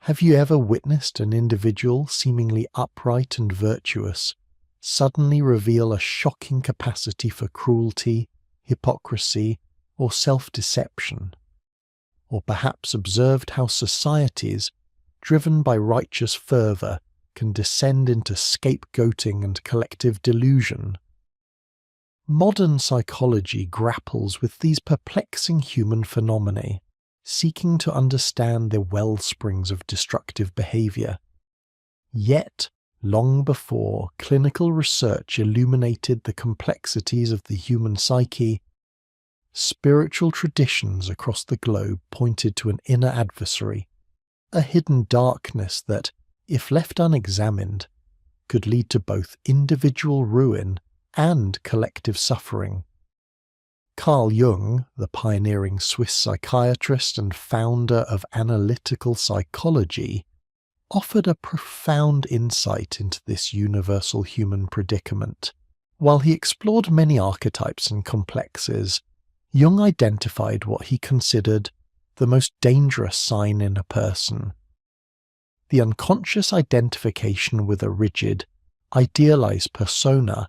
Have you ever witnessed an individual seemingly upright and virtuous suddenly reveal a shocking capacity for cruelty, hypocrisy, or self-deception? Or perhaps observed how societies, driven by righteous fervour, can descend into scapegoating and collective delusion? Modern psychology grapples with these perplexing human phenomena, seeking to understand the wellsprings of destructive behaviour. Yet, long before clinical research illuminated the complexities of the human psyche, spiritual traditions across the globe pointed to an inner adversary, a hidden darkness that, if left unexamined, could lead to both individual ruin and collective suffering. Carl Jung, the pioneering Swiss psychiatrist and founder of analytical psychology, offered a profound insight into this universal human predicament. While he explored many archetypes and complexes, Jung identified what he considered the most dangerous sign in a person: the unconscious identification with a rigid, idealized persona,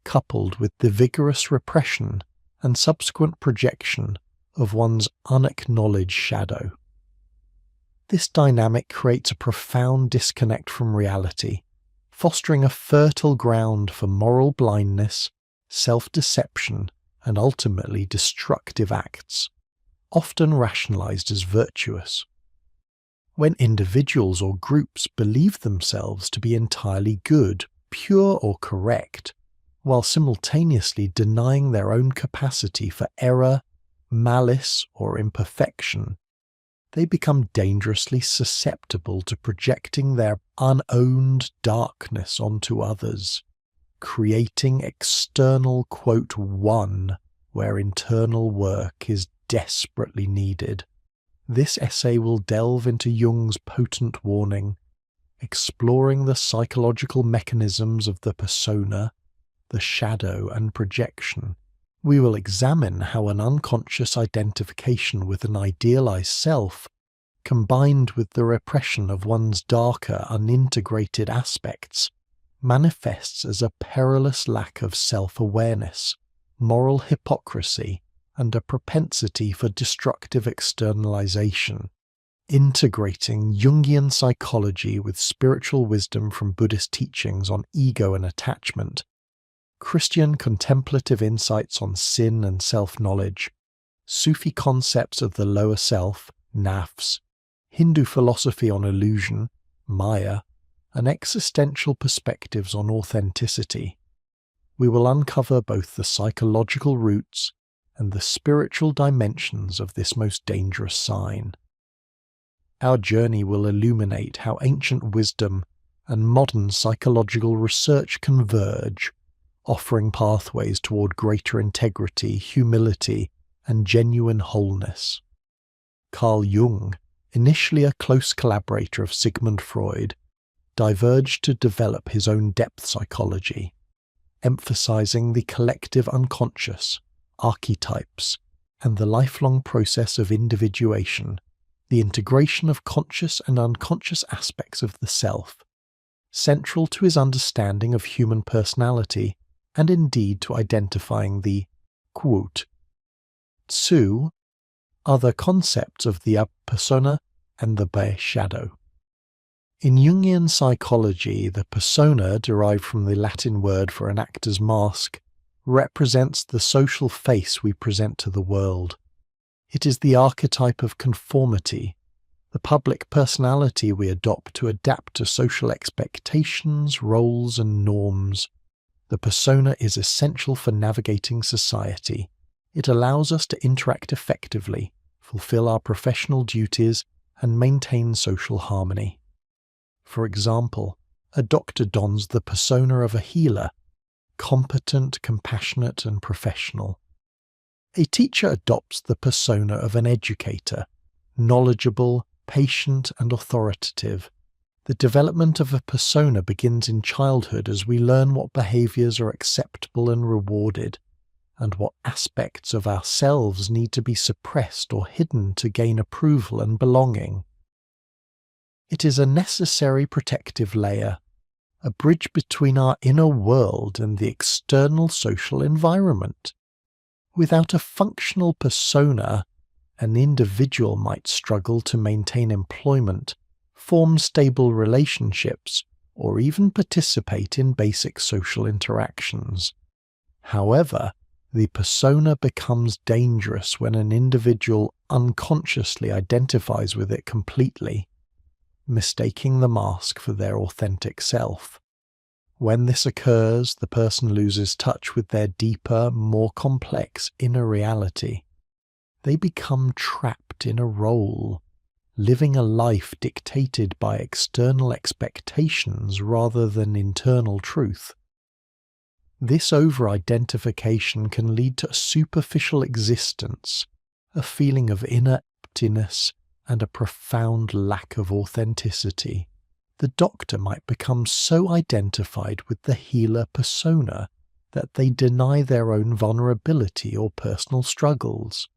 coupled with the vigorous repression and subsequent projection of one's unacknowledged shadow. This dynamic creates a profound disconnect from reality, fostering a fertile ground for moral blindness, self-deception, and ultimately destructive acts, often rationalized as virtuous. When individuals or groups believe themselves to be entirely good, pure, or correct, while simultaneously denying their own capacity for error, malice, or imperfection, they become dangerously susceptible to projecting their unowned darkness onto others, creating external "one" where internal work is desperately needed. This essay will delve into Jung's potent warning, exploring the psychological mechanisms of the persona, the shadow, and projection. We will examine how an unconscious identification with an idealized self, combined with the repression of one's darker, unintegrated aspects, manifests as a perilous lack of self-awareness, moral hypocrisy, and a propensity for destructive externalization. Integrating Jungian psychology with spiritual wisdom from Buddhist teachings on ego and attachment, Christian contemplative insights on sin and self-knowledge, Sufi concepts of the lower self, nafs, Hindu philosophy on illusion, maya, and existential perspectives on authenticity, we will uncover both the psychological roots and the spiritual dimensions of this most dangerous sign. Our journey will illuminate how ancient wisdom and modern psychological research converge, offering pathways toward greater integrity, humility, and genuine wholeness. Carl Jung, initially a close collaborator of Sigmund Freud, diverged to develop his own depth psychology, emphasizing the collective unconscious, archetypes, and the lifelong process of individuation, the integration of conscious and unconscious aspects of the self, central to his understanding of human personality and indeed to identifying the quote, Tsu, other concepts of the persona and the shadow. In Jungian psychology, the persona, derived from the Latin word for an actor's mask, represents the social face we present to the world. It is the archetype of conformity, the public personality we adopt to adapt to social expectations, roles, and norms. The persona is essential for navigating society. It allows us to interact effectively, fulfill our professional duties, and maintain social harmony. For example, a doctor dons the persona of a healer, competent, compassionate, and professional. A teacher adopts the persona of an educator, knowledgeable, patient, and authoritative. The development of a persona begins in childhood as we learn what behaviors are acceptable and rewarded, and what aspects of ourselves need to be suppressed or hidden to gain approval and belonging. It is a necessary protective layer, a bridge between our inner world and the external social environment. Without a functional persona, an individual might struggle to maintain employment, form stable relationships, or even participate in basic social interactions. However, the persona becomes dangerous when an individual unconsciously identifies with it completely, mistaking the mask for their authentic self. When this occurs, the person loses touch with their deeper, more complex inner reality. They become trapped in a role, living a life dictated by external expectations rather than internal truth. This over-identification can lead to a superficial existence, a feeling of inner emptiness, and a profound lack of authenticity. The doctor might become so identified with the healer persona that they deny their own vulnerability or personal struggles.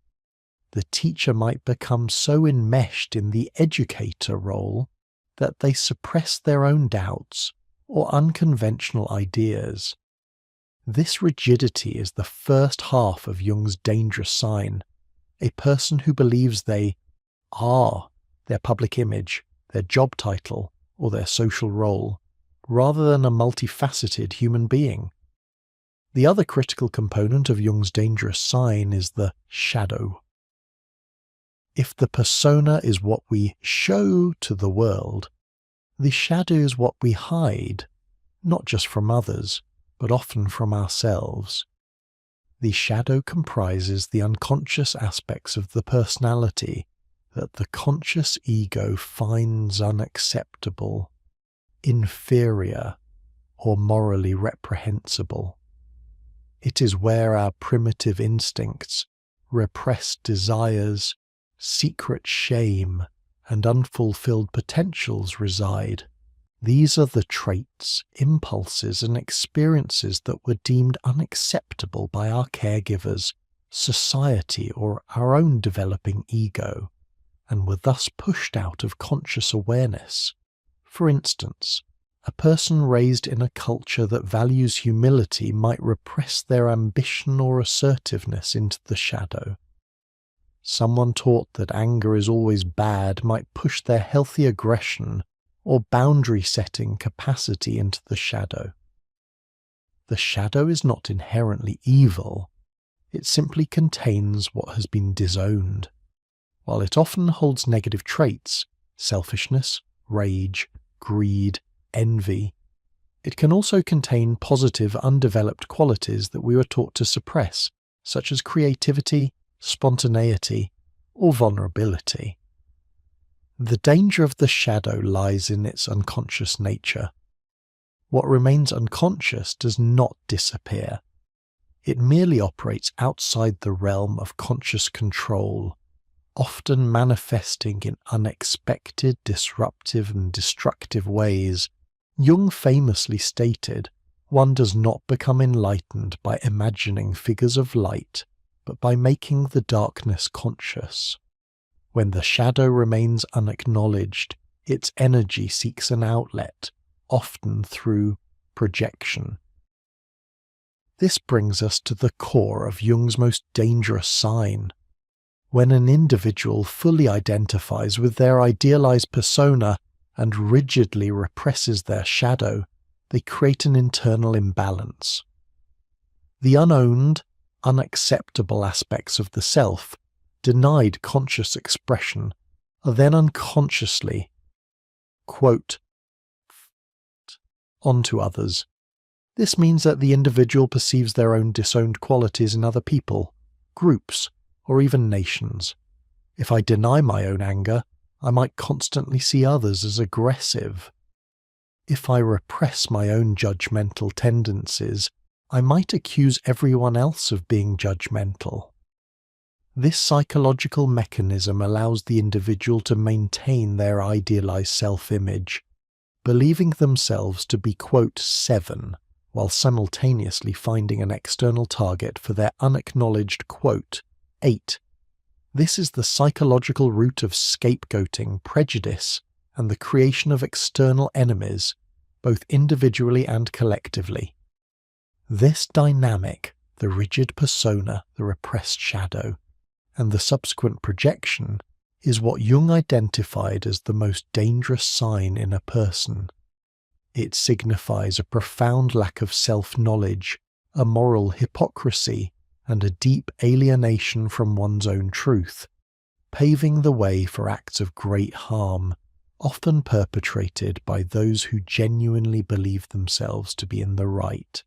The teacher might become so enmeshed in the educator role that they suppress their own doubts or unconventional ideas. This rigidity is the first half of Jung's dangerous sign, a person who believes they are their public image, their job title, or their social role, rather than a multifaceted human being. The other critical component of Jung's dangerous sign is the shadow. If the persona is what we show to the world, the shadow is what we hide, not just from others, but often from ourselves. The shadow comprises the unconscious aspects of the personality that the conscious ego finds unacceptable, inferior, or morally reprehensible. It is where our primitive instincts, repressed desires, secret shame, and unfulfilled potentials reside. These are the traits, impulses, and experiences that were deemed unacceptable by our caregivers, society, or our own developing ego, and were thus pushed out of conscious awareness. For instance, a person raised in a culture that values humility might repress their ambition or assertiveness into the shadow. Someone taught that anger is always bad might push their healthy aggression or boundary-setting capacity into the shadow. The shadow is not inherently evil, it simply contains what has been disowned. While it often holds negative traits, selfishness, rage, greed, envy, it can also contain positive undeveloped qualities that we were taught to suppress, such as creativity, spontaneity, or vulnerability. The danger of the shadow lies in its unconscious nature. What remains unconscious does not disappear. It merely operates outside the realm of conscious control, often manifesting in unexpected, disruptive, and destructive ways. Jung famously stated, "One does not become enlightened by imagining figures of light, but by making the darkness conscious." When the shadow remains unacknowledged, its energy seeks an outlet, often through projection. This brings us to the core of Jung's most dangerous sign. When an individual fully identifies with their idealized persona and rigidly represses their shadow, they create an internal imbalance. The unowned, unacceptable aspects of the self, denied conscious expression, are then unconsciously, quote, onto others. This means that the individual perceives their own disowned qualities in other people, groups, or even nations. If I deny my own anger, I might constantly see others as aggressive. If I repress my own judgmental tendencies, I might accuse everyone else of being judgmental. This psychological mechanism allows the individual to maintain their idealized self-image, believing themselves to be, quote, 7, while simultaneously finding an external target for their unacknowledged, quote, 8. This is the psychological root of scapegoating, prejudice, and the creation of external enemies, both individually and collectively. This dynamic, the rigid persona, the repressed shadow, and the subsequent projection, is what Jung identified as the most dangerous sign in a person. It signifies a profound lack of self-knowledge, a moral hypocrisy, and a deep alienation from one's own truth, paving the way for acts of great harm, often perpetrated by those who genuinely believe themselves to be in the right.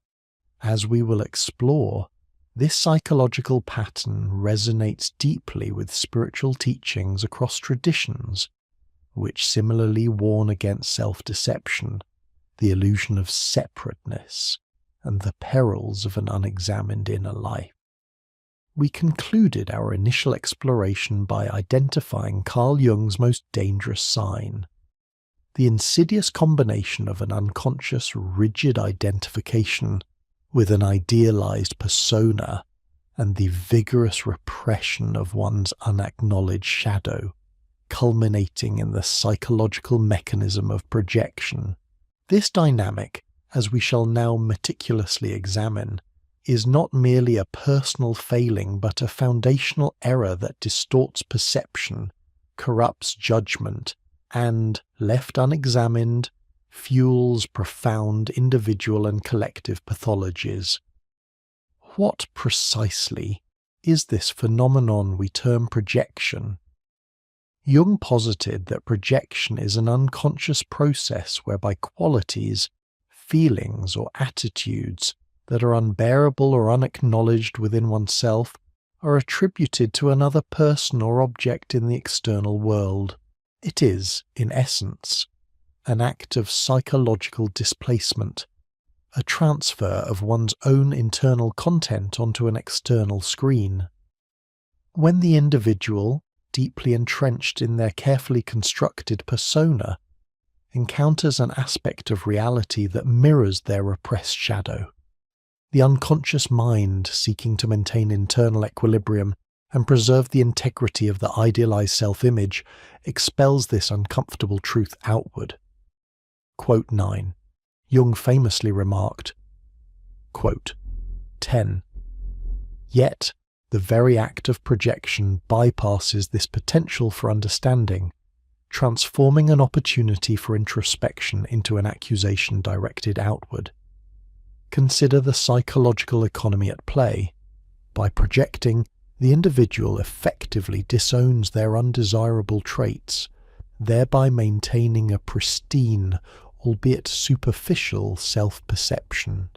As we will explore, this psychological pattern resonates deeply with spiritual teachings across traditions, which similarly warn against self-deception, the illusion of separateness, and the perils of an unexamined inner life. We concluded our initial exploration by identifying Carl Jung's most dangerous sign, the insidious combination of an unconscious, rigid identification with an idealized persona and the vigorous repression of one's unacknowledged shadow, culminating in the psychological mechanism of projection. This dynamic, as we shall now meticulously examine, is not merely a personal failing but a foundational error that distorts perception, corrupts judgment, and, left unexamined, fuels profound individual and collective pathologies. What precisely is this phenomenon we term projection? Jung posited that projection is an unconscious process whereby qualities, feelings, or attitudes that are unbearable or unacknowledged within oneself are attributed to another person or object in the external world. It is, in essence, an act of psychological displacement, a transfer of one's own internal content onto an external screen. When the individual, deeply entrenched in their carefully constructed persona, encounters an aspect of reality that mirrors their repressed shadow, the unconscious mind seeking to maintain internal equilibrium and preserve the integrity of the idealized self-image expels this uncomfortable truth outward. Quote 9. Jung famously remarked, quote, 10. Yet, the very act of projection bypasses this potential for understanding, transforming an opportunity for introspection into an accusation directed outward. Consider the psychological economy at play. By projecting, the individual effectively disowns their undesirable traits, thereby maintaining a pristine, albeit superficial, self-perception.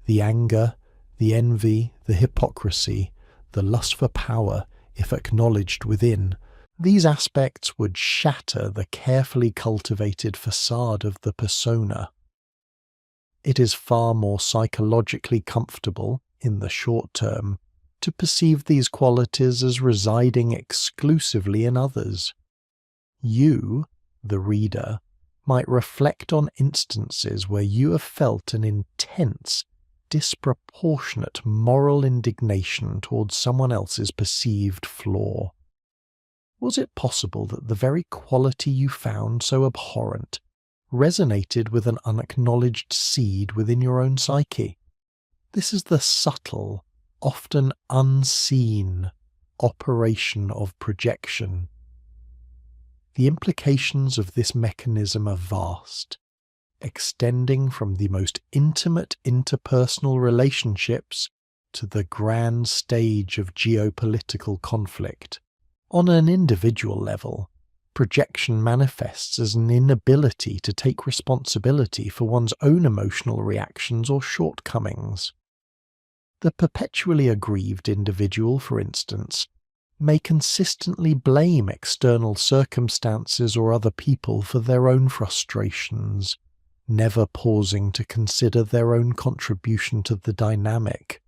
The anger, the envy, the hypocrisy, the lust for power, if acknowledged within, these aspects would shatter the carefully cultivated facade of the persona. It is far more psychologically comfortable, in the short term, to perceive these qualities as residing exclusively in others. You, the reader, might reflect on instances where you have felt an intense, disproportionate moral indignation towards someone else's perceived flaw. Was it possible that the very quality you found so abhorrent resonated with an unacknowledged seed within your own psyche? This is the subtle, often unseen, operation of projection. The implications of this mechanism are vast, extending from the most intimate interpersonal relationships to the grand stage of geopolitical conflict. On an individual level, projection manifests as an inability to take responsibility for one's own emotional reactions or shortcomings. The perpetually aggrieved individual, for instance, may consistently blame external circumstances or other people for their own frustrations, never pausing to consider their own contribution to the dynamic.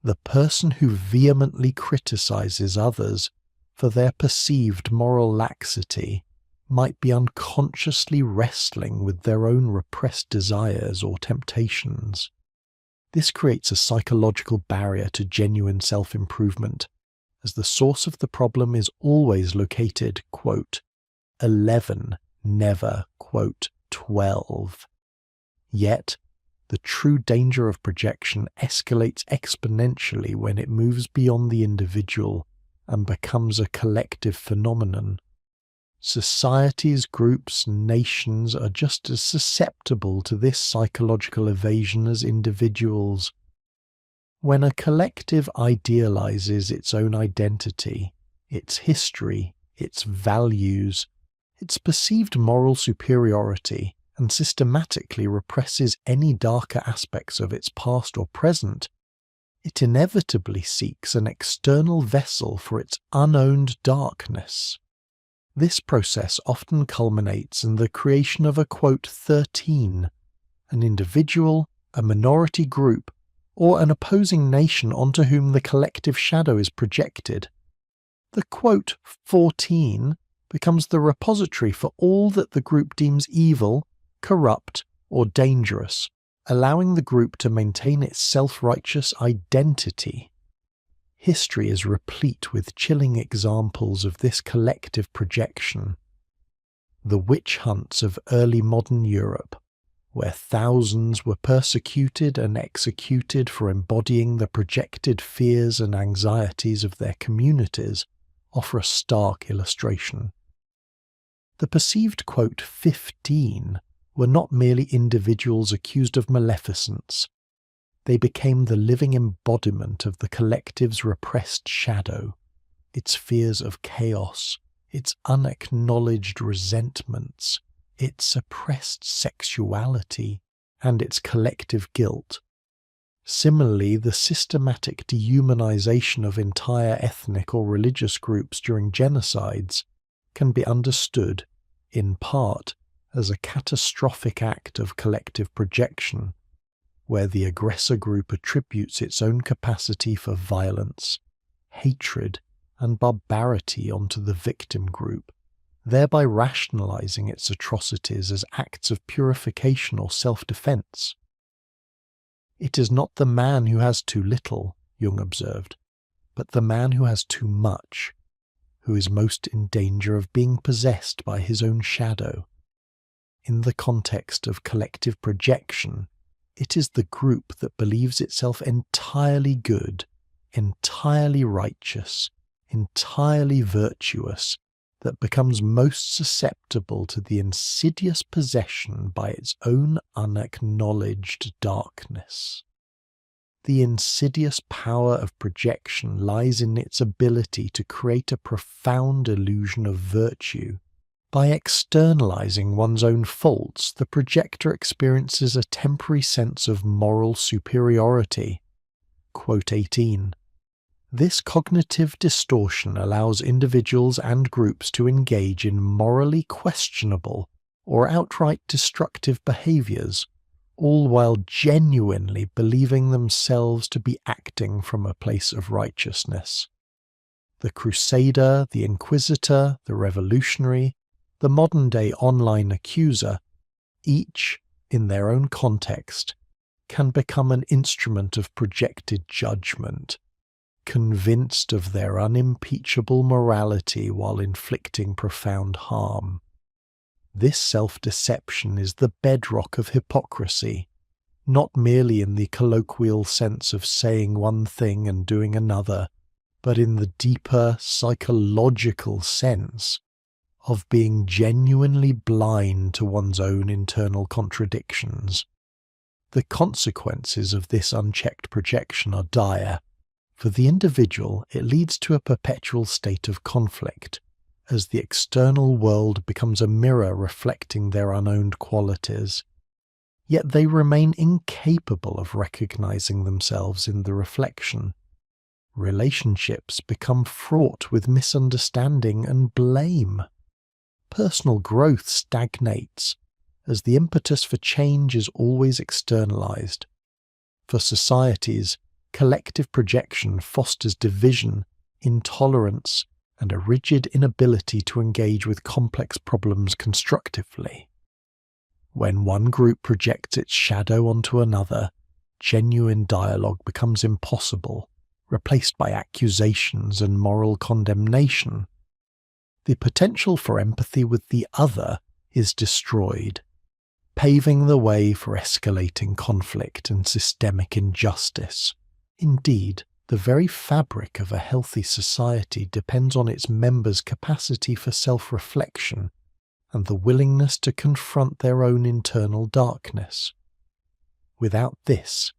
The person who vehemently criticizes others for their perceived moral laxity might be unconsciously wrestling with their own repressed desires or temptations. This creates a psychological barrier to genuine self-improvement, as the source of the problem is always located, quote, 11, never, quote, 12. Yet, the true danger of projection escalates exponentially when it moves beyond the individual and becomes a collective phenomenon. Societies, groups, nations are just as susceptible to this psychological evasion as individuals. When a collective idealizes its own identity, its history, its values, its perceived moral superiority, and systematically represses any darker aspects of its past or present, it inevitably seeks an external vessel for its unowned darkness. This process often culminates in the creation of a, quote, 13, an individual, a minority group, or an opposing nation onto whom the collective shadow is projected. The, quote, 14 becomes the repository for all that the group deems evil, corrupt, or dangerous, allowing the group to maintain its self-righteous identity. History is replete with chilling examples of this collective projection. The witch hunts of early modern Europe, where thousands were persecuted and executed for embodying the projected fears and anxieties of their communities, offer a stark illustration. The perceived, quote, 15 were not merely individuals accused of maleficence. They became the living embodiment of the collective's repressed shadow, its fears of chaos, its unacknowledged resentments, its suppressed sexuality, and its collective guilt. Similarly, the systematic dehumanization of entire ethnic or religious groups during genocides can be understood, in part, as a catastrophic act of collective projection, where the aggressor group attributes its own capacity for violence, hatred, and barbarity onto the victim group, thereby rationalizing its atrocities as acts of purification or self-defense. It is not the man who has too little, Jung observed, but the man who has too much, who is most in danger of being possessed by his own shadow. In the context of collective projection, it is the group that believes itself entirely good, entirely righteous, entirely virtuous, that becomes most susceptible to the insidious possession by its own unacknowledged darkness. The insidious power of projection lies in its ability to create a profound illusion of virtue. By externalizing one's own faults, the projector experiences a temporary sense of moral superiority. Quote 18. This cognitive distortion allows individuals and groups to engage in morally questionable or outright destructive behaviors, all while genuinely believing themselves to be acting from a place of righteousness. The crusader, the inquisitor, the revolutionary, the modern-day online accuser, each, in their own context, can become an instrument of projected judgment, convinced of their unimpeachable morality while inflicting profound harm. This self-deception is the bedrock of hypocrisy, not merely in the colloquial sense of saying one thing and doing another, but in the deeper psychological sense of being genuinely blind to one's own internal contradictions. The consequences of this unchecked projection are dire. For the individual, it leads to a perpetual state of conflict, as the external world becomes a mirror reflecting their unowned qualities. Yet they remain incapable of recognizing themselves in the reflection. Relationships become fraught with misunderstanding and blame. Personal growth stagnates, as the impetus for change is always externalized. For societies, collective projection fosters division, intolerance, and a rigid inability to engage with complex problems constructively. When one group projects its shadow onto another, genuine dialogue becomes impossible, replaced by accusations and moral condemnation. the potential for empathy with the other is destroyed, paving the way for escalating conflict and systemic injustice. Indeed, the very fabric of a healthy society depends on its members' capacity for self-reflection and the willingness to confront their own internal darkness. Without this,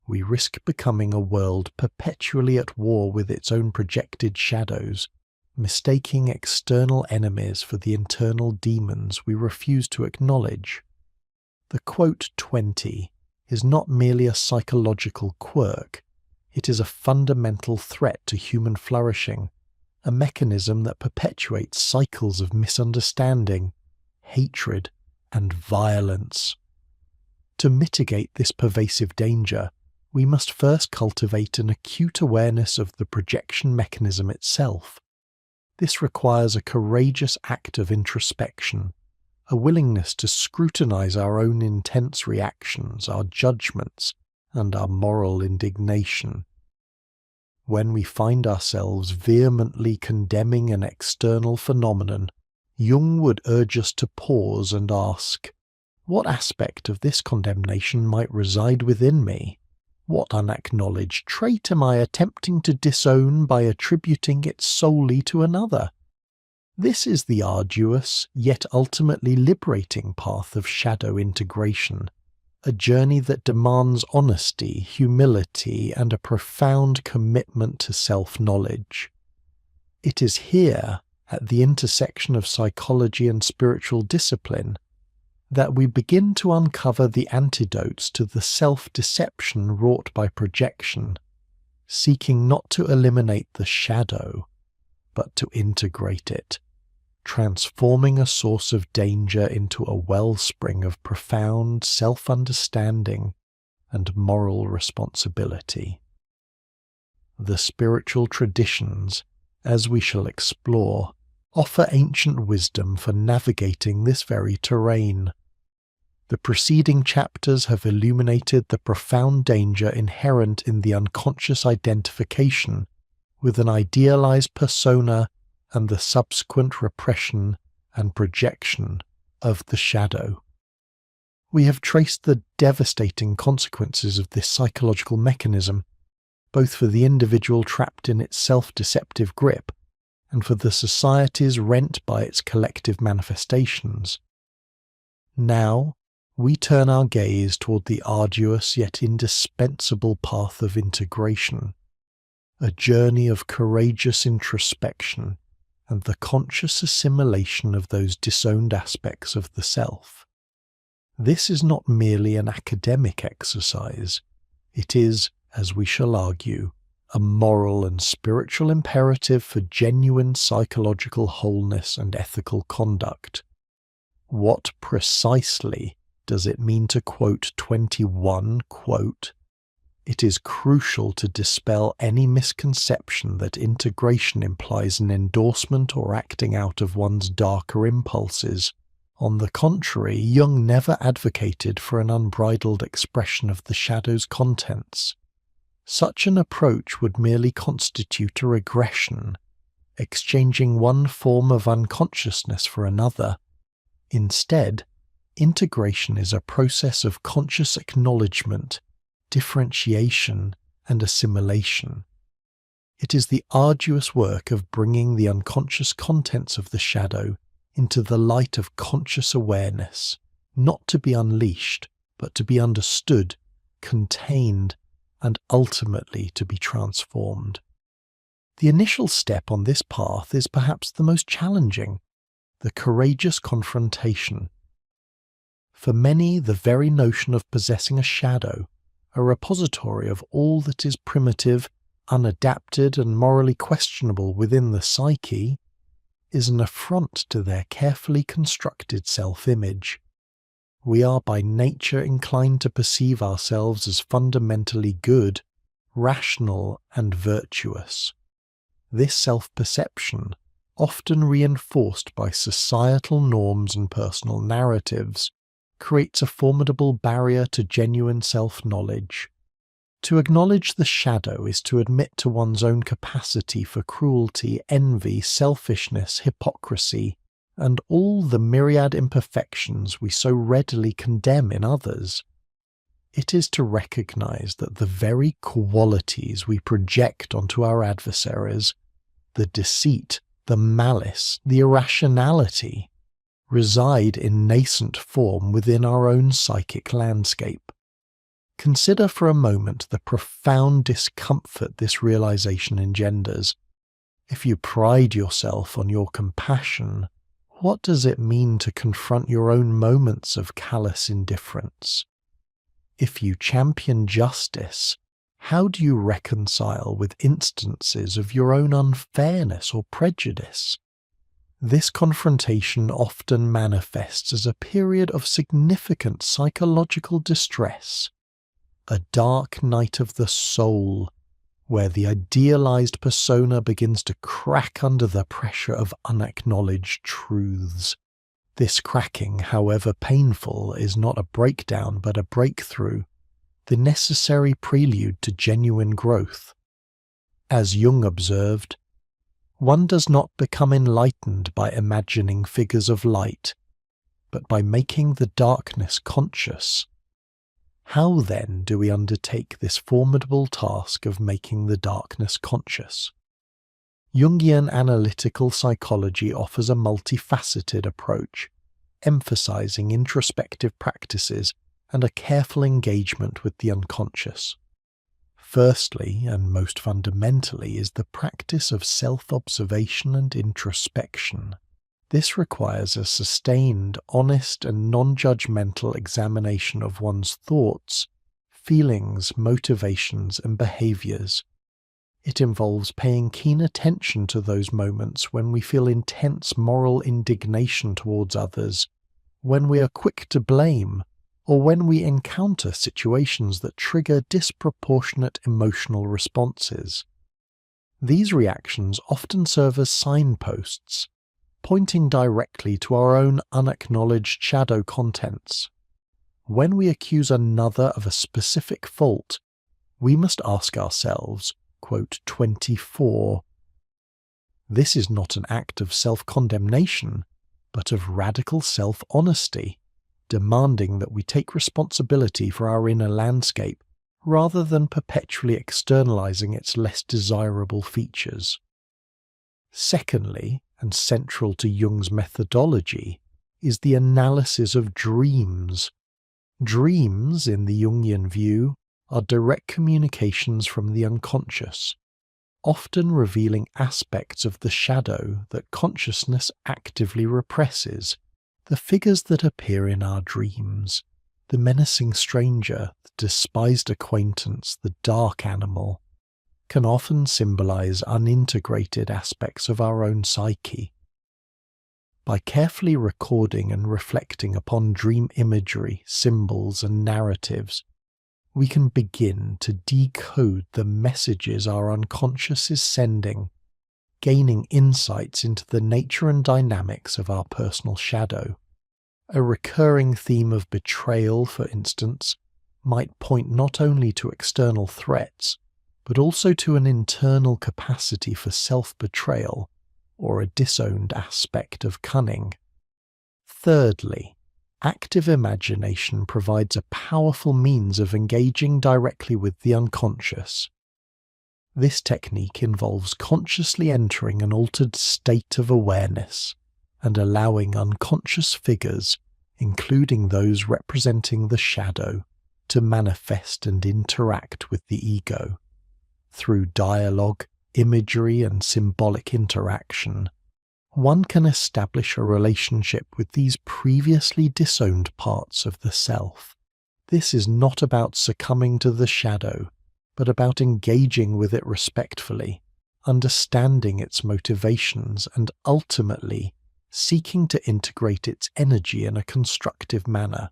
we risk becoming a world perpetually at war with its own projected shadows, mistaking external enemies for the internal demons we refuse to acknowledge. The quote 20 is not merely a psychological quirk, it is a fundamental threat to human flourishing, a mechanism that perpetuates cycles of misunderstanding, hatred, and violence. To mitigate this pervasive danger, we must first cultivate an acute awareness of the projection mechanism itself. This requires a courageous act of introspection, a willingness to scrutinize our own intense reactions, our judgments, and our moral indignation. When we find ourselves vehemently condemning an external phenomenon, Jung would urge us to pause and ask, what aspect of this condemnation might reside within me? What unacknowledged trait am I attempting to disown by attributing it solely to another? This is the arduous, yet ultimately liberating path of shadow integration, a journey that demands honesty, humility, and a profound commitment to self-knowledge. It is here, at the intersection of psychology and spiritual discipline, that we begin to uncover the antidotes to the self-deception wrought by projection, seeking not to eliminate the shadow, but to integrate it, transforming a source of danger into a wellspring of profound self-understanding and moral responsibility. The spiritual traditions, as we shall explore, offer ancient wisdom for navigating this very terrain. The preceding chapters have illuminated the profound danger inherent in the unconscious identification with an idealized persona and the subsequent repression and projection of the shadow. We have traced the devastating consequences of this psychological mechanism, both for the individual trapped in its self-deceptive grip and for the societies rent by its collective manifestations. Now, we turn our gaze toward the arduous yet indispensable path of integration, a journey of courageous introspection and the conscious assimilation of those disowned aspects of the self. This is not merely an academic exercise, it is, as we shall argue, a moral and spiritual imperative for genuine psychological wholeness and ethical conduct. What precisely does it mean to quote 21, quote, "It is crucial to dispel any misconception that integration implies an endorsement or acting out of one's darker impulses. On the contrary, Jung never advocated for an unbridled expression of the shadow's contents. Such an approach would merely constitute a regression, exchanging one form of unconsciousness for another. Instead, integration is a process of conscious acknowledgement, differentiation, and assimilation. It is the arduous work of bringing the unconscious contents of the shadow into the light of conscious awareness, not to be unleashed, but to be understood, contained, and ultimately to be transformed. The initial step on this path is perhaps the most challenging, the courageous confrontation. For many, the very notion of possessing a shadow, a repository of all that is primitive, unadapted, and morally questionable within the psyche, is an affront to their carefully constructed self-image. We are by nature inclined to perceive ourselves as fundamentally good, rational, and virtuous. This self-perception, often reinforced by societal norms and personal narratives, creates a formidable barrier to genuine self-knowledge. To acknowledge the shadow is to admit to one's own capacity for cruelty, envy, selfishness, hypocrisy, and all the myriad imperfections we so readily condemn in others. It is to recognize that the very qualities we project onto our adversaries, the deceit, the malice, the irrationality, reside in nascent form within our own psychic landscape. Consider for a moment the profound discomfort this realization engenders. If you pride yourself on your compassion, what does it mean to confront your own moments of callous indifference? If you champion justice, how do you reconcile with instances of your own unfairness or prejudice? This confrontation often manifests as a period of significant psychological distress, a dark night of the soul, where the idealized persona begins to crack under the pressure of unacknowledged truths. This cracking, however painful, is not a breakdown but a breakthrough, the necessary prelude to genuine growth. As Jung observed, one does not become enlightened by imagining figures of light, but by making the darkness conscious. How then do we undertake this formidable task of making the darkness conscious? Jungian analytical psychology offers a multifaceted approach, emphasizing introspective practices and a careful engagement with the unconscious. Firstly, and most fundamentally, is the practice of self-observation and introspection. This requires a sustained, honest and non-judgmental examination of one's thoughts, feelings, motivations and behaviors. It involves paying keen attention to those moments when we feel intense moral indignation towards others, when we are quick to blame, or when we encounter situations that trigger disproportionate emotional responses. These reactions often serve as signposts, pointing directly to our own unacknowledged shadow contents. When we accuse another of a specific fault, we must ask ourselves, quote, 24. This is not an act of self-condemnation, but of radical self-honesty, demanding that we take responsibility for our inner landscape rather than perpetually externalizing its less desirable features. Secondly, and central to Jung's methodology, is the analysis of dreams. Dreams, in the Jungian view, are direct communications from the unconscious, often revealing aspects of the shadow that consciousness actively represses. The figures that appear in our dreams, the menacing stranger, the despised acquaintance, the dark animal, can often symbolize unintegrated aspects of our own psyche. By carefully recording and reflecting upon dream imagery, symbols and narratives, we can begin to decode the messages our unconscious is sending, gaining insights into the nature and dynamics of our personal shadow. A recurring theme of betrayal, for instance, might point not only to external threats, but also to an internal capacity for self-betrayal, or a disowned aspect of cunning. Thirdly, active imagination provides a powerful means of engaging directly with the unconscious. This technique involves consciously entering an altered state of awareness and allowing unconscious figures, including those representing the shadow, to manifest and interact with the ego. Through dialogue, imagery, and symbolic interaction, one can establish a relationship with these previously disowned parts of the self. This is not about succumbing to the shadow, but about engaging with it respectfully, understanding its motivations, and ultimately seeking to integrate its energy in a constructive manner.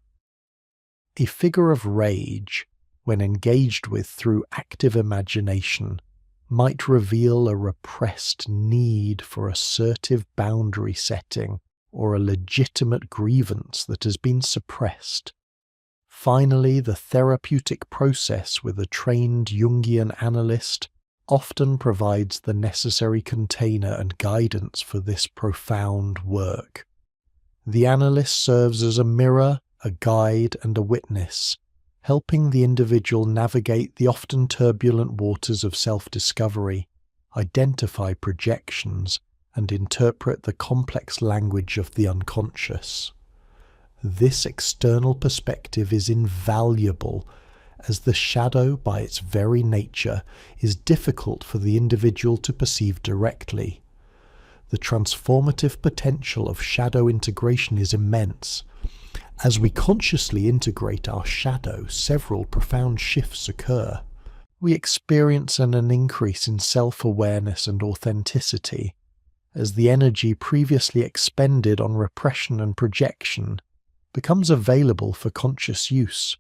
A figure of rage, when engaged with through active imagination, might reveal a repressed need for assertive boundary setting or a legitimate grievance that has been suppressed. Finally, the therapeutic process with a trained Jungian analyst often provides the necessary container and guidance for this profound work. The analyst serves as a mirror, a guide, and a witness, helping the individual navigate the often turbulent waters of self-discovery, identify projections, and interpret the complex language of the unconscious. This external perspective is invaluable, as the shadow, by its very nature, is difficult for the individual to perceive directly. The transformative potential of shadow integration is immense. As we consciously integrate our shadow, several profound shifts occur. We experience an increase in self-awareness and authenticity, as the energy previously expended on repression and projection becomes available for conscious use.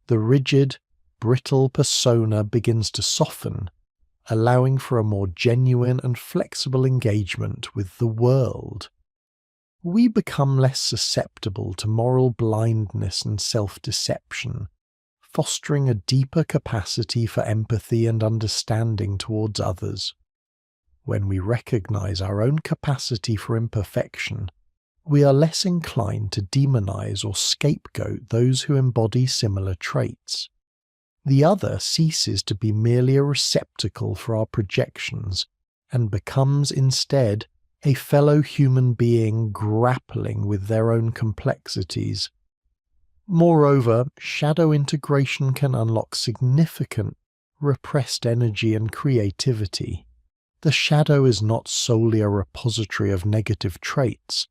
The rigid, brittle persona begins to soften, allowing for a more genuine and flexible engagement with the world. We become less susceptible to moral blindness and self-deception, fostering a deeper capacity for empathy and understanding towards others. When we recognize our own capacity for imperfection, we are less inclined to demonize or scapegoat those who embody similar traits. The other ceases to be merely a receptacle for our projections and becomes instead a fellow human being grappling with their own complexities. Moreover, shadow integration can unlock significant repressed energy and creativity. The shadow is not solely a repository of negative traits.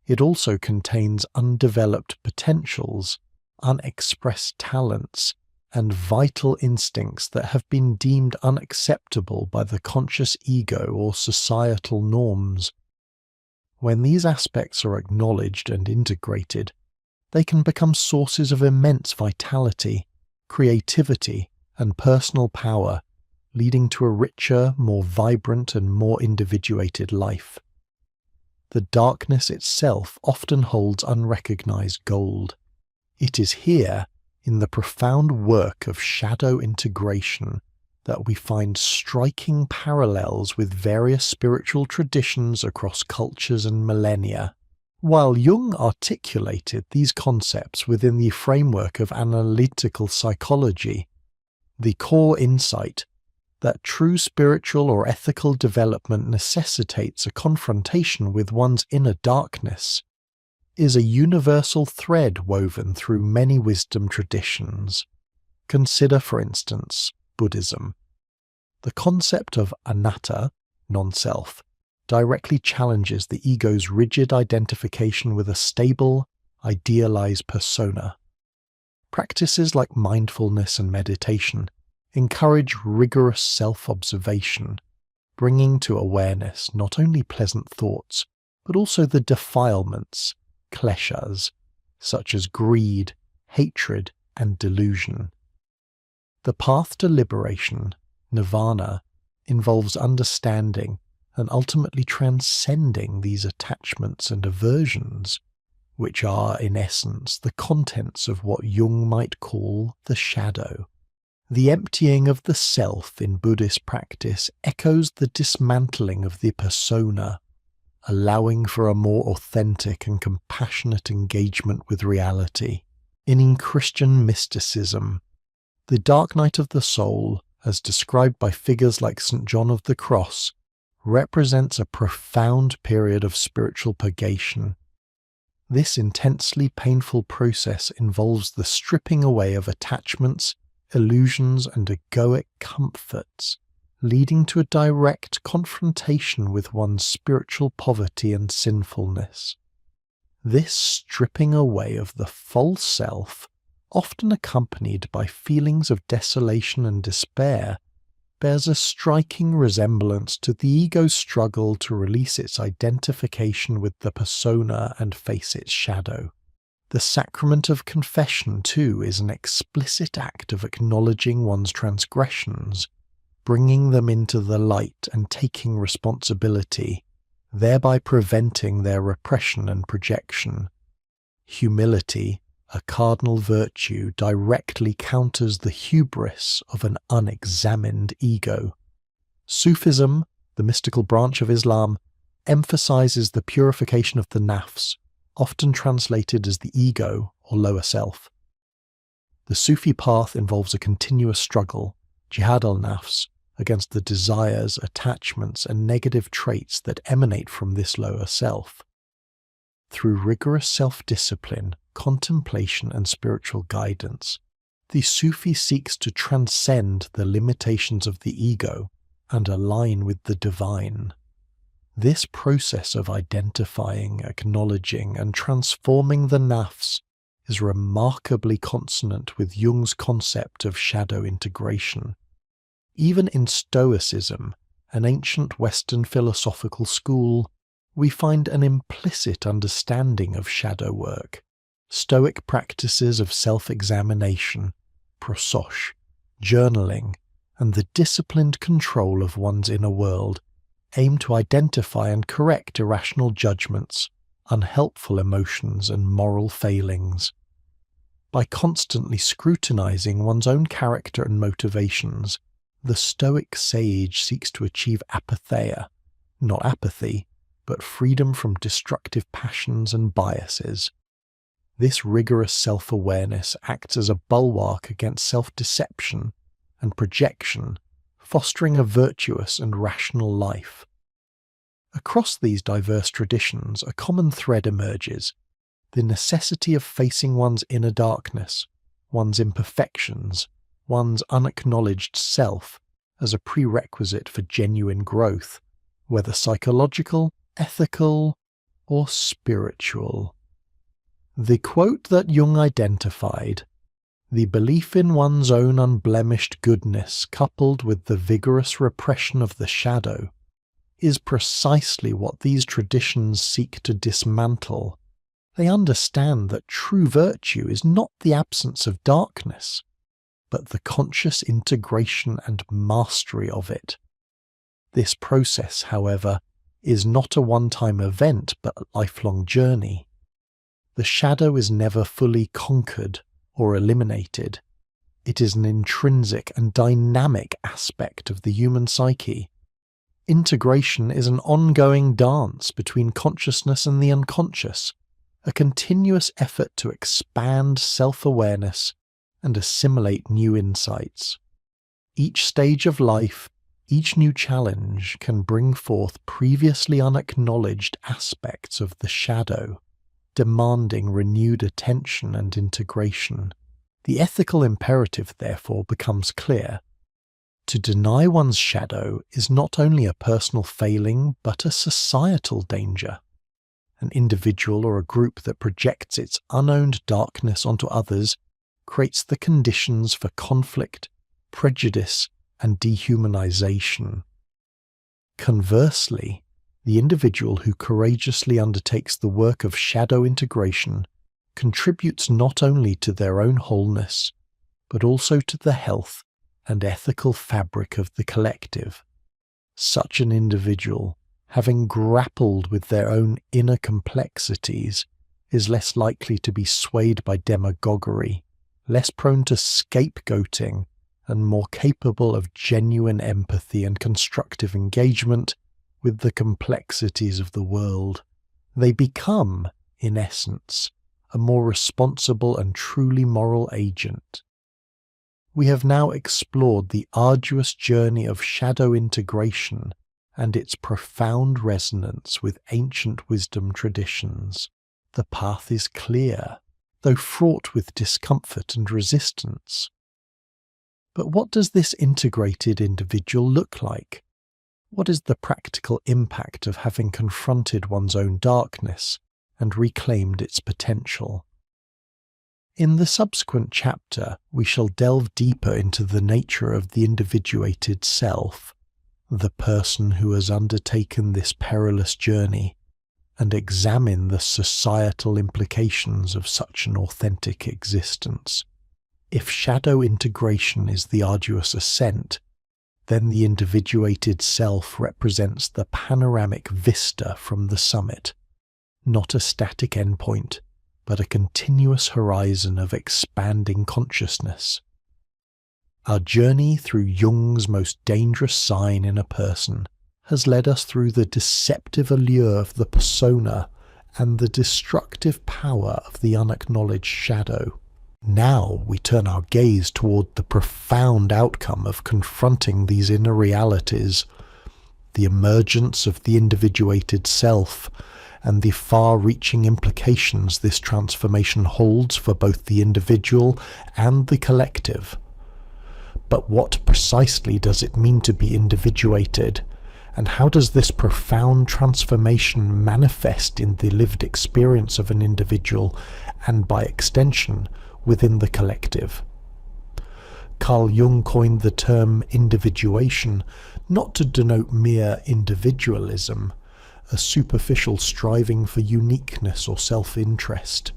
It also contains undeveloped potentials, unexpressed talents, and vital instincts that have been deemed unacceptable by the conscious ego or societal norms. When these aspects are acknowledged and integrated, they can become sources of immense vitality, creativity, and personal power, leading to a richer, more vibrant, and more individuated life. The darkness itself often holds unrecognized gold. It is here, in the profound work of shadow integration, that we find striking parallels with various spiritual traditions across cultures and millennia. While Jung articulated these concepts within the framework of analytical psychology, the core insight that true spiritual or ethical development necessitates a confrontation with one's inner darkness is a universal thread woven through many wisdom traditions. Consider, for instance, Buddhism. The concept of anatta, non-self, directly challenges the ego's rigid identification with a stable, idealized persona. Practices like mindfulness and meditation encourage rigorous self-observation, bringing to awareness not only pleasant thoughts, but also the defilements, kleshas, such as greed, hatred, and delusion. The path to liberation, nirvana, involves understanding and ultimately transcending these attachments and aversions, which are, in essence, the contents of what Jung might call the shadow. The emptying of the self in Buddhist practice echoes the dismantling of the persona, allowing for a more authentic and compassionate engagement with reality. In Christian mysticism, the dark night of the soul, as described by figures like St. John of the Cross, represents a profound period of spiritual purgation. This intensely painful process involves the stripping away of attachments, illusions, and egoic comforts, leading to a direct confrontation with one's spiritual poverty and sinfulness. This stripping away of the false self, often accompanied by feelings of desolation and despair, bears a striking resemblance to the ego's struggle to release its identification with the persona and face its shadow. The sacrament of confession, too, is an explicit act of acknowledging one's transgressions, bringing them into the light and taking responsibility, thereby preventing their repression and projection. Humility, a cardinal virtue, directly counters the hubris of an unexamined ego. Sufism, the mystical branch of Islam, emphasizes the purification of the nafs, often translated as the ego or lower self. The Sufi path involves a continuous struggle, jihad al-nafs, against the desires, attachments, and negative traits that emanate from this lower self. Through rigorous self-discipline, contemplation, and spiritual guidance, the Sufi seeks to transcend the limitations of the ego and align with the divine. This process of identifying, acknowledging, and transforming the nafs is remarkably consonant with Jung's concept of shadow integration. Even in Stoicism, an ancient Western philosophical school, we find an implicit understanding of shadow work. Stoic practices of self-examination, prososh, journaling, and the disciplined control of one's inner world aim to identify and correct irrational judgments, unhelpful emotions, and moral failings. By constantly scrutinizing one's own character and motivations, the Stoic sage seeks to achieve apatheia, not apathy, but freedom from destructive passions and biases. This rigorous self-awareness acts as a bulwark against self-deception and projection, fostering a virtuous and rational life. Across these diverse traditions, a common thread emerges: the necessity of facing one's inner darkness, one's imperfections, one's unacknowledged self, as a prerequisite for genuine growth, whether psychological, ethical, or spiritual. The quote that Jung identified, "The belief in one's own unblemished goodness coupled with the vigorous repression of the shadow," is precisely what these traditions seek to dismantle. They understand that true virtue is not the absence of darkness, but the conscious integration and mastery of it. This process, however, is not a one-time event but a lifelong journey. The shadow is never fully conquered or eliminated. It is an intrinsic and dynamic aspect of the human psyche. Integration is an ongoing dance between consciousness and the unconscious, a continuous effort to expand self-awareness and assimilate new insights. Each stage of life, each new challenge can bring forth previously unacknowledged aspects of the shadow, demanding renewed attention and integration. The ethical imperative, therefore, becomes clear. To deny one's shadow is not only a personal failing, but a societal danger. An individual or a group that projects its unowned darkness onto others creates the conditions for conflict, prejudice, and dehumanization. Conversely, the individual who courageously undertakes the work of shadow integration contributes not only to their own wholeness, but also to the health and ethical fabric of the collective. Such an individual, having grappled with their own inner complexities, is less likely to be swayed by demagoguery, less prone to scapegoating, and more capable of genuine empathy and constructive engagement with the complexities of the world. They become, in essence, a more responsible and truly moral agent. We have now explored the arduous journey of shadow integration and its profound resonance with ancient wisdom traditions. The path is clear, though fraught with discomfort and resistance. But what does this integrated individual look like? What is the practical impact of having confronted one's own darkness and reclaimed its potential? In the subsequent chapter, we shall delve deeper into the nature of the individuated self, the person who has undertaken this perilous journey, and examine the societal implications of such an authentic existence. If shadow integration is the arduous ascent, then the individuated self represents the panoramic vista from the summit, not a static endpoint, but a continuous horizon of expanding consciousness. Our journey through Jung's most dangerous sign in a person has led us through the deceptive allure of the persona and the destructive power of the unacknowledged shadow. Now we turn our gaze toward the profound outcome of confronting these inner realities, the emergence of the individuated self, and the far-reaching implications this transformation holds for both the individual and the collective. But what precisely does it mean to be individuated, and how does this profound transformation manifest in the lived experience of an individual, and by extension, within the collective? Carl Jung coined the term individuation not to denote mere individualism, a superficial striving for uniqueness or self-interest,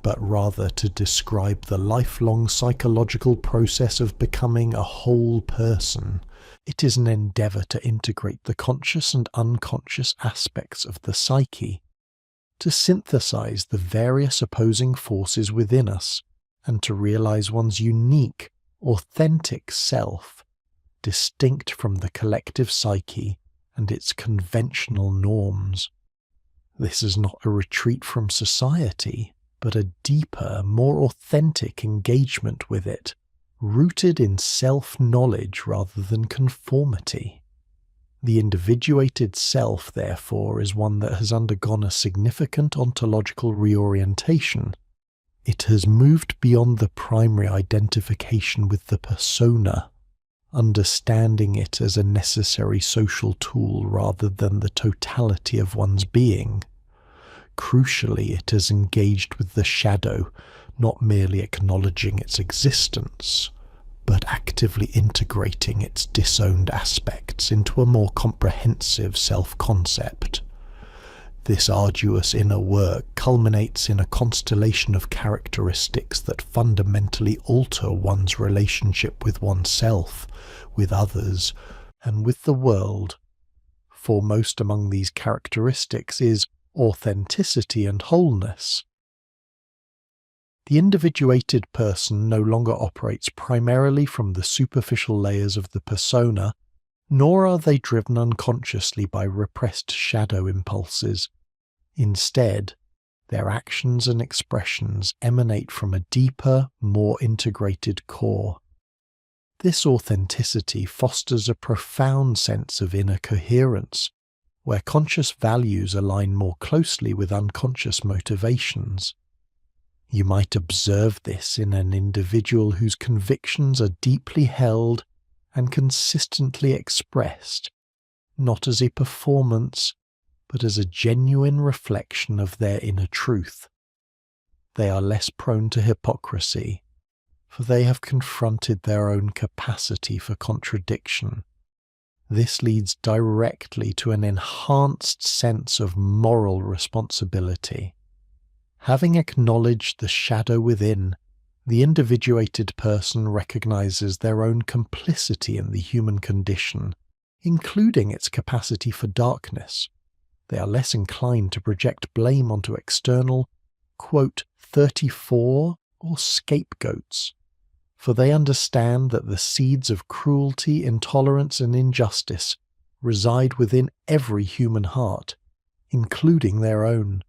but rather to describe the lifelong psychological process of becoming a whole person. It is an endeavour to integrate the conscious and unconscious aspects of the psyche, to synthesize the various opposing forces within us, and to realize one's unique, authentic self, distinct from the collective psyche and its conventional norms. This is not a retreat from society, but a deeper, more authentic engagement with it, rooted in self-knowledge rather than conformity. The individuated self, therefore, is one that has undergone a significant ontological reorientation. It has moved beyond the primary identification with the persona, understanding it as a necessary social tool rather than the totality of one's being. Crucially, it has engaged with the shadow, not merely acknowledging its existence, but actively integrating its disowned aspects into a more comprehensive self-concept. This arduous inner work culminates in a constellation of characteristics that fundamentally alter one's relationship with oneself, with others, and with the world. Foremost among these characteristics is authenticity and wholeness. The individuated person no longer operates primarily from the superficial layers of the persona, nor are they driven unconsciously by repressed shadow impulses. Instead, their actions and expressions emanate from a deeper, more integrated core. This authenticity fosters a profound sense of inner coherence, where conscious values align more closely with unconscious motivations. You might observe this in an individual whose convictions are deeply held and consistently expressed, not as a performance, but as a genuine reflection of their inner truth. They are less prone to hypocrisy, for they have confronted their own capacity for contradiction. This leads directly to an enhanced sense of moral responsibility. Having acknowledged the shadow within, the individuated person recognizes their own complicity in the human condition, including its capacity for darkness. They are less inclined to project blame onto external, quote, 34 or scapegoats, for they understand that the seeds of cruelty, intolerance, and injustice reside within every human heart, including their own.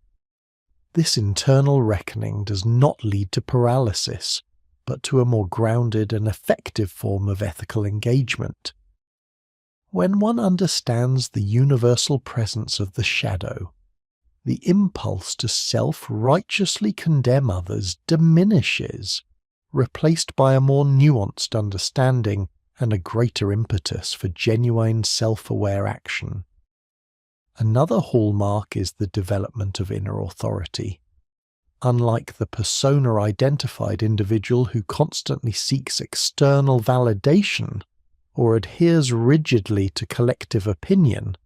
This internal reckoning does not lead to paralysis, but to a more grounded and effective form of ethical engagement. When one understands the universal presence of the shadow, the impulse to self-righteously condemn others diminishes, replaced by a more nuanced understanding and a greater impetus for genuine self-aware action. Another hallmark is the development of inner authority. Unlike the persona-identified individual who constantly seeks external validation or adheres rigidly to collective opinion,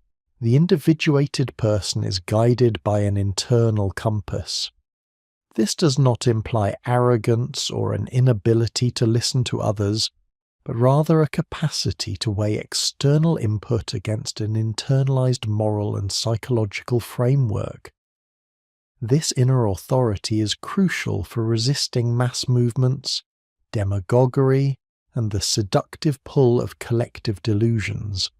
the individuated person is guided by an internal compass. This does not imply arrogance or an inability to listen to others, but rather a capacity to weigh external input against an internalized moral and psychological framework. This inner authority is crucial for resisting mass movements, demagoguery, and the seductive pull of collective delusions.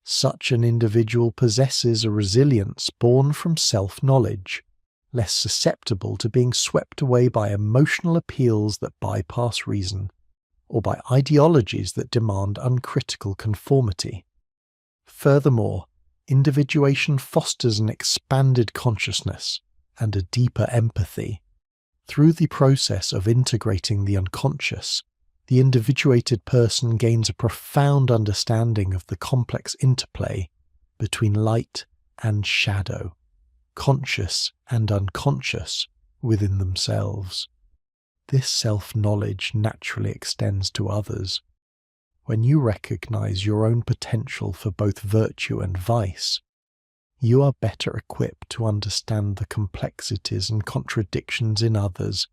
Such an individual possesses a resilience born from self-knowledge, less susceptible to being swept away by emotional appeals that bypass reason, or by ideologies that demand uncritical conformity. Furthermore, individuation fosters an expanded consciousness and a deeper empathy. Through the process of integrating the unconscious, the individuated person gains a profound understanding of the complex interplay between light and shadow, conscious and unconscious within themselves. This self-knowledge naturally extends to others. When you recognize your own potential for both virtue and vice, you are better equipped to understand the complexities and contradictions in others,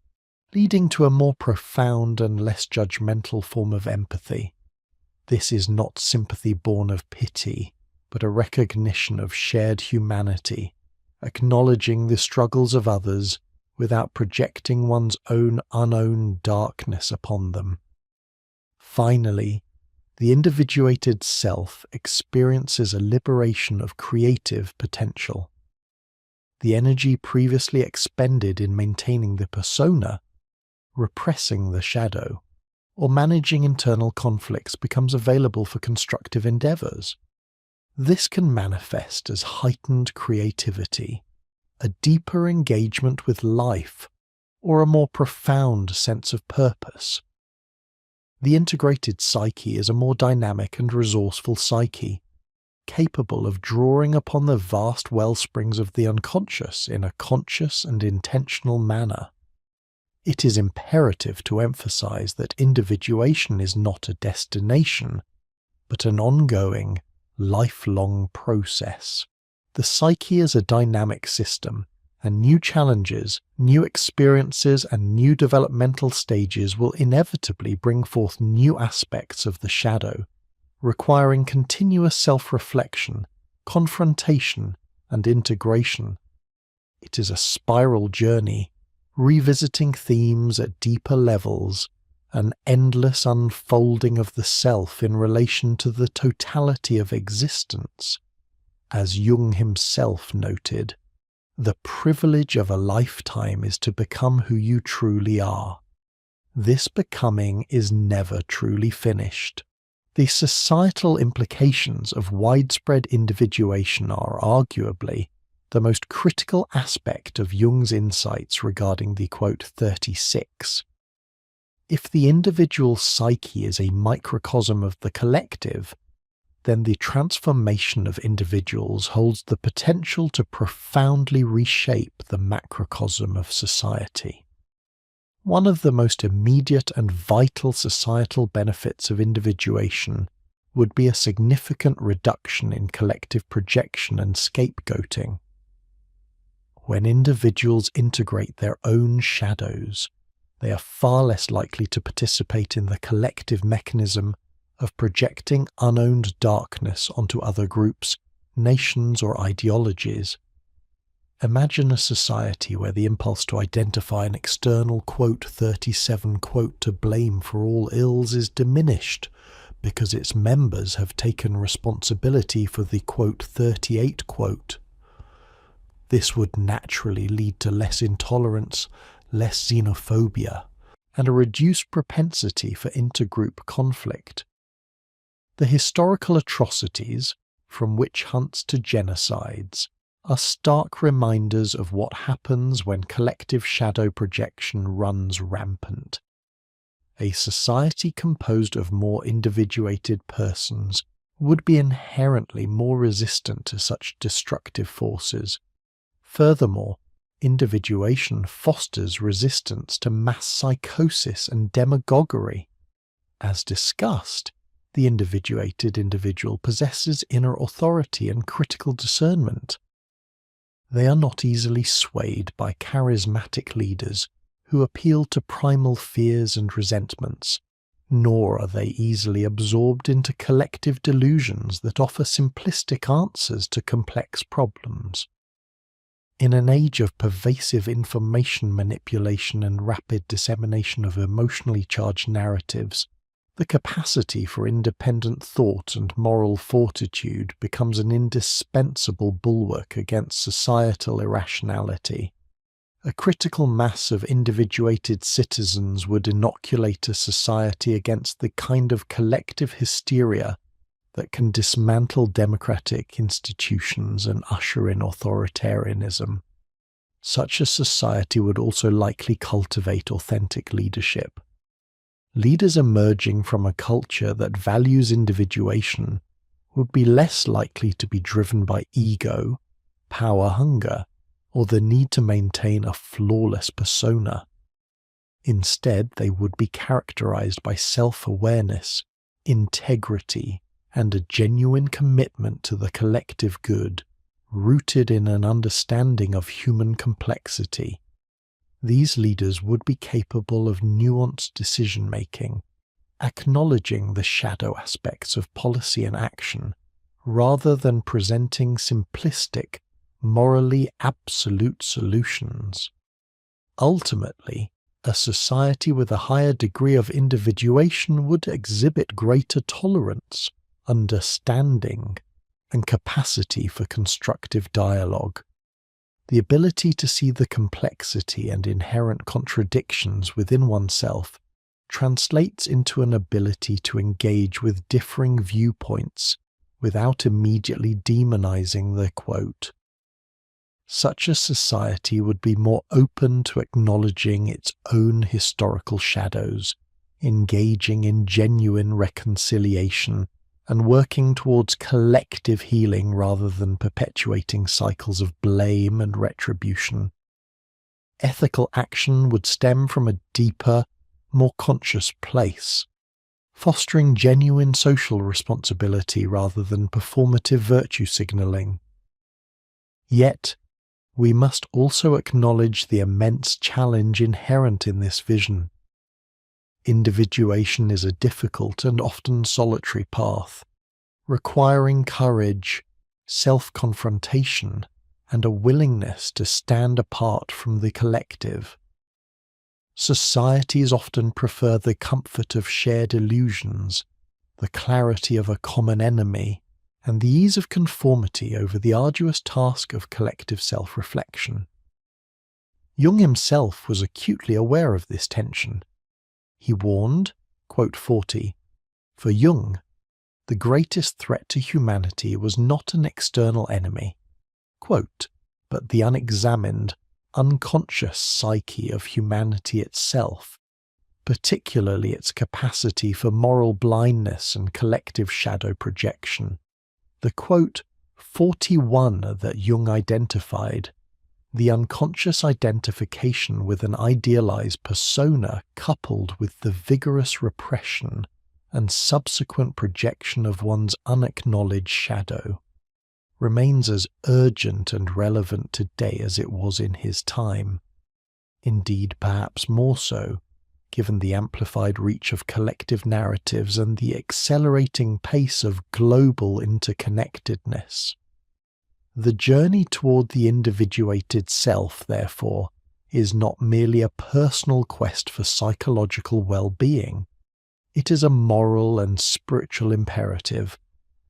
leading to a more profound and less judgmental form of empathy. This is not sympathy born of pity, but a recognition of shared humanity, acknowledging the struggles of others without projecting one's own unowned darkness upon them. Finally, the individuated self experiences a liberation of creative potential. The energy previously expended in maintaining the persona, repressing the shadow, or managing internal conflicts becomes available for constructive endeavors. This can manifest as heightened creativity, a deeper engagement with life, or a more profound sense of purpose. The integrated psyche is a more dynamic and resourceful psyche, capable of drawing upon the vast wellsprings of the unconscious in a conscious and intentional manner. It is imperative to emphasize that individuation is not a destination, but an ongoing, lifelong process. The psyche is a dynamic system, and new challenges, new experiences, and new developmental stages will inevitably bring forth new aspects of the shadow, requiring continuous self-reflection, confrontation, and integration. It is a spiral journey, revisiting themes at deeper levels, an endless unfolding of the self in relation to the totality of existence. As Jung himself noted, the privilege of a lifetime is to become who you truly are. This becoming is never truly finished. The societal implications of widespread individuation are arguably the most critical aspect of Jung's insights regarding the, quote, 36. If the individual psyche is a microcosm of the collective, then the transformation of individuals holds the potential to profoundly reshape the macrocosm of society. One of the most immediate and vital societal benefits of individuation would be a significant reduction in collective projection and scapegoating. When individuals integrate their own shadows, they are far less likely to participate in the collective mechanism of projecting unowned darkness onto other groups, nations, or ideologies. Imagine a society where the impulse to identify an external, quote, 37, quote, to blame for all ills is diminished because its members have taken responsibility for the, quote, 38, quote. This would naturally lead to less intolerance, less xenophobia, and a reduced propensity for intergroup conflict. The historical atrocities, from witch hunts to genocides, are stark reminders of what happens when collective shadow projection runs rampant. A society composed of more individuated persons would be inherently more resistant to such destructive forces. Furthermore, individuation fosters resistance to mass psychosis and demagoguery. As discussed, the individuated individual possesses inner authority and critical discernment. They are not easily swayed by charismatic leaders who appeal to primal fears and resentments, nor are they easily absorbed into collective delusions that offer simplistic answers to complex problems. In an age of pervasive information manipulation and rapid dissemination of emotionally charged narratives, the capacity for independent thought and moral fortitude becomes an indispensable bulwark against societal irrationality. A critical mass of individuated citizens would inoculate a society against the kind of collective hysteria that can dismantle democratic institutions and usher in authoritarianism. Such a society would also likely cultivate authentic leadership. Leaders emerging from a culture that values individuation would be less likely to be driven by ego, power hunger, or the need to maintain a flawless persona. Instead, they would be characterized by self-awareness, integrity, and a genuine commitment to the collective good, rooted in an understanding of human complexity. These leaders would be capable of nuanced decision-making, acknowledging the shadow aspects of policy and action, rather than presenting simplistic, morally absolute solutions. Ultimately, a society with a higher degree of individuation would exhibit greater tolerance, understanding, and capacity for constructive dialogue. The ability to see the complexity and inherent contradictions within oneself translates into an ability to engage with differing viewpoints without immediately demonizing the quote. Such a society would be more open to acknowledging its own historical shadows, engaging in genuine reconciliation, and working towards collective healing rather than perpetuating cycles of blame and retribution. Ethical action would stem from a deeper, more conscious place, fostering genuine social responsibility rather than performative virtue signaling. Yet, we must also acknowledge the immense challenge inherent in this vision. Individuation is a difficult and often solitary path, requiring courage, self-confrontation, and a willingness to stand apart from the collective. Societies often prefer the comfort of shared illusions, the clarity of a common enemy, and the ease of conformity over the arduous task of collective self-reflection. Jung himself was acutely aware of this tension. He warned, quote 40, "For Jung, the greatest threat to humanity was not an external enemy, quote, but the unexamined, unconscious psyche of humanity itself, particularly its capacity for moral blindness and collective shadow projection." The quote 41 that Jung identified, the unconscious identification with an idealized persona coupled with the vigorous repression and subsequent projection of one's unacknowledged shadow, remains as urgent and relevant today as it was in his time. Indeed, perhaps more so, given the amplified reach of collective narratives and the accelerating pace of global interconnectedness. The journey toward the individuated self, therefore, is not merely a personal quest for psychological well-being. It is a moral and spiritual imperative,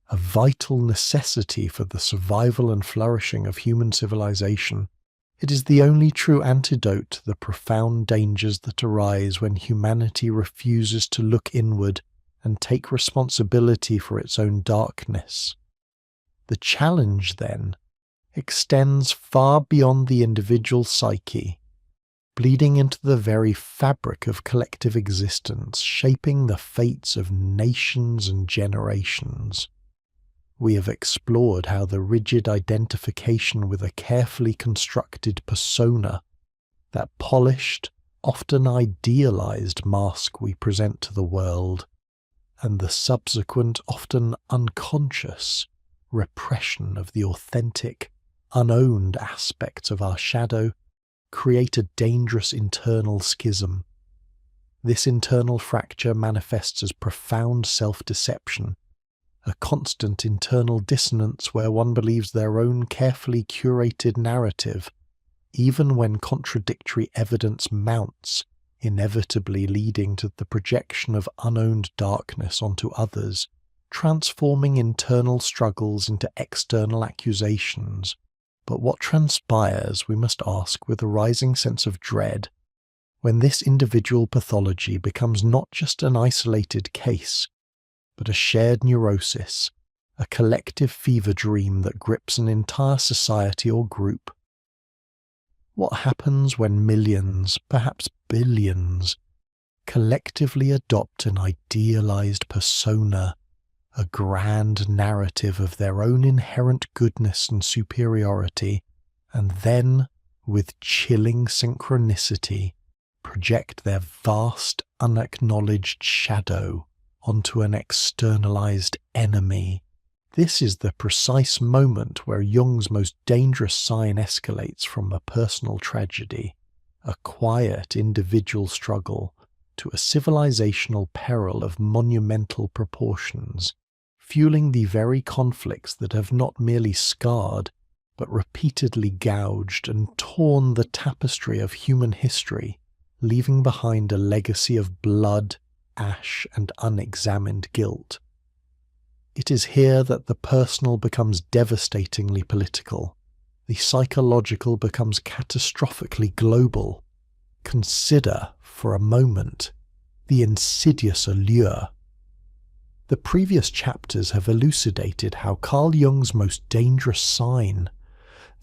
a vital necessity for the survival and flourishing of human civilization. It is the only true antidote to the profound dangers that arise when humanity refuses to look inward and take responsibility for its own darkness. The challenge, then, extends far beyond the individual psyche, bleeding into the very fabric of collective existence, shaping the fates of nations and generations. We have explored how the rigid identification with a carefully constructed persona, that polished, often idealized mask we present to the world, and the subsequent, often unconscious, repression of the authentic, unowned aspects of our shadow create a dangerous internal schism. This internal fracture manifests as profound self-deception, a constant internal dissonance where one believes their own carefully curated narrative, even when contradictory evidence mounts, inevitably leading to the projection of unowned darkness onto others, transforming internal struggles into external accusations. But what transpires, we must ask with a rising sense of dread, when this individual pathology becomes not just an isolated case, but a shared neurosis, a collective fever dream that grips an entire society or group? What happens when millions, perhaps billions, collectively adopt an idealized persona, a grand narrative of their own inherent goodness and superiority, and then, with chilling synchronicity, project their vast, unacknowledged shadow onto an externalized enemy? This is the precise moment where Jung's most dangerous sign escalates from a personal tragedy, a quiet individual struggle, to a civilizational peril of monumental proportions, fueling the very conflicts that have not merely scarred, but repeatedly gouged and torn the tapestry of human history, leaving behind a legacy of blood, ash, and unexamined guilt. It is here that the personal becomes devastatingly political, the psychological becomes catastrophically global. Consider, for a moment, the insidious allure. The previous chapters have elucidated how Carl Jung's most dangerous sign,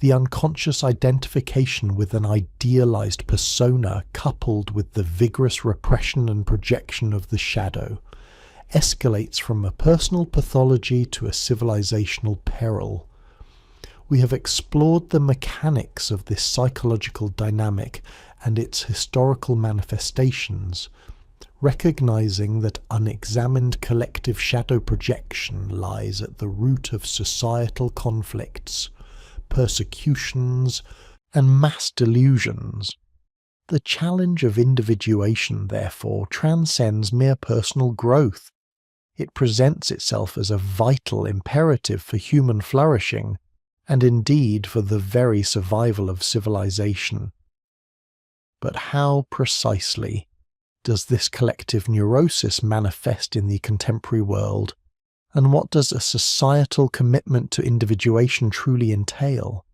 the unconscious identification with an idealized persona coupled with the vigorous repression and projection of the shadow, escalates from a personal pathology to a civilizational peril. We have explored the mechanics of this psychological dynamic and its historical manifestations, recognizing that unexamined collective shadow projection lies at the root of societal conflicts, persecutions, and mass delusions. The challenge of individuation, therefore, transcends mere personal growth. It presents itself as a vital imperative for human flourishing, and indeed for the very survival of civilization. But how precisely does this collective neurosis manifest in the contemporary world, and what does a societal commitment to individuation truly entail?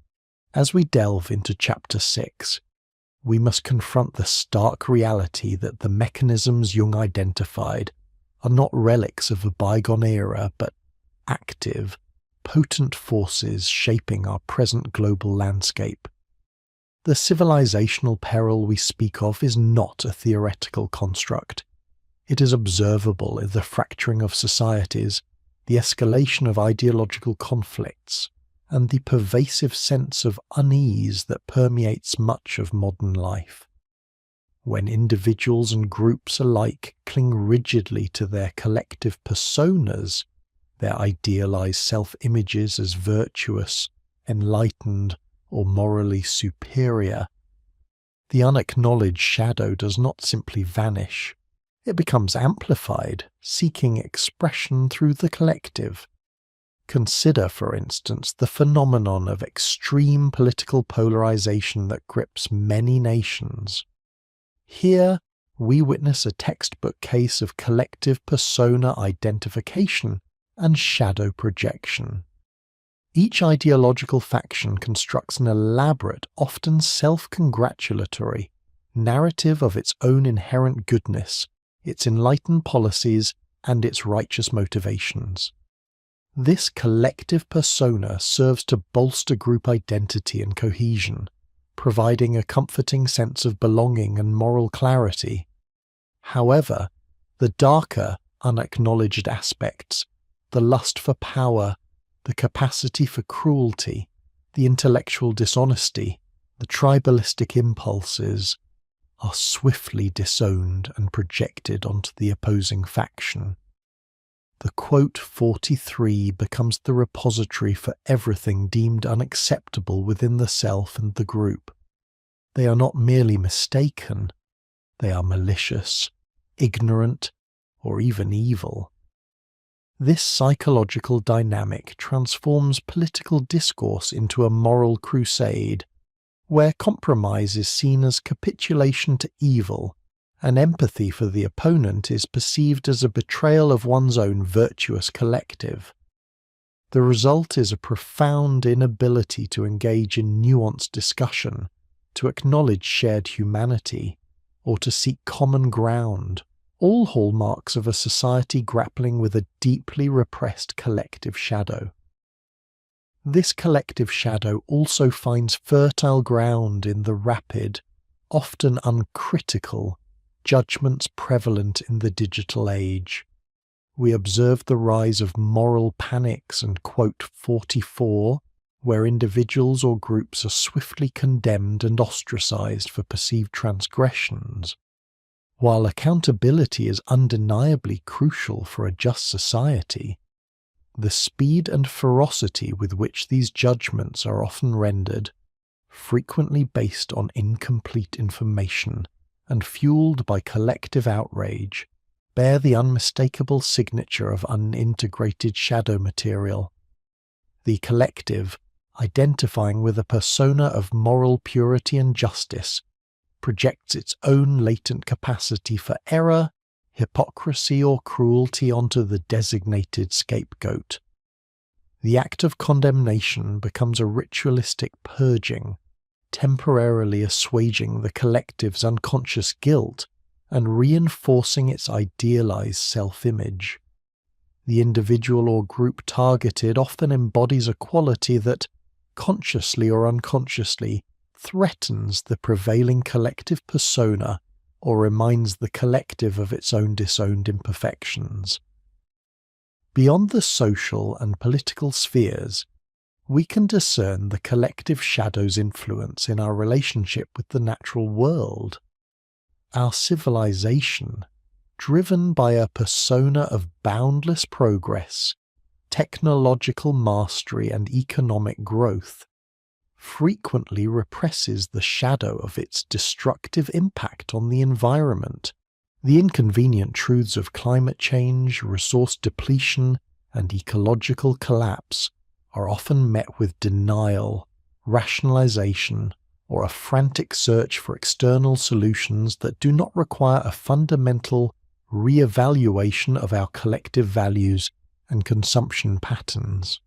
As we delve into Chapter 6, we must confront the stark reality that the mechanisms Jung identified are not relics of a bygone era, but active, potent forces shaping our present global landscape. The civilizational peril we speak of is not a theoretical construct. It is observable in the fracturing of societies, the escalation of ideological conflicts, and the pervasive sense of unease that permeates much of modern life. When individuals and groups alike cling rigidly to their collective personas, their idealized self-images as virtuous, enlightened, or morally superior, the unacknowledged shadow does not simply vanish. It becomes amplified, seeking expression through the collective. Consider, for instance, the phenomenon of extreme political polarization that grips many nations. Here, we witness a textbook case of collective persona identification and shadow projection. Each ideological faction constructs an elaborate, often self-congratulatory, narrative of its own inherent goodness, its enlightened policies, and its righteous motivations. This collective persona serves to bolster group identity and cohesion, providing a comforting sense of belonging and moral clarity. However, the darker, unacknowledged aspects, the lust for power, the capacity for cruelty, the intellectual dishonesty, the tribalistic impulses, are swiftly disowned and projected onto the opposing faction. The quote 43 becomes the repository for everything deemed unacceptable within the self and the group. They are not merely mistaken, they are malicious, ignorant, or even evil. This psychological dynamic transforms political discourse into a moral crusade, where compromise is seen as capitulation to evil, and empathy for the opponent is perceived as a betrayal of one's own virtuous collective. The result is a profound inability to engage in nuanced discussion, to acknowledge shared humanity, or to seek common ground, all hallmarks of a society grappling with a deeply repressed collective shadow. This collective shadow also finds fertile ground in the rapid, often uncritical, judgments prevalent in the digital age. We observe the rise of moral panics and quote 44, where individuals or groups are swiftly condemned and ostracized for perceived transgressions. While accountability is undeniably crucial for a just society, the speed and ferocity with which these judgments are often rendered, frequently based on incomplete information and fueled by collective outrage, bear the unmistakable signature of unintegrated shadow material. The collective, identifying with a persona of moral purity and justice, projects its own latent capacity for error, hypocrisy, or cruelty onto the designated scapegoat. The act of condemnation becomes a ritualistic purging, temporarily assuaging the collective's unconscious guilt and reinforcing its idealized self-image. The individual or group targeted often embodies a quality that, consciously or unconsciously, threatens the prevailing collective persona or reminds the collective of its own disowned imperfections. Beyond the social and political spheres, we can discern the collective shadow's influence in our relationship with the natural world. Our civilization, driven by a persona of boundless progress, technological mastery and economic growth, frequently represses the shadow of its destructive impact on the environment. The inconvenient truths of climate change, resource depletion, and ecological collapse are often met with denial, rationalization, or a frantic search for external solutions that do not require a fundamental re-evaluation of our collective values and consumption patterns.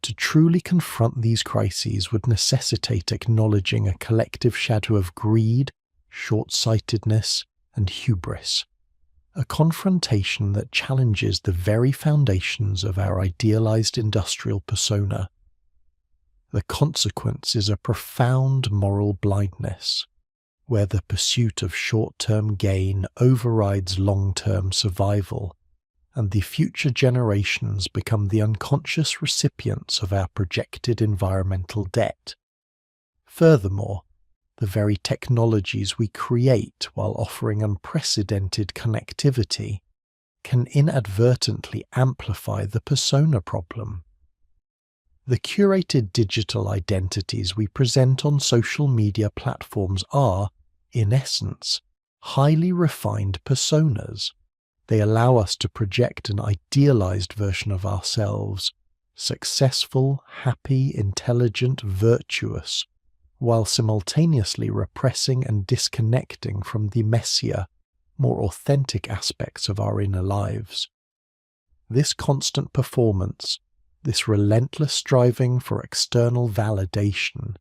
To truly confront these crises would necessitate acknowledging a collective shadow of greed, short-sightedness, and hubris, a confrontation that challenges the very foundations of our idealized industrial persona. The consequence is a profound moral blindness, where the pursuit of short-term gain overrides long-term survival, and the future generations become the unconscious recipients of our projected environmental debt. Furthermore, the very technologies we create while offering unprecedented connectivity can inadvertently amplify the persona problem. The curated digital identities we present on social media platforms are, in essence, highly refined personas. They allow us to project an idealized version of ourselves, successful, happy, intelligent, virtuous, while simultaneously repressing and disconnecting from the messier, more authentic aspects of our inner lives. This constant performance, this relentless striving for external validation,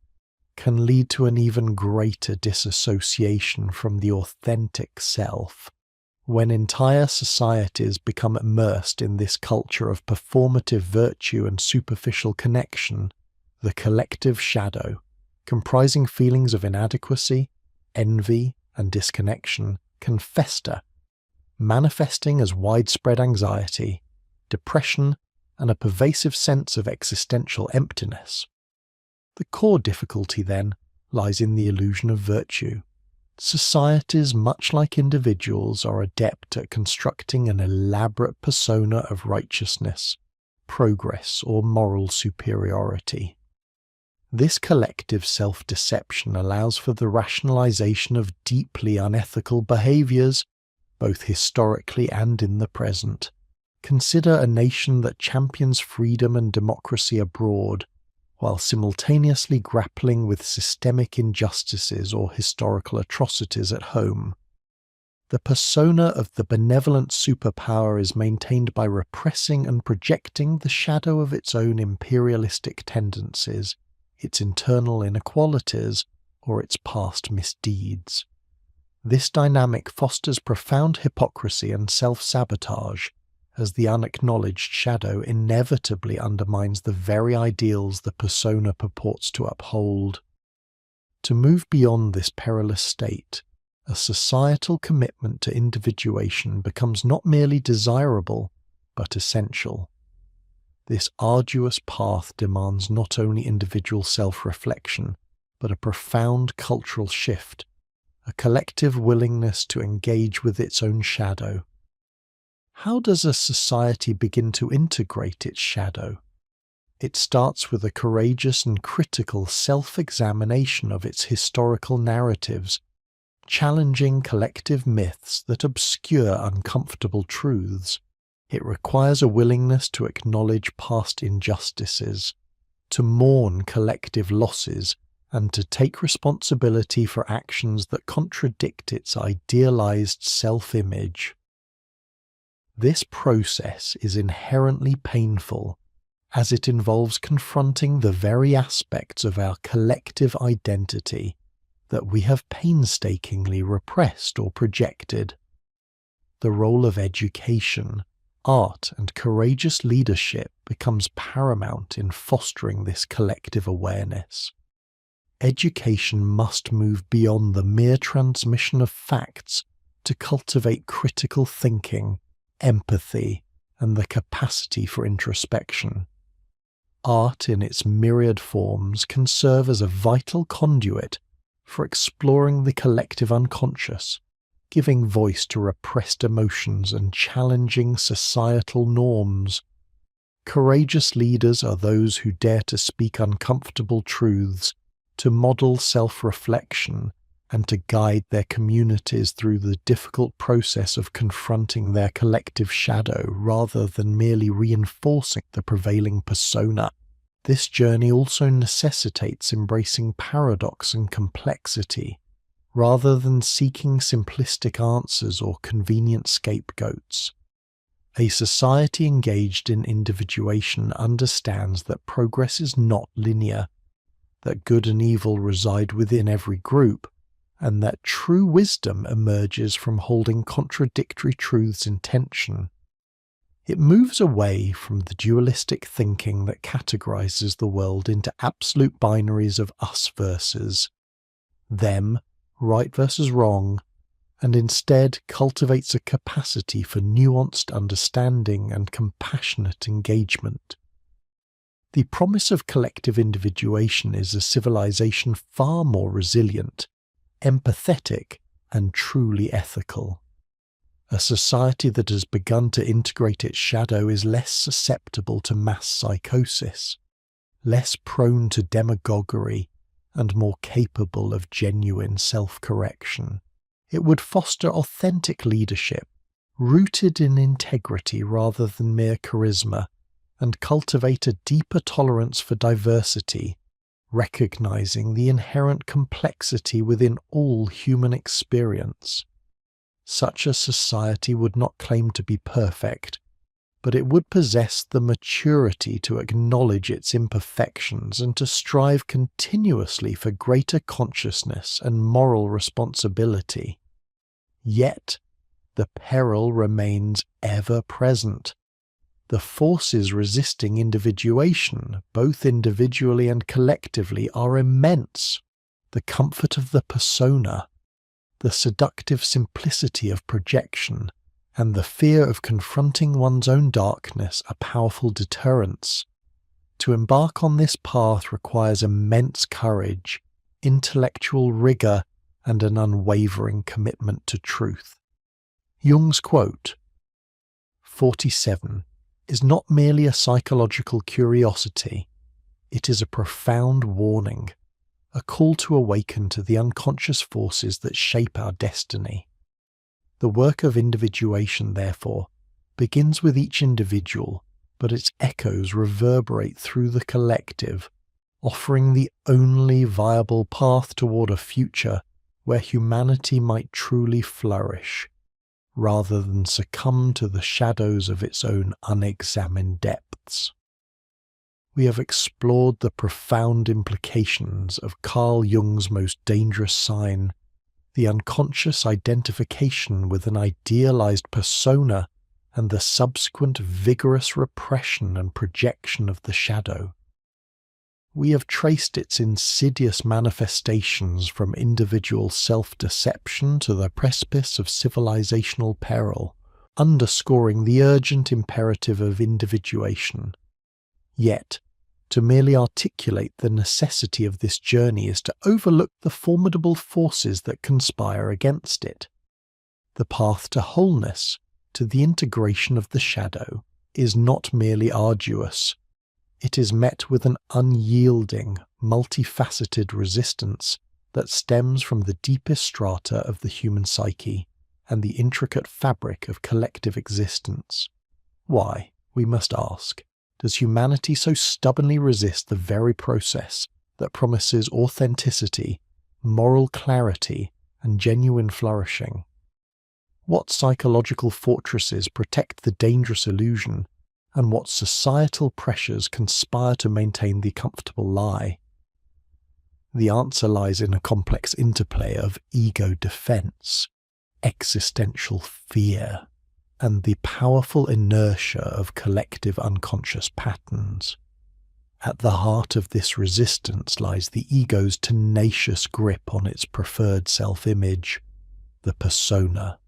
can lead to an even greater disassociation from the authentic self. When entire societies become immersed in this culture of performative virtue and superficial connection, the collective shadow, comprising feelings of inadequacy, envy, and disconnection, can fester, manifesting as widespread anxiety, depression, and a pervasive sense of existential emptiness. The core difficulty, then, lies in the illusion of virtue. Societies, much like individuals, are adept at constructing an elaborate persona of righteousness, progress, or moral superiority. This collective self-deception allows for the rationalization of deeply unethical behaviors, both historically and in the present, Consider a nation that champions freedom and democracy abroad, while simultaneously grappling with systemic injustices or historical atrocities at home. The persona of the benevolent superpower is maintained by repressing and projecting the shadow of its own imperialistic tendencies, its internal inequalities, or its past misdeeds. This dynamic fosters profound hypocrisy and self-sabotage, as the unacknowledged shadow inevitably undermines the very ideals the persona purports to uphold. To move beyond this perilous state, a societal commitment to individuation becomes not merely desirable, but essential. This arduous path demands not only individual self-reflection, but a profound cultural shift, a collective willingness to engage with its own shadow. How does a society begin to integrate its shadow? It starts with a courageous and critical self-examination of its historical narratives, challenging collective myths that obscure uncomfortable truths. It requires a willingness to acknowledge past injustices, to mourn collective losses, and to take responsibility for actions that contradict its idealized self-image. This process is inherently painful, as it involves confronting the very aspects of our collective identity that we have painstakingly repressed or projected. The role of education, art, and courageous leadership becomes paramount in fostering this collective awareness. Education must move beyond the mere transmission of facts to cultivate critical thinking, empathy, and the capacity for introspection. Art in its myriad forms can serve as a vital conduit for exploring the collective unconscious, giving voice to repressed emotions and challenging societal norms. Courageous leaders are those who dare to speak uncomfortable truths, to model self-reflection, and to guide their communities through the difficult process of confronting their collective shadow rather than merely reinforcing the prevailing persona. This journey also necessitates embracing paradox and complexity, rather than seeking simplistic answers or convenient scapegoats. A society engaged in individuation understands that progress is not linear, that good and evil reside within every group, and that true wisdom emerges from holding contradictory truths in tension. It moves away from the dualistic thinking that categorizes the world into absolute binaries of us versus them, right versus wrong, and instead cultivates a capacity for nuanced understanding and compassionate engagement. The promise of collective individuation is a civilization far more resilient, empathetic, and truly ethical. A society that has begun to integrate its shadow is less susceptible to mass psychosis, less prone to demagoguery, and more capable of genuine self-correction. It would foster authentic leadership, rooted in integrity rather than mere charisma, and cultivate a deeper tolerance for diversity, recognizing the inherent complexity within all human experience. Such a society would not claim to be perfect, but it would possess the maturity to acknowledge its imperfections and to strive continuously for greater consciousness and moral responsibility. Yet, the peril remains ever present. The forces resisting individuation, both individually and collectively, are immense. The comfort of the persona, the seductive simplicity of projection, and the fear of confronting one's own darkness are powerful deterrents. To embark on this path requires immense courage, intellectual rigor, and an unwavering commitment to truth. Jung's quote, 47, is not merely a psychological curiosity, it is a profound warning, a call to awaken to the unconscious forces that shape our destiny. The work of individuation, therefore, begins with each individual, but its echoes reverberate through the collective, offering the only viable path toward a future where humanity might truly flourish, rather than succumb to the shadows of its own unexamined depths. We have explored the profound implications of Carl Jung's most dangerous sign, the unconscious identification with an idealized persona and the subsequent vigorous repression and projection of the shadow. We have traced its insidious manifestations from individual self-deception to the precipice of civilizational peril, underscoring the urgent imperative of individuation. Yet, to merely articulate the necessity of this journey is to overlook the formidable forces that conspire against it. The path to wholeness, to the integration of the shadow, is not merely arduous. It is met with an unyielding, multifaceted resistance that stems from the deepest strata of the human psyche and the intricate fabric of collective existence. Why, we must ask, does humanity so stubbornly resist the very process that promises authenticity, moral clarity, and genuine flourishing? What psychological fortresses protect the dangerous illusion, and what societal pressures conspire to maintain the comfortable lie? The answer lies in a complex interplay of ego defense, existential fear, and the powerful inertia of collective unconscious patterns. At the heart of this resistance lies the ego's tenacious grip on its preferred self-image, the persona.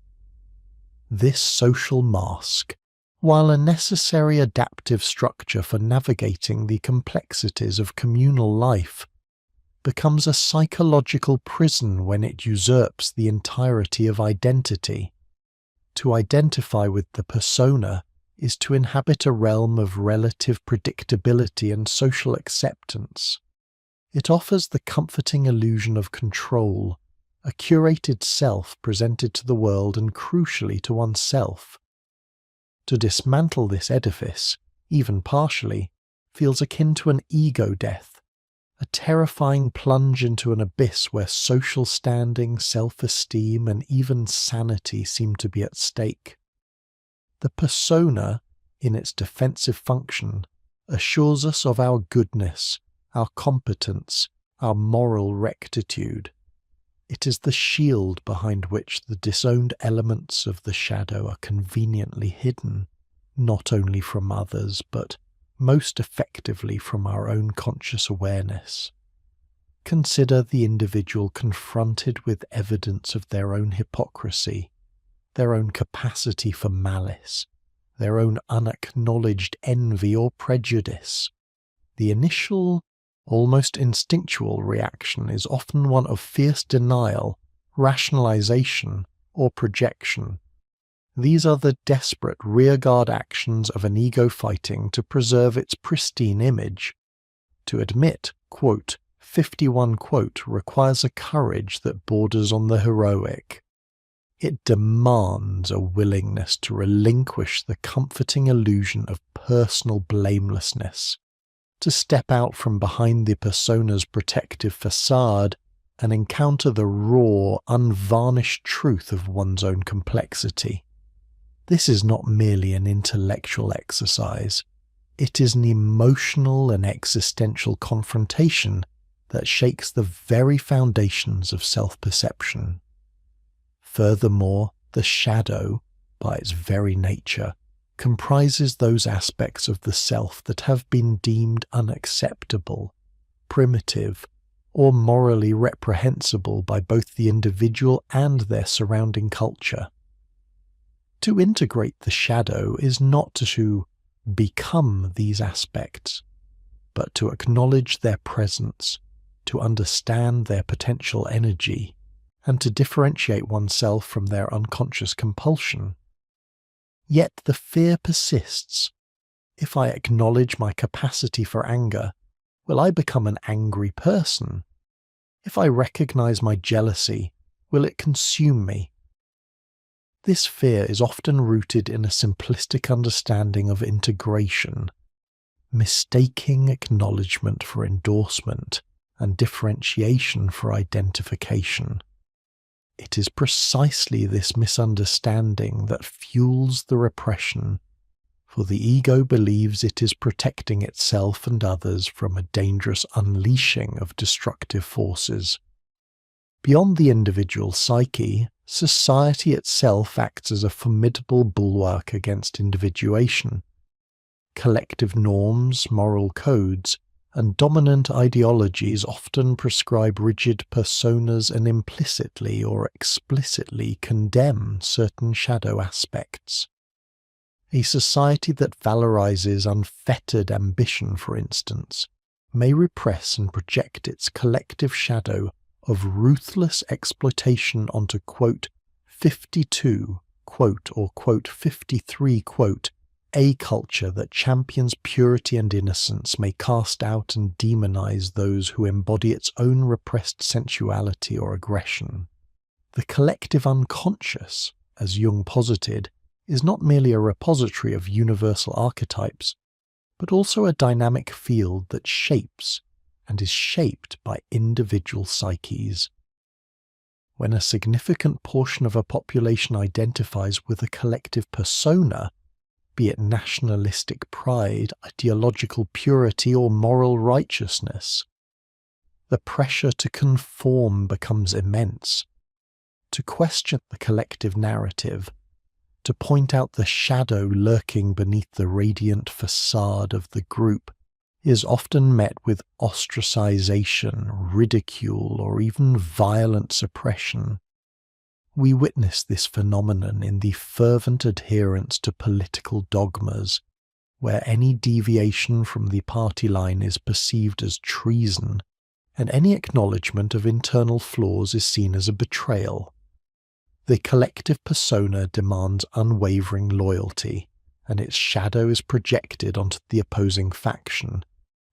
This social mask, while a necessary adaptive structure for navigating the complexities of communal life, becomes a psychological prison when it usurps the entirety of identity. To identify with the persona is to inhabit a realm of relative predictability and social acceptance. It offers the comforting illusion of control, a curated self presented to the world and crucially to oneself. To dismantle this edifice, even partially, feels akin to an ego death, a terrifying plunge into an abyss where social standing, self-esteem, and even sanity seem to be at stake. The persona, in its defensive function, assures us of our goodness, our competence, our moral rectitude. It is the shield behind which the disowned elements of the shadow are conveniently hidden, not only from others, but most effectively from our own conscious awareness. Consider the individual confronted with evidence of their own hypocrisy, their own capacity for malice, their own unacknowledged envy or prejudice. The initial, almost instinctual reaction is often one of fierce denial, rationalization, or projection. These are the desperate rearguard actions of an ego fighting to preserve its pristine image. To admit, quote, 51 quote, requires a courage that borders on the heroic. It demands a willingness to relinquish the comforting illusion of personal blamelessness, to step out from behind the persona's protective facade and encounter the raw, unvarnished truth of one's own complexity. This is not merely an intellectual exercise. It is an emotional and existential confrontation that shakes the very foundations of self-perception. Furthermore, the shadow, by its very nature, comprises those aspects of the self that have been deemed unacceptable, primitive, or morally reprehensible by both the individual and their surrounding culture. To integrate the shadow is not to become these aspects, but to acknowledge their presence, to understand their potential energy, and to differentiate oneself from their unconscious compulsion. Yet the fear persists. If I acknowledge my capacity for anger, will I become an angry person? If I recognize my jealousy, will it consume me? This fear is often rooted in a simplistic understanding of integration, mistaking acknowledgement for endorsement and differentiation for identification. It is precisely this misunderstanding that fuels the repression, for the ego believes it is protecting itself and others from a dangerous unleashing of destructive forces. Beyond the individual psyche, society itself acts as a formidable bulwark against individuation. Collective norms, moral codes, and dominant ideologies often prescribe rigid personas and implicitly or explicitly condemn certain shadow aspects. A society that valorizes unfettered ambition, for instance, may repress and project its collective shadow of ruthless exploitation onto, quote, 52, quote, or, quote, 53, quote, a culture that champions purity and innocence may cast out and demonize those who embody its own repressed sensuality or aggression. The collective unconscious, as Jung posited, is not merely a repository of universal archetypes, but also a dynamic field that shapes and is shaped by individual psyches. When a significant portion of a population identifies with a collective persona, be it nationalistic pride, ideological purity, or moral righteousness, the pressure to conform becomes immense. To question the collective narrative, to point out the shadow lurking beneath the radiant facade of the group, is often met with ostracization, ridicule, or even violent suppression. We witness this phenomenon in the fervent adherence to political dogmas, where any deviation from the party line is perceived as treason, and any acknowledgement of internal flaws is seen as a betrayal. The collective persona demands unwavering loyalty, and its shadow is projected onto the opposing faction,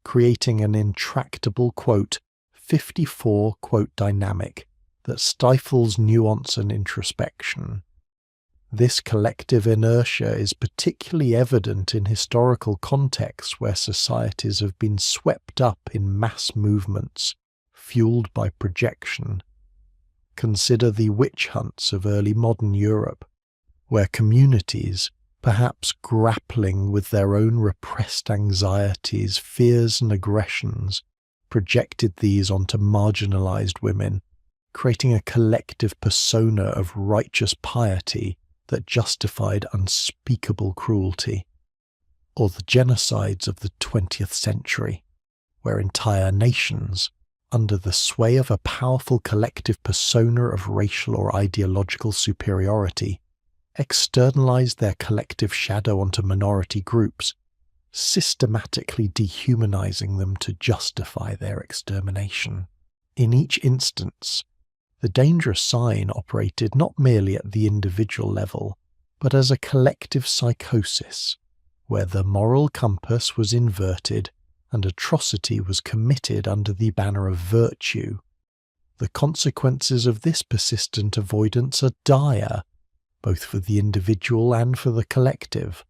creating an intractable, quote, 54, quote, dynamic that stifles nuance and introspection. This collective inertia is particularly evident in historical contexts where societies have been swept up in mass movements fueled by projection. Consider the witch hunts of early modern Europe, where communities, perhaps grappling with their own repressed anxieties, fears and aggressions, projected these onto marginalized women, creating a collective persona of righteous piety that justified unspeakable cruelty. Or the genocides of the 20th century, where entire nations, under the sway of a powerful collective persona of racial or ideological superiority, externalized their collective shadow onto minority groups, systematically dehumanizing them to justify their extermination. In each instance, the dangerous sign operated not merely at the individual level, but as a collective psychosis, where the moral compass was inverted and atrocity was committed under the banner of virtue. The consequences of this persistent avoidance are dire, both for the individual and for the collective.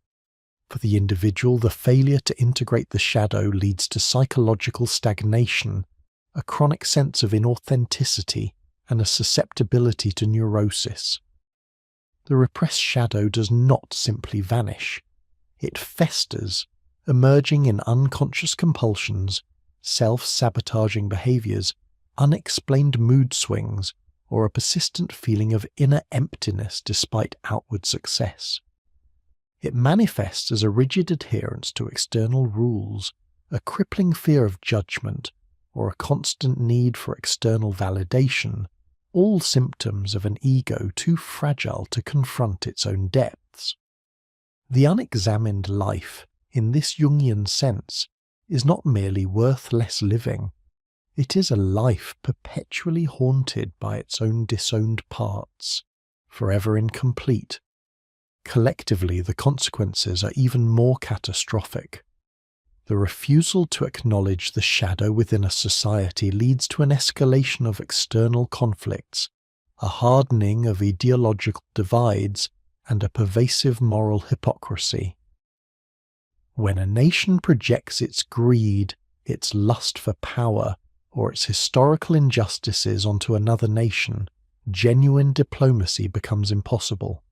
For the individual, the failure to integrate the shadow leads to psychological stagnation, a chronic sense of inauthenticity, and a susceptibility to neurosis. The repressed shadow does not simply vanish. It festers, emerging in unconscious compulsions, self-sabotaging behaviors, unexplained mood swings, or a persistent feeling of inner emptiness despite outward success. It manifests as a rigid adherence to external rules, a crippling fear of judgment, or a constant need for external validation, all symptoms of an ego too fragile to confront its own depths. The unexamined life, in this Jungian sense, is not merely worth less living. It is a life perpetually haunted by its own disowned parts, forever incomplete. Collectively, the consequences are even more catastrophic. The refusal to acknowledge the shadow within a society leads to an escalation of external conflicts a hardening of ideological divides, and a pervasive moral hypocrisy. When a nation projects its greed, its lust for power, or its historical injustices onto another nation, genuine diplomacy becomes impossible.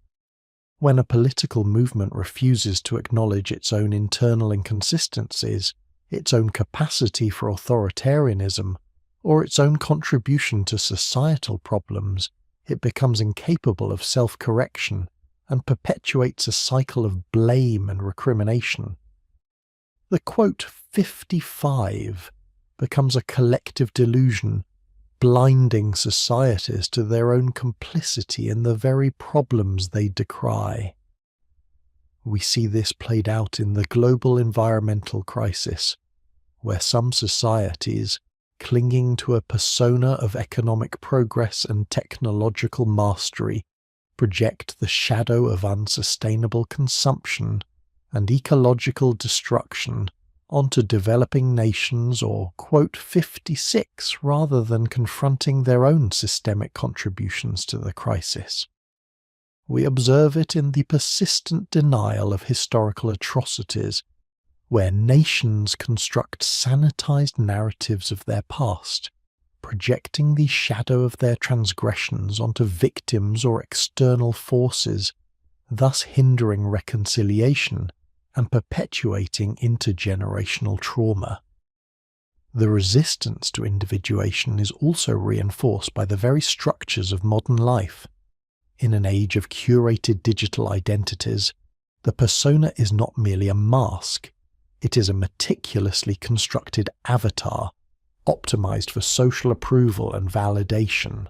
When a political movement refuses to acknowledge its own internal inconsistencies, its own capacity for authoritarianism, or its own contribution to societal problems, it becomes incapable of self-correction and perpetuates a cycle of blame and recrimination. The quote 55 becomes a collective delusion, blinding societies to their own complicity in the very problems they decry. We see this played out in the global environmental crisis, where some societies, clinging to a persona of economic progress and technological mastery, project the shadow of unsustainable consumption and ecological destruction onto developing nations, or quote 56, rather than confronting their own systemic contributions to the crisis. We observe it in the persistent denial of historical atrocities, where nations construct sanitized narratives of their past, projecting the shadow of their transgressions onto victims or external forces, thus hindering reconciliation and perpetuating intergenerational trauma. The resistance to individuation is also reinforced by the very structures of modern life. In an age of curated digital identities, the persona is not merely a mask, it is a meticulously constructed avatar, optimized for social approval and validation.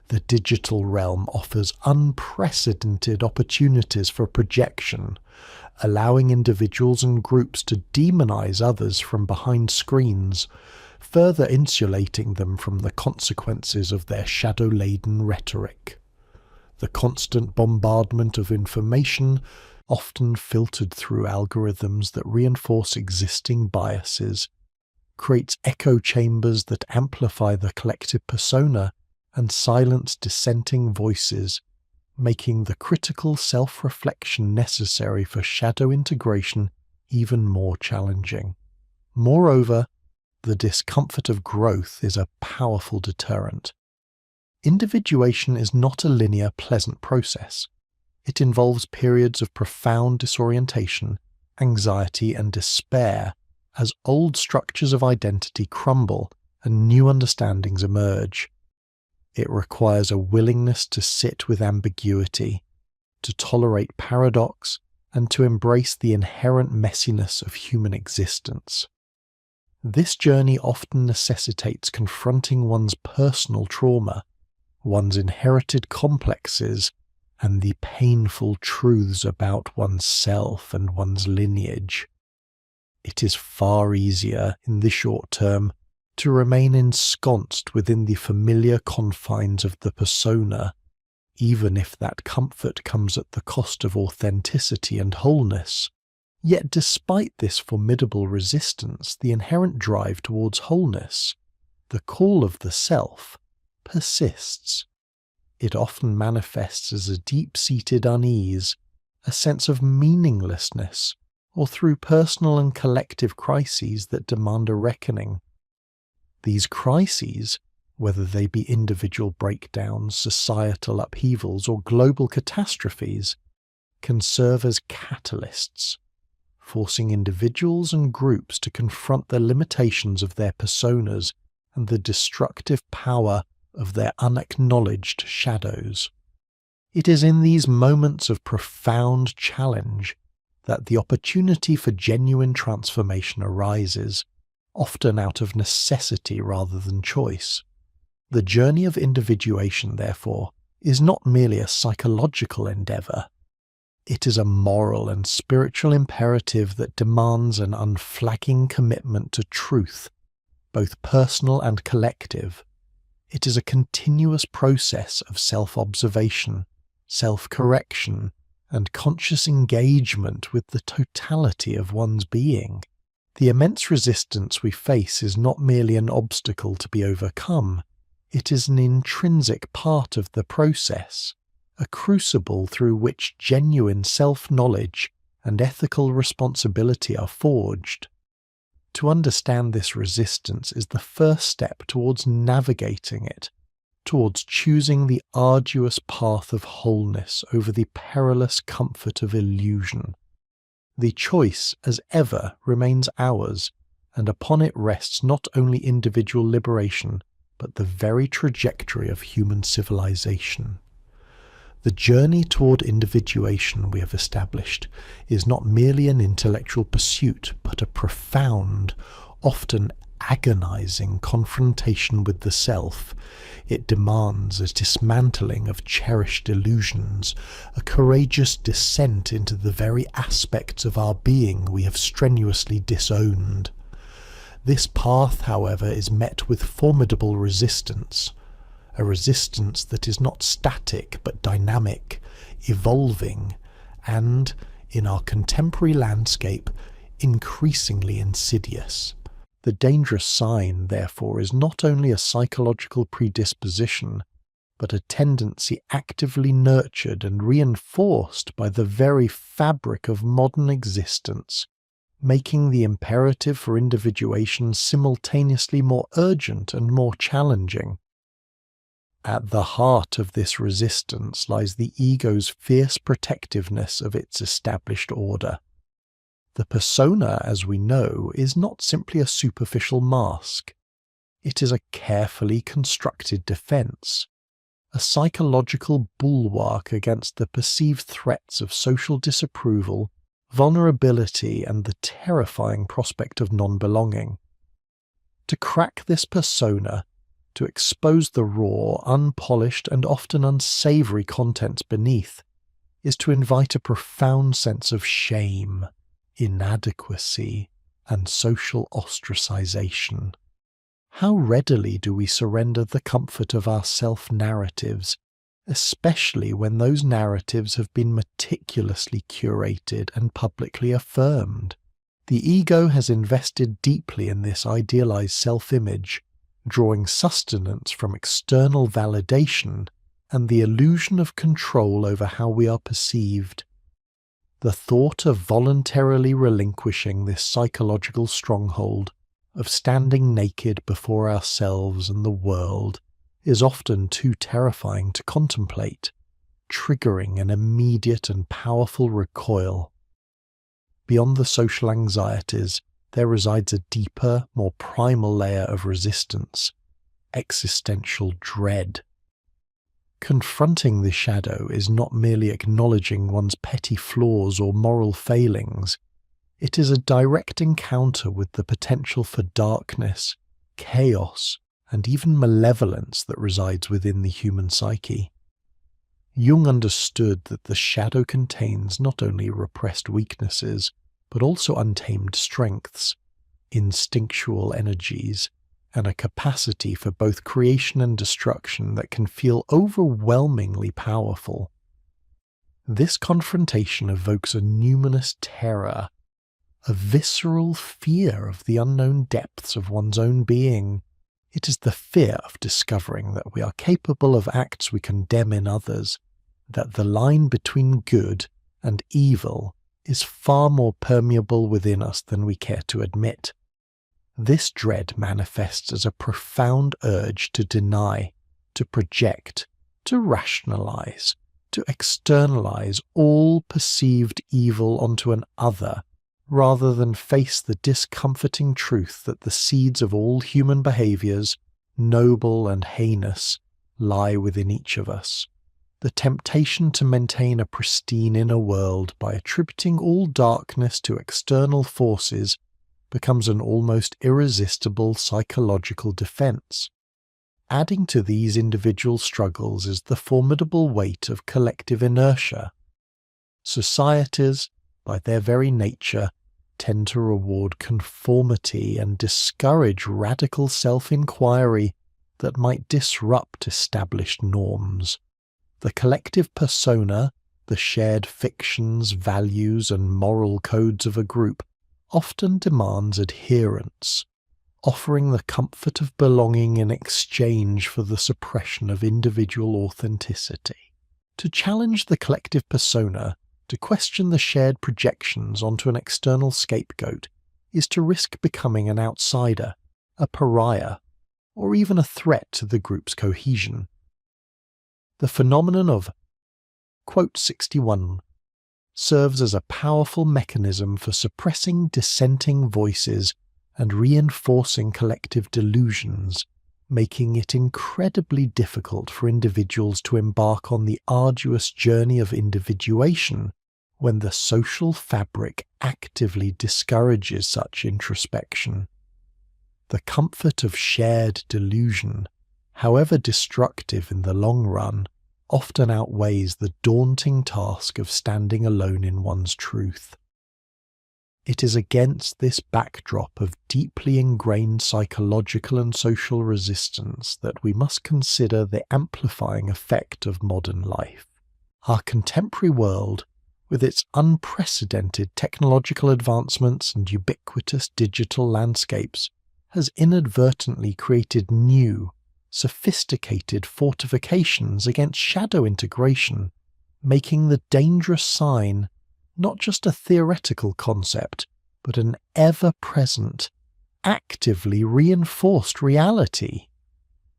The digital realm offers unprecedented opportunities for projection, allowing individuals and groups to demonize others from behind screens, further insulating them from the consequences of their shadow-laden rhetoric. The constant bombardment of information, often filtered through algorithms that reinforce existing biases, creates echo chambers that amplify the collective persona and silence dissenting voices, making the critical self-reflection necessary for shadow integration even more challenging. Moreover, the discomfort of growth is a powerful deterrent. Individuation is not a linear, pleasant process. It involves periods of profound disorientation, anxiety, and despair as old structures of identity crumble and new understandings emerge. It requires a willingness to sit with ambiguity, to tolerate paradox, and to embrace the inherent messiness of human existence. This journey often necessitates confronting one's personal trauma, one's inherited complexes, and the painful truths about oneself and one's lineage. It is far easier, in the short term, to remain ensconced within the familiar confines of the persona, even if that comfort comes at the cost of authenticity and wholeness. Yet despite this formidable resistance, the inherent drive towards wholeness, the call of the self, persists. It often manifests as a deep-seated unease, a sense of meaninglessness, or through personal and collective crises that demand a reckoning. These crises, whether they be individual breakdowns, societal upheavals, or global catastrophes, can serve as catalysts, forcing individuals and groups to confront the limitations of their personas and the destructive power of their unacknowledged shadows. It is in these moments of profound challenge that the opportunity for genuine transformation arises, often out of necessity rather than choice. The journey of individuation, therefore, is not merely a psychological endeavour. It is a moral and spiritual imperative that demands an unflagging commitment to truth, both personal and collective. It is a continuous process of self-observation, self-correction, and conscious engagement with the totality of one's being. The immense resistance we face is not merely an obstacle to be overcome, It is an intrinsic part of the process, a crucible through which genuine self-knowledge and ethical responsibility are forged. To understand this resistance is the first step towards navigating it, towards choosing the arduous path of wholeness over the perilous comfort of illusion. The choice, as ever, remains ours, and upon it rests not only individual liberation, but the very trajectory of human civilization. The journey toward individuation we have established is not merely an intellectual pursuit, but a profound, often agonizing confrontation with the self. It demands a dismantling of cherished illusions, a courageous descent into the very aspects of our being we have strenuously disowned. This path, however, is met with formidable resistance, a resistance that is not static but dynamic, evolving, and, in our contemporary landscape, increasingly insidious. The dangerous sign, therefore, is not only a psychological predisposition, but a tendency actively nurtured and reinforced by the very fabric of modern existence, making the imperative for individuation simultaneously more urgent and more challenging. At the heart of this resistance lies the ego's fierce protectiveness of its established order. The persona, as we know, is not simply a superficial mask. It is a carefully constructed defense, a psychological bulwark against the perceived threats of social disapproval, vulnerability, and the terrifying prospect of non-belonging. To crack this persona, to expose the raw, unpolished, and often unsavory contents beneath, is to invite a profound sense of shame, inadequacy, and social ostracization. How readily do we surrender the comfort of our self-narratives, especially when those narratives have been meticulously curated and publicly affirmed. The ego has invested deeply in this idealized self-image, drawing sustenance from external validation and the illusion of control over how we are perceived. The thought of voluntarily relinquishing this psychological stronghold, of standing naked before ourselves and the world, is often too terrifying to contemplate, triggering an immediate and powerful recoil. Beyond the social anxieties, there resides a deeper, more primal layer of resistance, existential dread. Confronting the shadow is not merely acknowledging one's petty flaws or moral failings. It is a direct encounter with the potential for darkness, chaos, and even malevolence that resides within the human psyche. Jung understood that the shadow contains not only repressed weaknesses, but also untamed strengths, instinctual energies, and a capacity for both creation and destruction that can feel overwhelmingly powerful. This confrontation evokes a numinous terror, a visceral fear of the unknown depths of one's own being. It is the fear of discovering that we are capable of acts we condemn in others, that the line between good and evil is far more permeable within us than we care to admit. This dread manifests as a profound urge to deny, to project, to rationalize, to externalize all perceived evil onto an other, rather than face the discomforting truth that the seeds of all human behaviors, noble and heinous, lie within each of us. The temptation to maintain a pristine inner world by attributing all darkness to external forces becomes an almost irresistible psychological defense. Adding to these individual struggles is the formidable weight of collective inertia. Societies, by their very nature, tend to reward conformity and discourage radical self-inquiry that might disrupt established norms. The collective persona, the shared fictions, values, and moral codes of a group often demands adherence, offering the comfort of belonging in exchange for the suppression of individual authenticity. To challenge the collective persona, to question the shared projections onto an external scapegoat, is to risk becoming an outsider, a pariah, or even a threat to the group's cohesion. The phenomenon of Quote 61 serves as a powerful mechanism for suppressing dissenting voices and reinforcing collective delusions, making it incredibly difficult for individuals to embark on the arduous journey of individuation when the social fabric actively discourages such introspection. The comfort of shared delusion, however destructive in the long run, often outweighs the daunting task of standing alone in one's truth. It is against this backdrop of deeply ingrained psychological and social resistance that we must consider the amplifying effect of modern life. Our contemporary world, with its unprecedented technological advancements and ubiquitous digital landscapes, has inadvertently created new, sophisticated fortifications against shadow integration, making the dangerous sign not just a theoretical concept, but an ever-present, actively reinforced reality.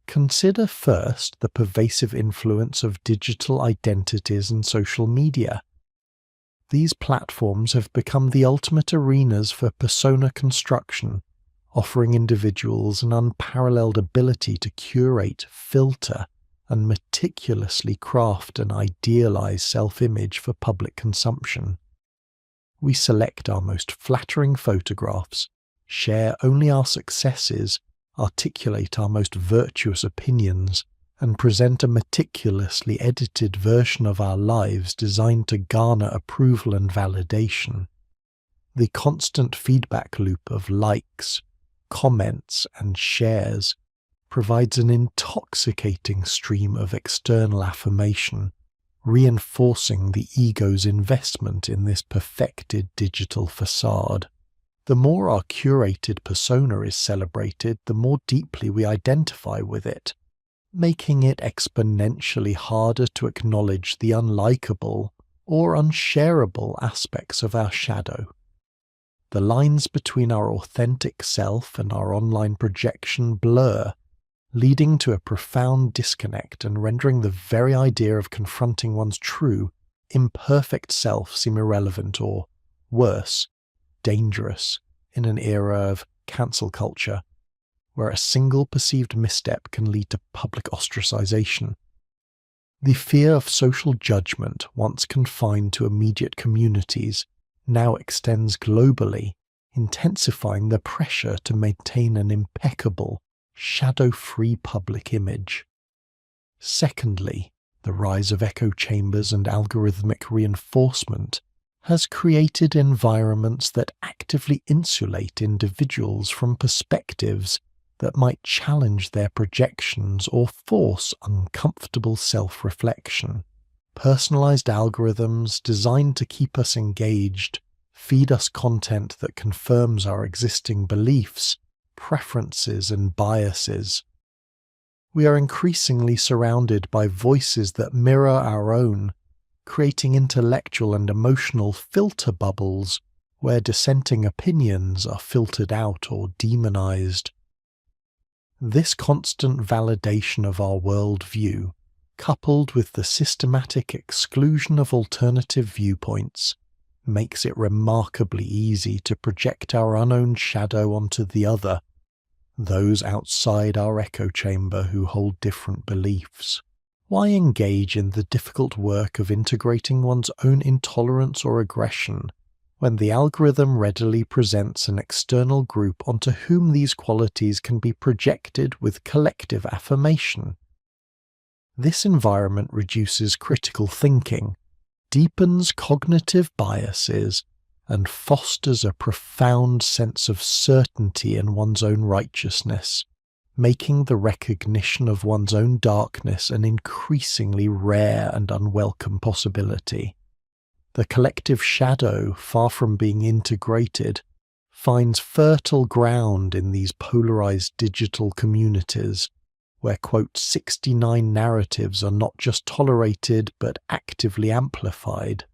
Consider first the pervasive influence of digital identities and social media. These platforms have become the ultimate arenas for persona construction, offering individuals an unparalleled ability to curate, filter, and meticulously craft an idealized self-image for public consumption. We select our most flattering photographs, share only our successes, articulate our most virtuous opinions, and present a meticulously edited version of our lives designed to garner approval and validation. The constant feedback loop of likes, comments, and shares provides an intoxicating stream of external affirmation, reinforcing the ego's investment in this perfected digital facade. The more our curated persona is celebrated, the more deeply we identify with it, making it exponentially harder to acknowledge the unlikable or unshareable aspects of our shadow. The lines between our authentic self and our online projection blur, leading to a profound disconnect and rendering the very idea of confronting one's true, imperfect self seem irrelevant or, worse, dangerous in an era of cancel culture, where a single perceived misstep can lead to public ostracization. The fear of social judgment, once confined to immediate communities, now extends globally, intensifying the pressure to maintain an impeccable, shadow-free public image. Secondly, the rise of echo chambers and algorithmic reinforcement has created environments that actively insulate individuals from perspectives that might challenge their projections or force uncomfortable self-reflection. Personalized algorithms designed to keep us engaged feed us content that confirms our existing beliefs, preferences, and biases. We are increasingly surrounded by voices that mirror our own, creating intellectual and emotional filter bubbles where dissenting opinions are filtered out or demonized. This constant validation of our worldview, coupled with the systematic exclusion of alternative viewpoints, makes it remarkably easy to project our unowned shadow onto the other, those outside our echo chamber who hold different beliefs. Why engage in the difficult work of integrating one's own intolerance or aggression when the algorithm readily presents an external group onto whom these qualities can be projected with collective affirmation? This environment reduces critical thinking, deepens cognitive biases, and fosters a profound sense of certainty in one's own righteousness, making the recognition of one's own darkness an increasingly rare and unwelcome possibility. The collective shadow, far from being integrated, finds fertile ground in these polarized digital communities where, quote, 69 narratives are not just tolerated but actively amplified.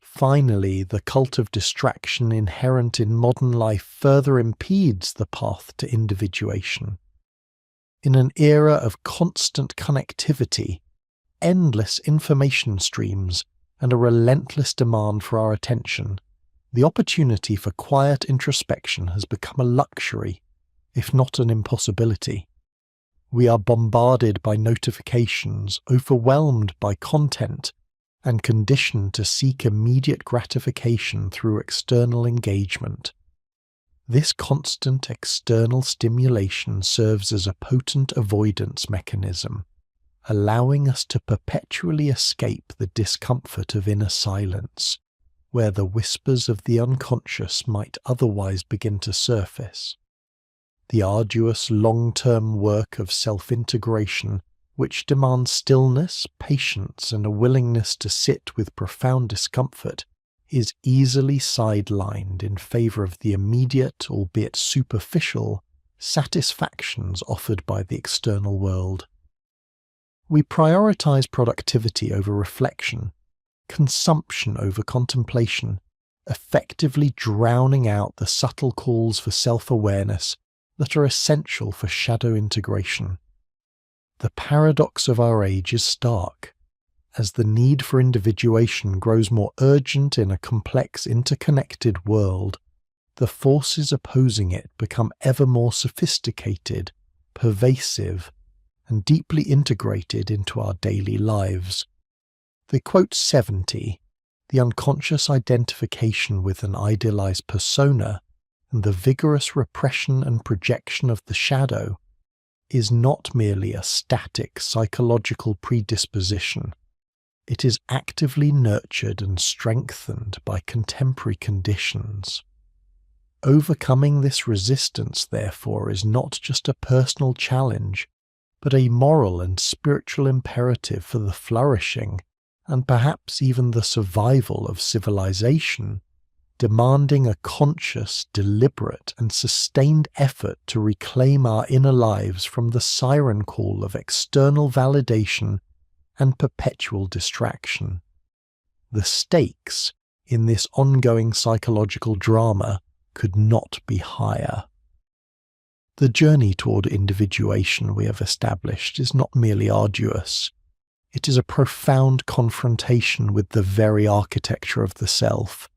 Finally, the cult of distraction inherent in modern life further impedes the path to individuation. In an era of constant connectivity, endless information streams, and a relentless demand for our attention, the opportunity for quiet introspection has become a luxury, if not an impossibility. We are bombarded by notifications, overwhelmed by content, and conditioned to seek immediate gratification through external engagement. This constant external stimulation serves as a potent avoidance mechanism, allowing us to perpetually escape the discomfort of inner silence, where the whispers of the unconscious might otherwise begin to surface. The arduous long-term work of self-integration, which demands stillness, patience, and a willingness to sit with profound discomfort, is easily sidelined in favor of the immediate, albeit superficial, satisfactions offered by the external world. We prioritize productivity over reflection, consumption over contemplation, effectively drowning out the subtle calls for self-awareness that are essential for shadow integration. The paradox of our age is stark. As the need for individuation grows more urgent in a complex, interconnected world, the forces opposing it become ever more sophisticated, pervasive, and deeply integrated into our daily lives. The quote 70, the unconscious identification with an idealized persona, and the vigorous repression and projection of the shadow, is not merely a static psychological predisposition. It is actively nurtured and strengthened by contemporary conditions. Overcoming this resistance, therefore, is not just a personal challenge, but a moral and spiritual imperative for the flourishing, and perhaps even the survival of civilization, demanding a conscious, deliberate, and sustained effort to reclaim our inner lives from the siren call of external validation and perpetual distraction. The stakes in this ongoing psychological drama could not be higher. The journey toward individuation we have established is not merely arduous. It is a profound confrontation with the very architecture of the self,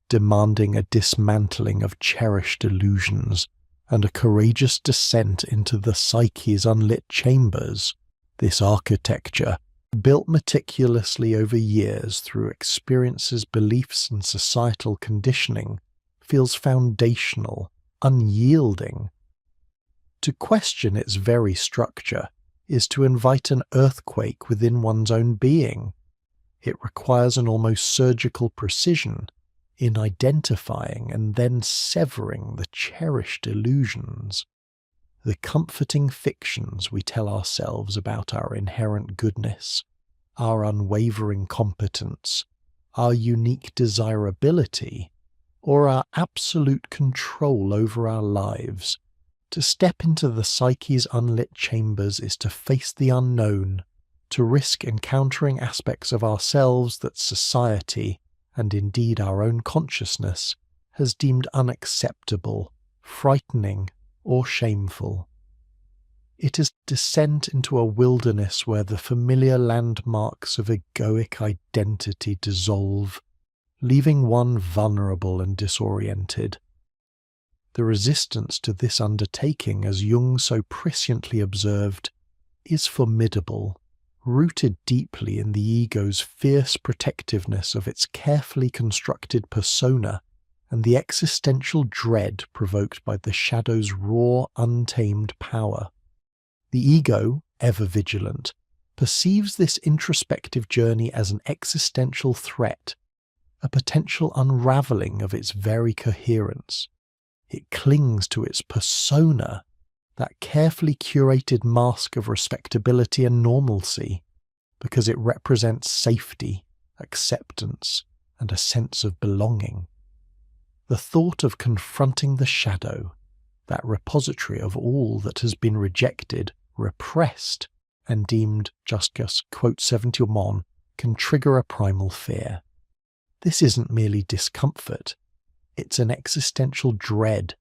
demanding a dismantling of cherished illusions and a courageous descent into the psyche's unlit chambers. This architecture, built meticulously over years through experiences, beliefs, and societal conditioning, feels foundational, unyielding. To question its very structure is to invite an earthquake within one's own being. It requires an almost surgical precision in identifying and then severing the cherished illusions, the comforting fictions we tell ourselves about our inherent goodness, our unwavering competence, our unique desirability, or our absolute control over our lives. To step into the psyche's unlit chambers is to face the unknown, to risk encountering aspects of ourselves that society, and indeed our own consciousness, has deemed unacceptable, frightening, or shameful. It is descent into a wilderness where the familiar landmarks of egoic identity dissolve, leaving one vulnerable and disoriented. The resistance to this undertaking, as Jung so presciently observed, is formidable, rooted deeply in the ego's fierce protectiveness of its carefully constructed persona and the existential dread provoked by the shadow's raw, untamed power. The ego, ever vigilant, perceives this introspective journey as an existential threat, a potential unravelling of its very coherence. It clings to its persona, that carefully curated mask of respectability and normalcy, because it represents safety, acceptance, and a sense of belonging. The thought of confronting the shadow, that repository of all that has been rejected, repressed, and deemed justus quote 71, can trigger a primal fear. This isn't merely discomfort, it's an existential dread,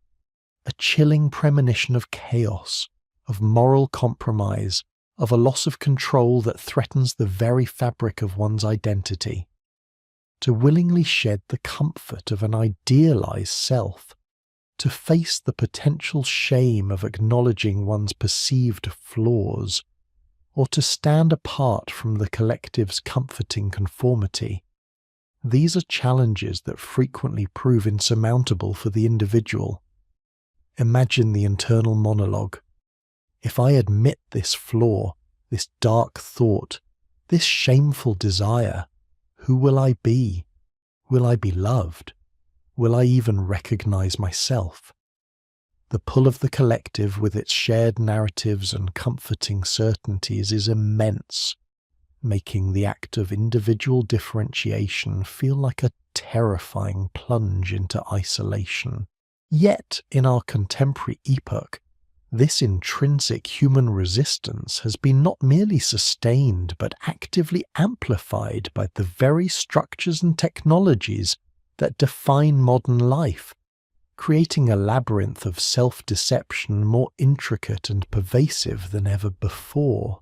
a chilling premonition of chaos, of moral compromise, of a loss of control that threatens the very fabric of one's identity. To willingly shed the comfort of an idealized self, to face the potential shame of acknowledging one's perceived flaws, or to stand apart from the collective's comforting conformity. These are challenges that frequently prove insurmountable for the individual. Imagine the internal monologue. If I admit this flaw, this dark thought, this shameful desire, who will I be? Will I be loved? Will I even recognize myself? The pull of the collective with its shared narratives and comforting certainties is immense, making the act of individual differentiation feel like a terrifying plunge into isolation. Yet, in our contemporary epoch, this intrinsic human resistance has been not merely sustained but actively amplified by the very structures and technologies that define modern life, creating a labyrinth of self-deception more intricate and pervasive than ever before.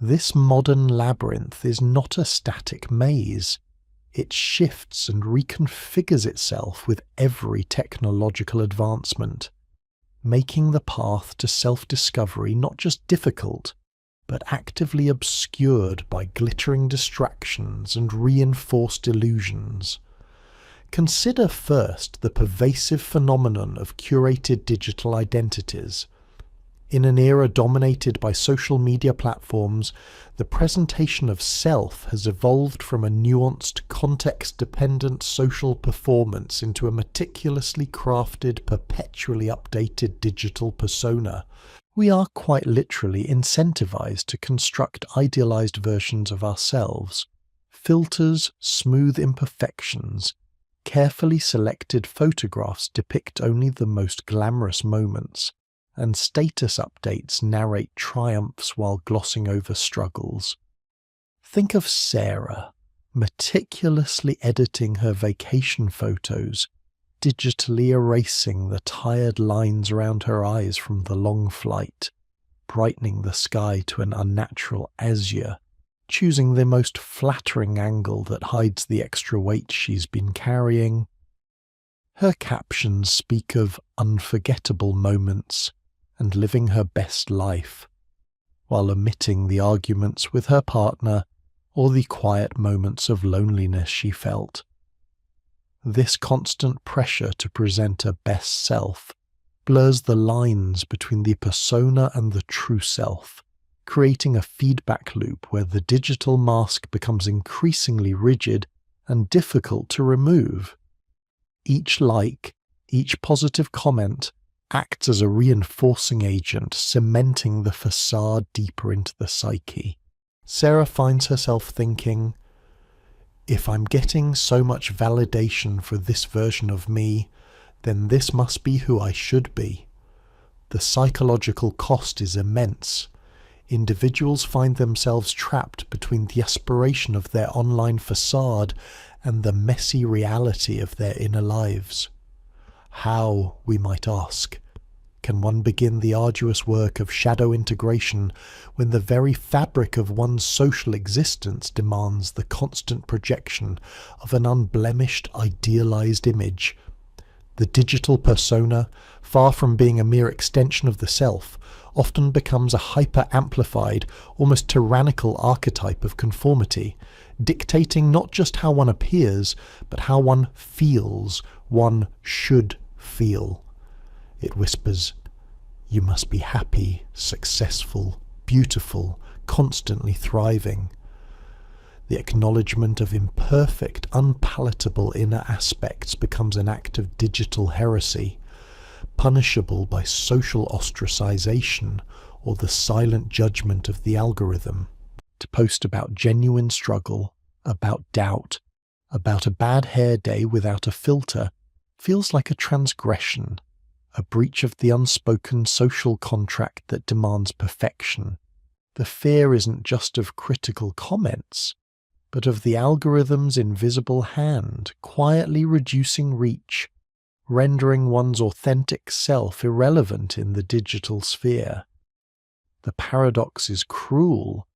This modern labyrinth is not a static maze. It shifts and reconfigures itself with every technological advancement, making the path to self-discovery not just difficult, but actively obscured by glittering distractions and reinforced illusions. Consider first the pervasive phenomenon of curated digital identities. In an era dominated by social media platforms, the presentation of self has evolved from a nuanced, context-dependent social performance into a meticulously crafted, perpetually updated digital persona. We are quite literally incentivized to construct idealized versions of ourselves. Filters smooth imperfections. Carefully selected photographs depict only the most glamorous moments, and status updates narrate triumphs while glossing over struggles. Think of Sarah, meticulously editing her vacation photos, digitally erasing the tired lines around her eyes from the long flight, brightening the sky to an unnatural azure, choosing the most flattering angle that hides the extra weight she's been carrying. Her captions speak of unforgettable moments and living her best life, while omitting the arguments with her partner or the quiet moments of loneliness she felt. This constant pressure to present a best self blurs the lines between the persona and the true self, creating a feedback loop where the digital mask becomes increasingly rigid and difficult to remove. Each like, each positive comment acts as a reinforcing agent, cementing the facade deeper into the psyche. Sarah finds herself thinking, if I'm getting so much validation for this version of me, then this must be who I should be. The psychological cost is immense. Individuals find themselves trapped between the aspiration of their online facade and the messy reality of their inner lives. How, we might ask, can one begin the arduous work of shadow integration when the very fabric of one's social existence demands the constant projection of an unblemished, idealized image? The digital persona, far from being a mere extension of the self, often becomes a hyper-amplified, almost tyrannical archetype of conformity, dictating not just how one appears, but how one feels, one should feel. It whispers, you must be happy, successful, beautiful, constantly thriving. The acknowledgement of imperfect, unpalatable inner aspects becomes an act of digital heresy, punishable by social ostracization or the silent judgment of the algorithm. To post about genuine struggle, about doubt, about a bad hair day without a filter, feels like a transgression, a breach of the unspoken social contract that demands perfection. The fear isn't just of critical comments, but of the algorithm's invisible hand quietly reducing reach, rendering one's authentic self irrelevant in the digital sphere. The paradox is cruel.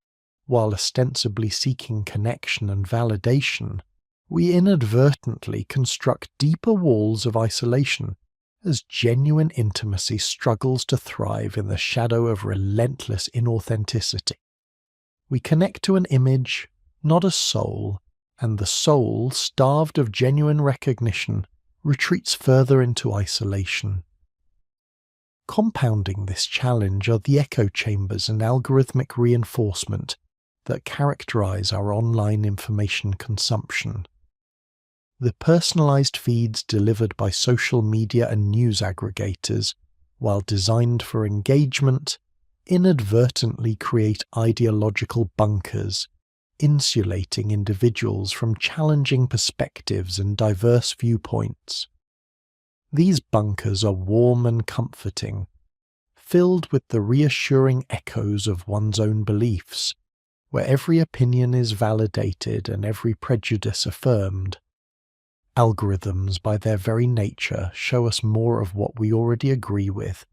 While ostensibly seeking connection and validation, we inadvertently construct deeper walls of isolation as genuine intimacy struggles to thrive in the shadow of relentless inauthenticity. We connect to an image, not a soul, and the soul, starved of genuine recognition, retreats further into isolation. Compounding this challenge are the echo chambers and algorithmic reinforcement that characterize our online information consumption. The personalized feeds delivered by social media and news aggregators, while designed for engagement, inadvertently create ideological bunkers, insulating individuals from challenging perspectives and diverse viewpoints. These bunkers are warm and comforting, filled with the reassuring echoes of one's own beliefs, where every opinion is validated and every prejudice affirmed. Algorithms, by their very nature, show us more of what we already agree with,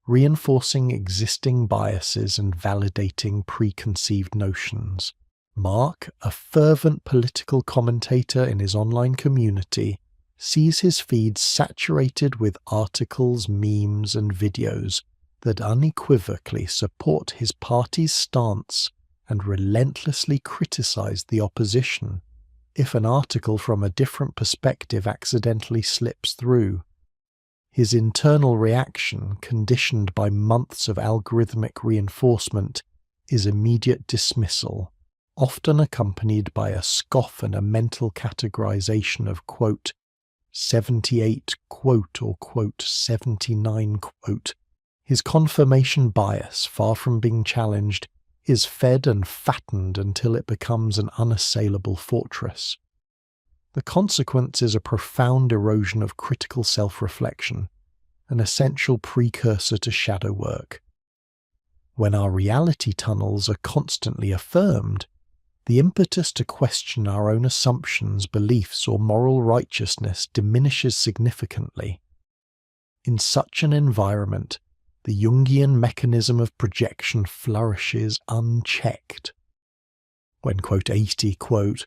reinforcing existing biases and validating preconceived notions. Mark, a fervent political commentator in his online community, sees his feed saturated with articles, memes, and videos that unequivocally support his party's stance and relentlessly criticize the opposition. If an article from a different perspective accidentally slips through, his internal reaction, conditioned by months of algorithmic reinforcement, is immediate dismissal, often accompanied by a scoff and a mental categorization of, quote, 78, quote, or quote, 79, quote. His confirmation bias, far from being challenged, is fed and fattened until it becomes an unassailable fortress. The consequence is a profound erosion of critical self-reflection, an essential precursor to shadow work. When our reality tunnels are constantly affirmed, the impetus to question our own assumptions, beliefs, or moral righteousness diminishes significantly. In such an environment, the Jungian mechanism of projection flourishes unchecked. When, quote, 80, quote,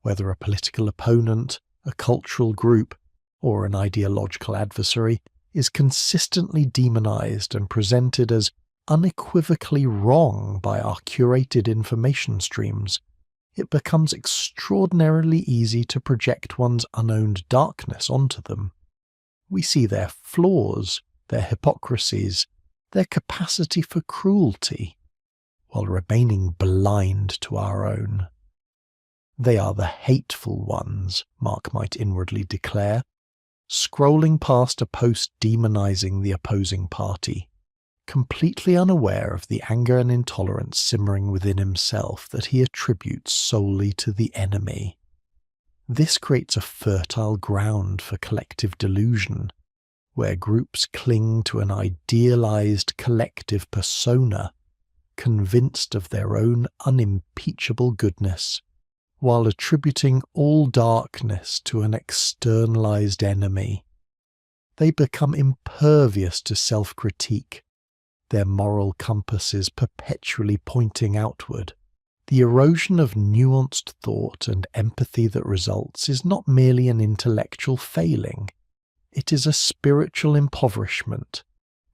whether a political opponent, a cultural group, or an ideological adversary, is consistently demonized and presented as unequivocally wrong by our curated information streams, it becomes extraordinarily easy to project one's unowned darkness onto them. We see their flaws, their hypocrisies, their capacity for cruelty, while remaining blind to our own. They are the hateful ones, Mark might inwardly declare, scrolling past a post demonizing the opposing party, completely unaware of the anger and intolerance simmering within himself that he attributes solely to the enemy. This creates a fertile ground for collective delusion, where groups cling to an idealized collective persona, convinced of their own unimpeachable goodness, while attributing all darkness to an externalized enemy. They become impervious to self-critique, their moral compasses perpetually pointing outward. The erosion of nuanced thought and empathy that results is not merely an intellectual failing, it is a spiritual impoverishment,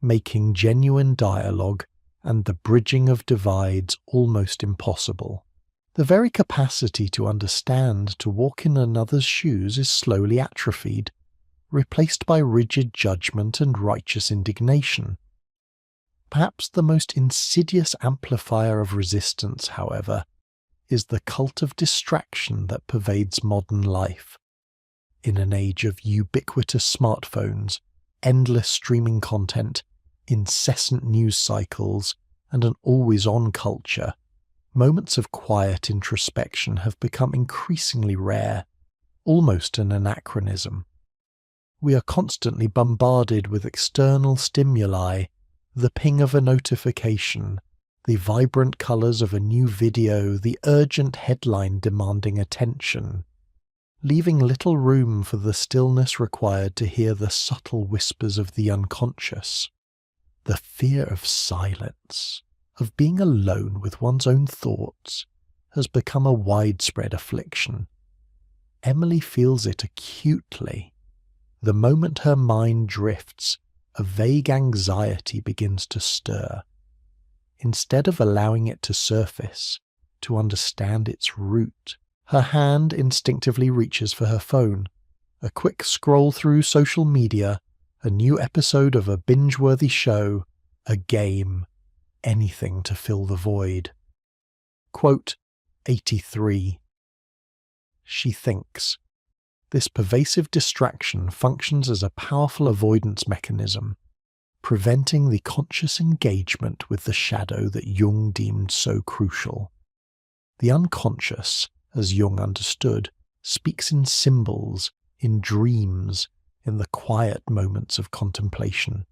making genuine dialogue and the bridging of divides almost impossible. The very capacity to understand, to walk in another's shoes, is slowly atrophied, replaced by rigid judgment and righteous indignation. Perhaps the most insidious amplifier of resistance, however, is the cult of distraction that pervades modern life. In an age of ubiquitous smartphones, endless streaming content, incessant news cycles, and an always-on culture, moments of quiet introspection have become increasingly rare, almost an anachronism. We are constantly bombarded with external stimuli, the ping of a notification, the vibrant colours of a new video, the urgent headline demanding attention, leaving little room for the stillness required to hear the subtle whispers of the unconscious. The fear of silence, of being alone with one's own thoughts, has become a widespread affliction. Emily feels it acutely. The moment her mind drifts, a vague anxiety begins to stir. Instead of allowing it to surface, to understand its root, her hand instinctively reaches for her phone. A quick scroll through social media, a new episode of a binge-worthy show, a game, anything to fill the void. Quote 83. She thinks. This pervasive distraction functions as a powerful avoidance mechanism, preventing the conscious engagement with the shadow that Jung deemed so crucial. The unconscious, as Jung understood, speaks in symbols, in dreams, in the quiet moments of contemplation.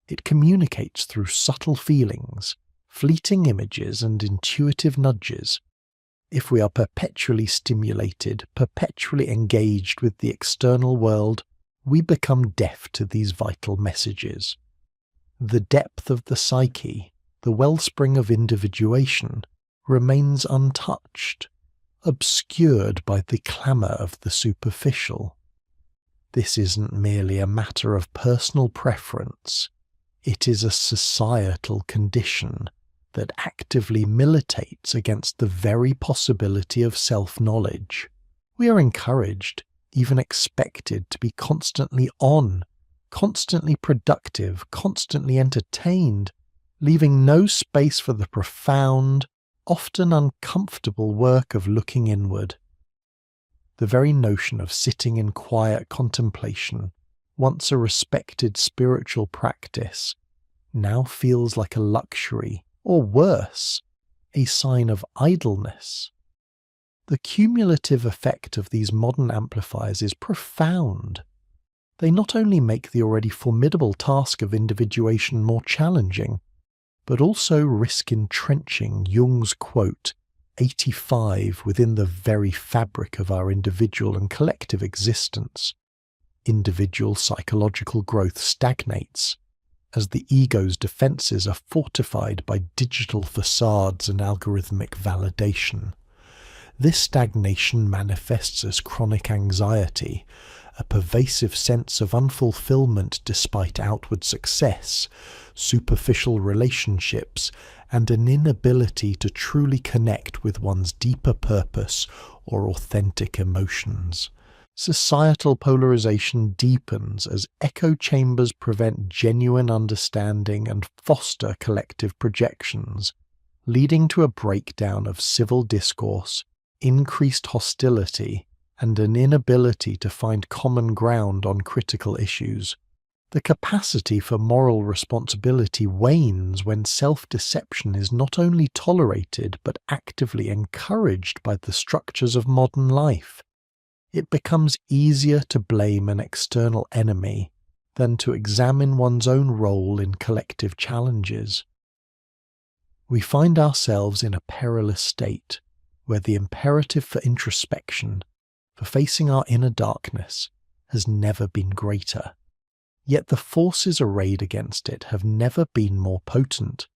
It communicates through subtle feelings, fleeting images and intuitive nudges. If we are perpetually stimulated, perpetually engaged with the external world, we become deaf to these vital messages. The depth of the psyche, the wellspring of individuation, remains untouched, obscured by the clamour of the superficial. This isn't merely a matter of personal preference, it is a societal condition that actively militates against the very possibility of self-knowledge. We are encouraged, even expected, to be constantly on, constantly productive, constantly entertained, leaving no space for the profound, often uncomfortable work of looking inward. The very notion of sitting in quiet contemplation, once a respected spiritual practice, now feels like a luxury, or worse, a sign of idleness. The cumulative effect of these modern amplifiers is profound. They not only make the already formidable task of individuation more challenging, but also risk entrenching Jung's quote, 85 within the very fabric of our individual and collective existence. Individual psychological growth stagnates, as the ego's defences are fortified by digital facades and algorithmic validation. This stagnation manifests as chronic anxiety, a pervasive sense of unfulfillment despite outward success, superficial relationships, and an inability to truly connect with one's deeper purpose or authentic emotions. Societal polarization deepens as echo chambers prevent genuine understanding and foster collective projections, leading to a breakdown of civil discourse, increased hostility, and an inability to find common ground on critical issues. The capacity for moral responsibility wanes when self-deception is not only tolerated but actively encouraged by the structures of modern life. It becomes easier to blame an external enemy than to examine one's own role in collective challenges. We find ourselves in a perilous state where the imperative for introspection, for facing our inner darkness, has never been greater. Yet the forces arrayed against it have never been more potent.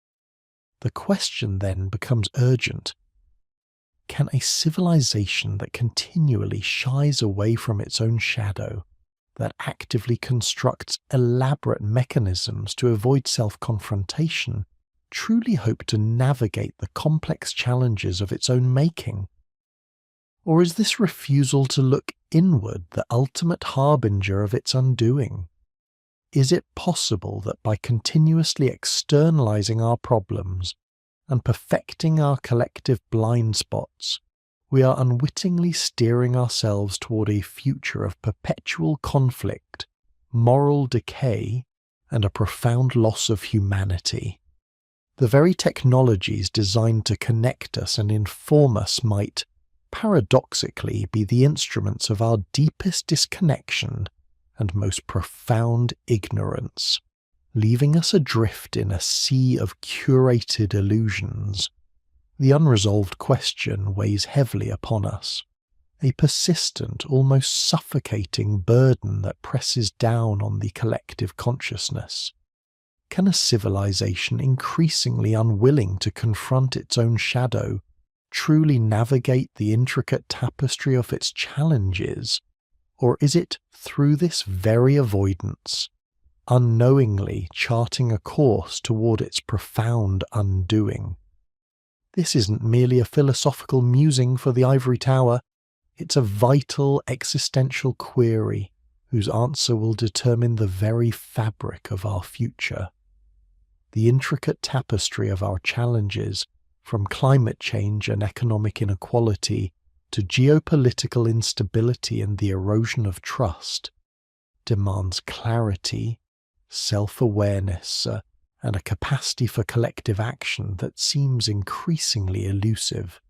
The question then becomes urgent. Can a civilization that continually shies away from its own shadow, that actively constructs elaborate mechanisms to avoid self-confrontation, truly hope to navigate the complex challenges of its own making? Or is this refusal to look inward the ultimate harbinger of its undoing? Is it possible that by continuously externalizing our problems and perfecting our collective blind spots, we are unwittingly steering ourselves toward a future of perpetual conflict, moral decay, and a profound loss of humanity? The very technologies designed to connect us and inform us might, paradoxically, be the instruments of our deepest disconnection and most profound ignorance, leaving us adrift in a sea of curated illusions. The unresolved question weighs heavily upon us, a persistent, almost suffocating burden that presses down on the collective consciousness. Can a civilization increasingly unwilling to confront its own shadow truly navigate the intricate tapestry of its challenges, or is it, through this very avoidance, unknowingly charting a course toward its profound undoing? This isn't merely a philosophical musing for the ivory tower, it's a vital existential query whose answer will determine the very fabric of our future. The intricate tapestry of our challenges, from climate change and economic inequality to geopolitical instability and the erosion of trust, demands clarity, self-awareness, and a capacity for collective action that seems increasingly elusive.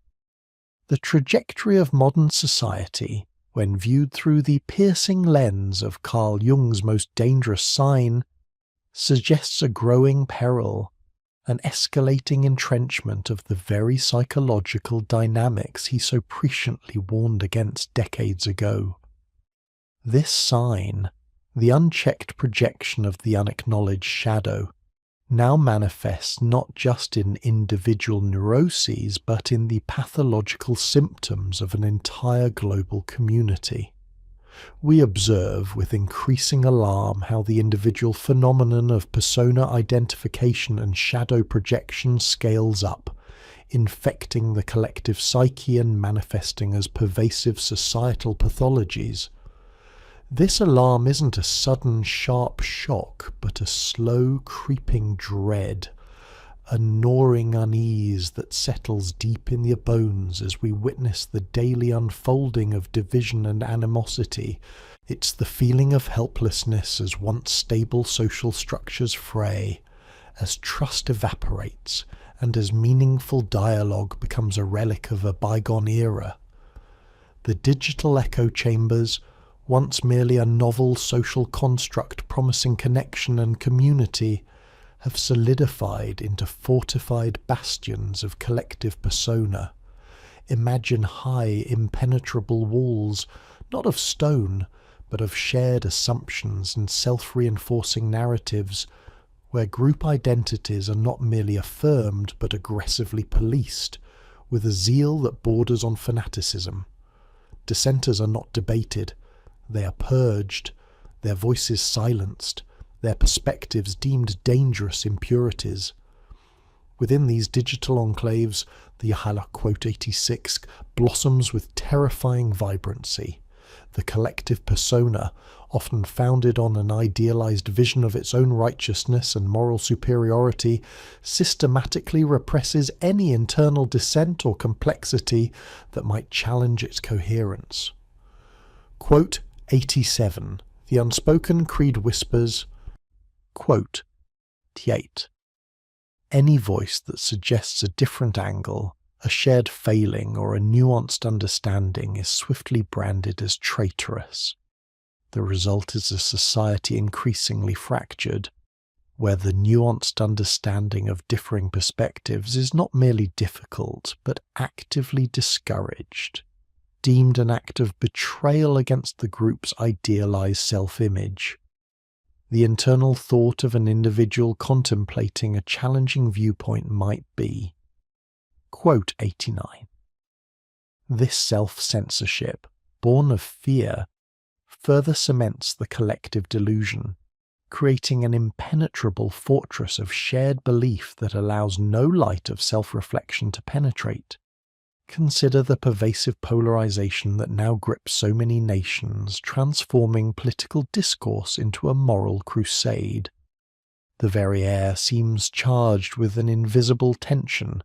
The trajectory of modern society, when viewed through the piercing lens of Carl Jung's most dangerous sign, suggests a growing peril, an escalating entrenchment of the very psychological dynamics he so presciently warned against decades ago. This sign, the unchecked projection of the unacknowledged shadow, now manifests not just in individual neuroses but in the pathological symptoms of an entire global community. We observe with increasing alarm how the individual phenomenon of persona identification and shadow projection scales up, infecting the collective psyche and manifesting as pervasive societal pathologies. This alarm isn't a sudden sharp shock, but a slow creeping dread, a gnawing unease that settles deep in your bones as we witness the daily unfolding of division and animosity. It's the feeling of helplessness as once stable social structures fray, as trust evaporates, and as meaningful dialogue becomes a relic of a bygone era. The digital echo chambers, once merely a novel social construct promising connection and community, have solidified into fortified bastions of collective persona. Imagine high, impenetrable walls, not of stone, but of shared assumptions and self-reinforcing narratives, where group identities are not merely affirmed but aggressively policed, with a zeal that borders on fanaticism. Dissenters are not debated, they are purged, their voices silenced, their perspectives deemed dangerous impurities. Within these digital enclaves, the Yahala Quote 86 blossoms with terrifying vibrancy. The collective persona, often founded on an idealized vision of its own righteousness and moral superiority, systematically represses any internal dissent or complexity that might challenge its coherence. Quote 87. The unspoken creed whispers, quote, T8. Any voice that suggests a different angle, a shared failing, or a nuanced understanding is swiftly branded as traitorous. The result is a society increasingly fractured, where the nuanced understanding of differing perspectives is not merely difficult, but actively discouraged, deemed an act of betrayal against the group's idealized self-image. The internal thought of an individual contemplating a challenging viewpoint might be, quote 89. This self-censorship, born of fear, further cements the collective delusion, creating an impenetrable fortress of shared belief that allows no light of self-reflection to penetrate. Consider the pervasive polarization that now grips so many nations, transforming political discourse into a moral crusade. The very air seems charged with an invisible tension,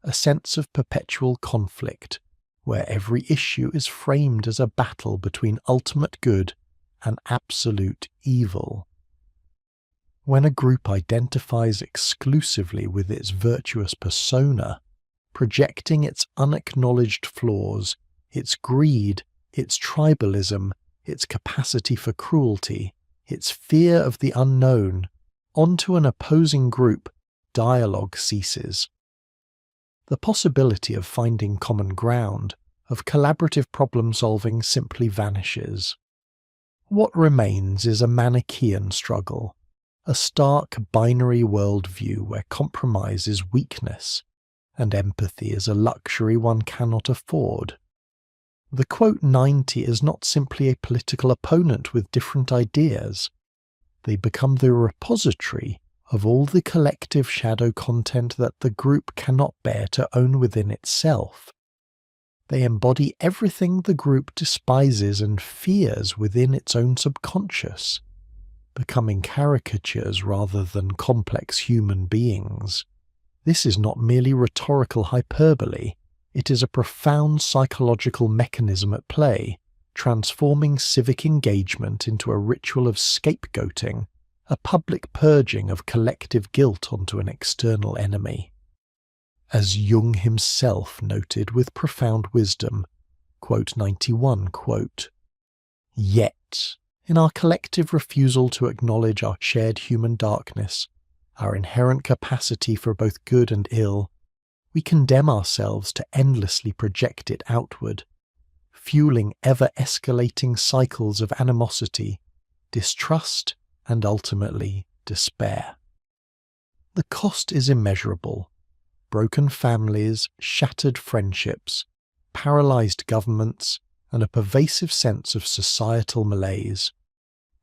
a sense of perpetual conflict, where every issue is framed as a battle between ultimate good and absolute evil. When a group identifies exclusively with its virtuous persona, projecting its unacknowledged flaws, its greed, its tribalism, its capacity for cruelty, its fear of the unknown, onto an opposing group, dialogue ceases. The possibility of finding common ground, of collaborative problem-solving simply vanishes. What remains is a Manichaean struggle, a stark binary worldview where compromise is weakness, and empathy is a luxury one cannot afford. The quote 90 is not simply a political opponent with different ideas. They become the repository of all the collective shadow content that the group cannot bear to own within itself. They embody everything the group despises and fears within its own subconscious, becoming caricatures rather than complex human beings. This is not merely rhetorical hyperbole, it is a profound psychological mechanism at play, transforming civic engagement into a ritual of scapegoating, a public purging of collective guilt onto an external enemy. As Jung himself noted with profound wisdom, quote 91, quote, "Yet, in our collective refusal to acknowledge our shared human darkness, our inherent capacity for both good and ill, we condemn ourselves to endlessly project it outward, fueling ever-escalating cycles of animosity, distrust, and ultimately despair. The cost is immeasurable. Broken families, shattered friendships, paralyzed governments, and a pervasive sense of societal malaise.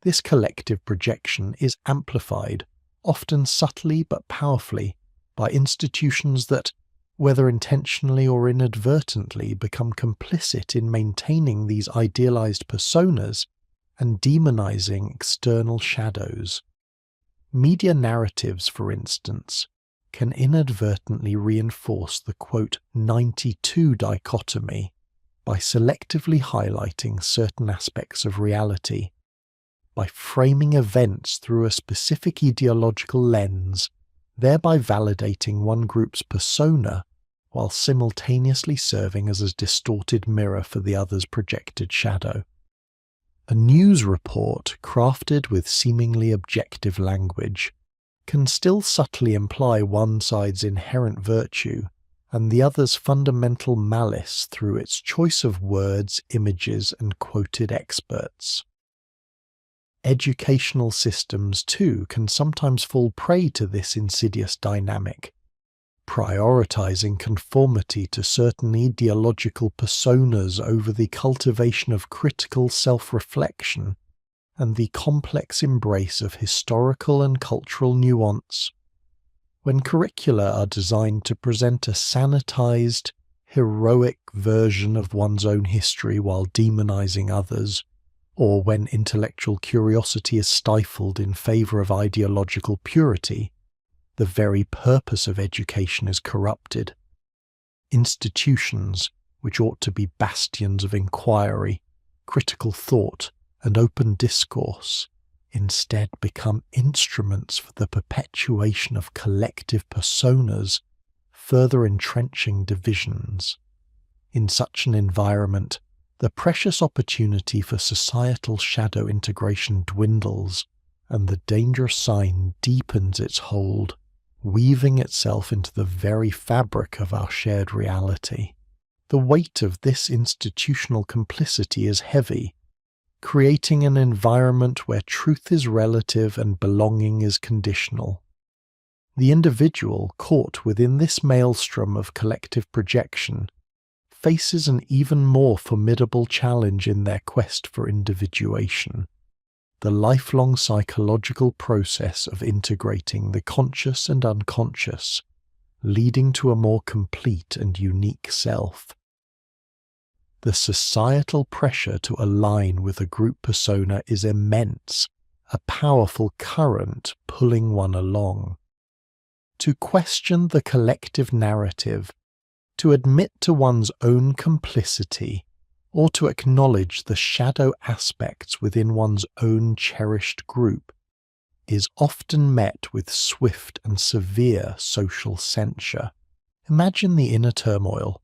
This collective projection is amplified, often subtly but powerfully, by institutions that, whether intentionally or inadvertently, become complicit in maintaining these idealized personas and demonizing external shadows. Media narratives, for instance, can inadvertently reinforce the quote 92 dichotomy by selectively highlighting certain aspects of reality, by framing events through a specific ideological lens, thereby validating one group's persona while simultaneously serving as a distorted mirror for the other's projected shadow. A news report crafted with seemingly objective language can still subtly imply one side's inherent virtue and the other's fundamental malice through its choice of words, images, and quoted experts. Educational systems, too, can sometimes fall prey to this insidious dynamic, prioritizing conformity to certain ideological personas over the cultivation of critical self-reflection and the complex embrace of historical and cultural nuance. When curricula are designed to present a sanitized, heroic version of one's own history while demonizing others, or when intellectual curiosity is stifled in favor of ideological purity, the very purpose of education is corrupted. Institutions, which ought to be bastions of inquiry, critical thought, and open discourse, instead become instruments for the perpetuation of collective personas, further entrenching divisions. In such an environment, the precious opportunity for societal shadow integration dwindles, and the dangerous sign deepens its hold, weaving itself into the very fabric of our shared reality. The weight of this institutional complicity is heavy, creating an environment where truth is relative and belonging is conditional. The individual caught within this maelstrom of collective projection faces an even more formidable challenge in their quest for individuation, the lifelong psychological process of integrating the conscious and unconscious, leading to a more complete and unique self. The societal pressure to align with a group persona is immense, a powerful current pulling one along. To question the collective narrative, to admit to one's own complicity, or to acknowledge the shadow aspects within one's own cherished group, is often met with swift and severe social censure. Imagine the inner turmoil.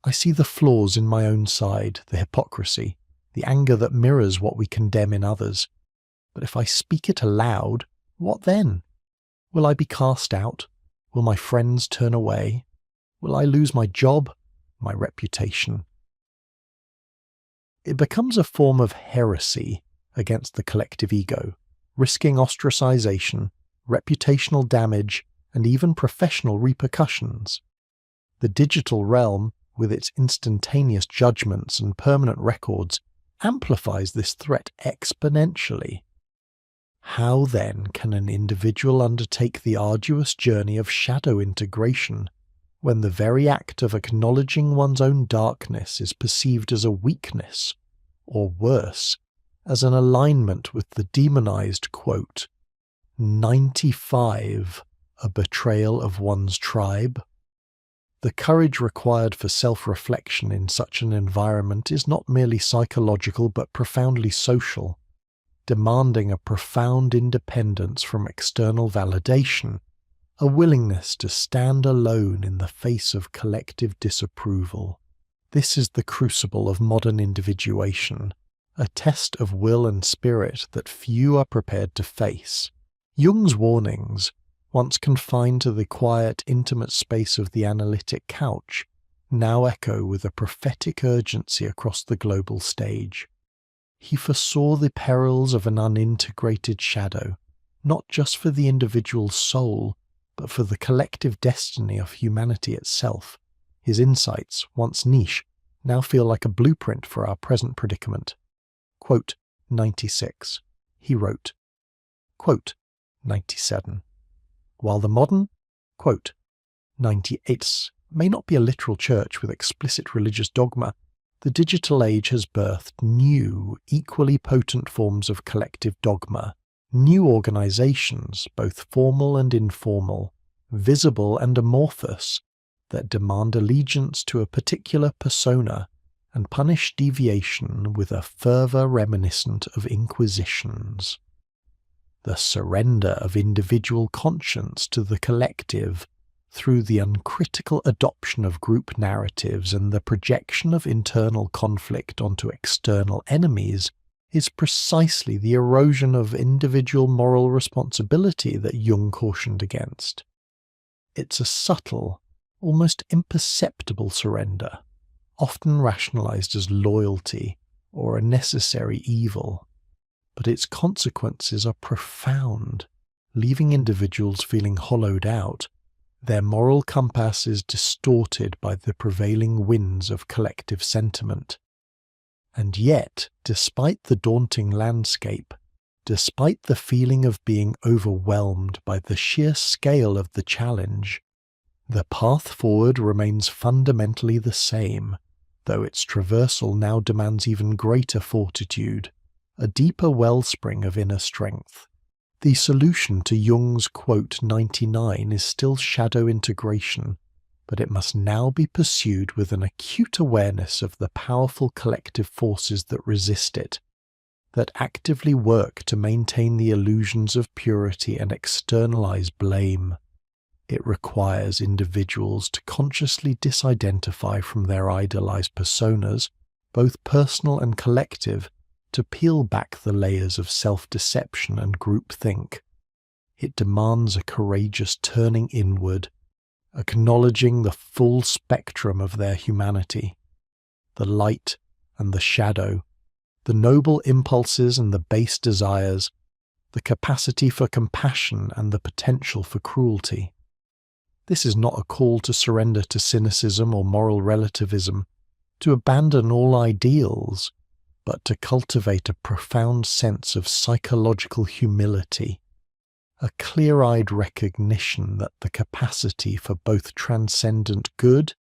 I see the flaws in my own side, the hypocrisy, the anger that mirrors what we condemn in others. But if I speak it aloud, what then? Will I be cast out? Will my friends turn away? Will I lose my job, my reputation? It becomes a form of heresy against the collective ego, risking ostracization, reputational damage, and even professional repercussions. The digital realm, with its instantaneous judgments and permanent records, amplifies this threat exponentially. How then can an individual undertake the arduous journey of shadow integration when the very act of acknowledging one's own darkness is perceived as a weakness, or worse, as an alignment with the demonized, quote, 95, a betrayal of one's tribe? The courage required for self-reflection in such an environment is not merely psychological but profoundly social, demanding a profound independence from external validation, a willingness to stand alone in the face of collective disapproval. This is the crucible of modern individuation, a test of will and spirit that few are prepared to face. Jung's warnings, once confined to the quiet, intimate space of the analytic couch, now echo with a prophetic urgency across the global stage. He foresaw the perils of an unintegrated shadow, not just for the individual's soul, but for the collective destiny of humanity itself. His insights, once niche, now feel like a blueprint for our present predicament. Quote 96. He wrote, quote 97. While the modern, quote 98, may not be a literal church with explicit religious dogma, the digital age has birthed new, equally potent forms of collective dogma, new organizations, both formal and informal, visible and amorphous, that demand allegiance to a particular persona and punish deviation with a fervor reminiscent of inquisitions. The surrender of individual conscience to the collective through the uncritical adoption of group narratives and the projection of internal conflict onto external enemies is precisely the erosion of individual moral responsibility that Jung cautioned against. It's a subtle, almost imperceptible surrender, often rationalized as loyalty or a necessary evil, but its consequences are profound, leaving individuals feeling hollowed out. Their moral compass is distorted by the prevailing winds of collective sentiment. And yet, despite the daunting landscape, despite the feeling of being overwhelmed by the sheer scale of the challenge, the path forward remains fundamentally the same, though its traversal now demands even greater fortitude, a deeper wellspring of inner strength. The solution to Jung's quote 99 is still shadow integration, but it must now be pursued with an acute awareness of the powerful collective forces that resist it, that actively work to maintain the illusions of purity and externalize blame. It requires individuals to consciously disidentify from their idolized personas, both personal and collective, to peel back the layers of self-deception and groupthink. It demands a courageous turning inward, acknowledging the full spectrum of their humanity, the light and the shadow, the noble impulses and the base desires, the capacity for compassion and the potential for cruelty. This is not a call to surrender to cynicism or moral relativism, to abandon all ideals, but to cultivate a profound sense of psychological humility, a clear-eyed recognition that the capacity for both transcendent good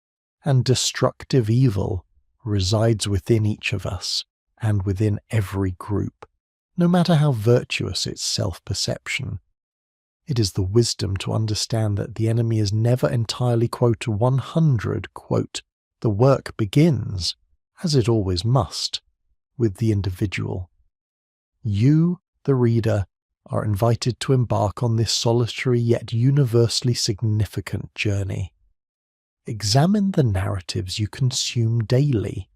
and destructive evil resides within each of us and within every group, no matter how virtuous its self-perception. It is the wisdom to understand that the enemy is never entirely, quote, 100, quote. The work begins, as it always must, with the individual. You, the reader, are invited to embark on this solitary yet universally significant journey. Examine the narratives you consume daily,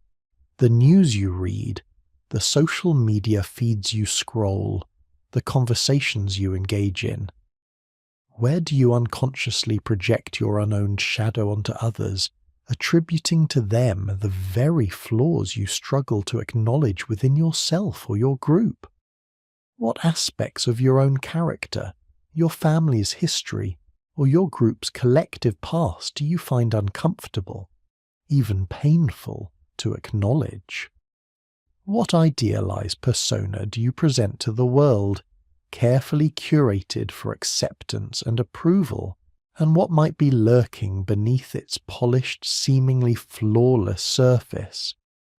the news you read, the social media feeds you scroll, the conversations you engage in? Where do you unconsciously project your unowned shadow onto others, attributing to them the very flaws you struggle to acknowledge within yourself or your group? What aspects of your own character, your family's history, or your group's collective past do you find uncomfortable, even painful, to acknowledge? What idealized persona do you present to the world, carefully curated for acceptance and approval, and what might be lurking beneath its polished, seemingly flawless surface?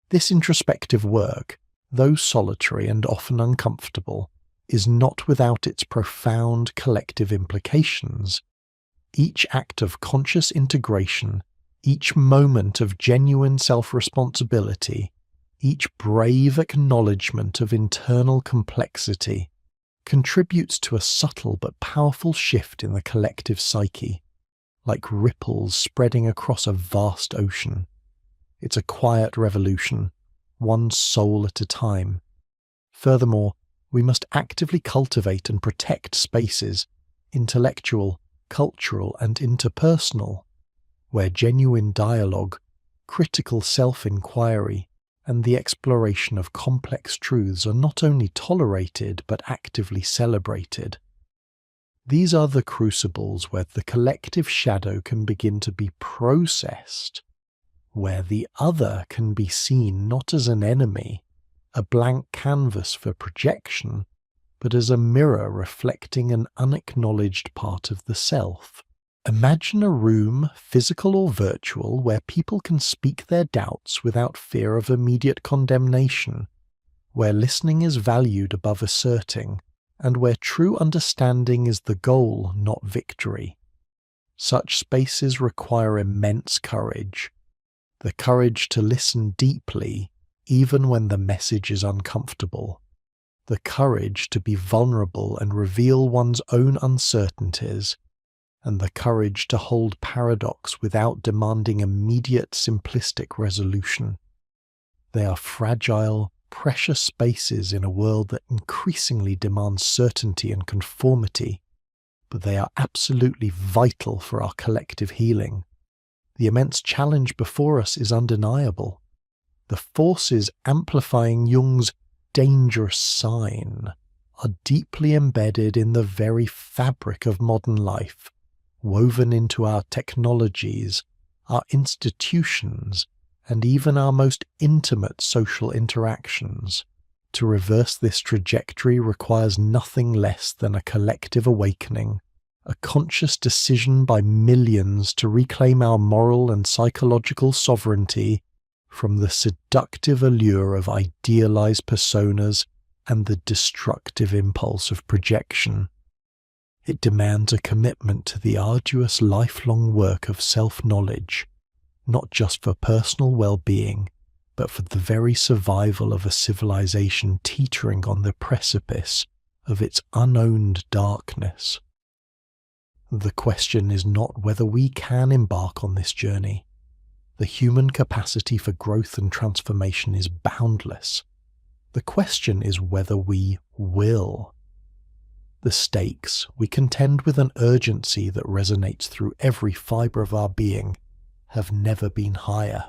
This introspective work, though solitary and often uncomfortable, is not without its profound collective implications. Each act of conscious integration, each moment of genuine self-responsibility, each brave acknowledgement of internal complexity contributes to a subtle but powerful shift in the collective psyche, like ripples spreading across a vast ocean. It's a quiet revolution, one soul at a time. Furthermore, we must actively cultivate and protect spaces, intellectual, cultural, and interpersonal, where genuine dialogue, critical self-inquiry, and the exploration of complex truths are not only tolerated but actively celebrated. These are the crucibles where the collective shadow can begin to be processed, where the other can be seen not as an enemy, a blank canvas for projection, but as a mirror reflecting an unacknowledged part of the self. Imagine a room, physical or virtual, where people can speak their doubts without fear of immediate condemnation, where listening is valued above asserting, and where true understanding is the goal, not victory. Such spaces require immense courage, the courage to listen deeply, even when the message is uncomfortable, the courage to be vulnerable and reveal one's own uncertainties, and the courage to hold paradox without demanding immediate simplistic resolution. They are fragile, precious spaces in a world that increasingly demands certainty and conformity, but they are absolutely vital for our collective healing. The immense challenge before us is undeniable. The forces amplifying Jung's dangerous sign are deeply embedded in the very fabric of modern life, woven into our technologies, our institutions, and even our most intimate social interactions. To reverse this trajectory requires nothing less than a collective awakening, a conscious decision by millions to reclaim our moral and psychological sovereignty from the seductive allure of idealized personas and the destructive impulse of projection. It demands a commitment to the arduous lifelong work of self-knowledge, not just for personal well-being, but for the very survival of a civilization teetering on the precipice of its unowned darkness. The question is not whether we can embark on this journey. The human capacity for growth and transformation is boundless. The question is whether we will. The stakes, we contend with an urgency that resonates through every fibre of our being, have never been higher.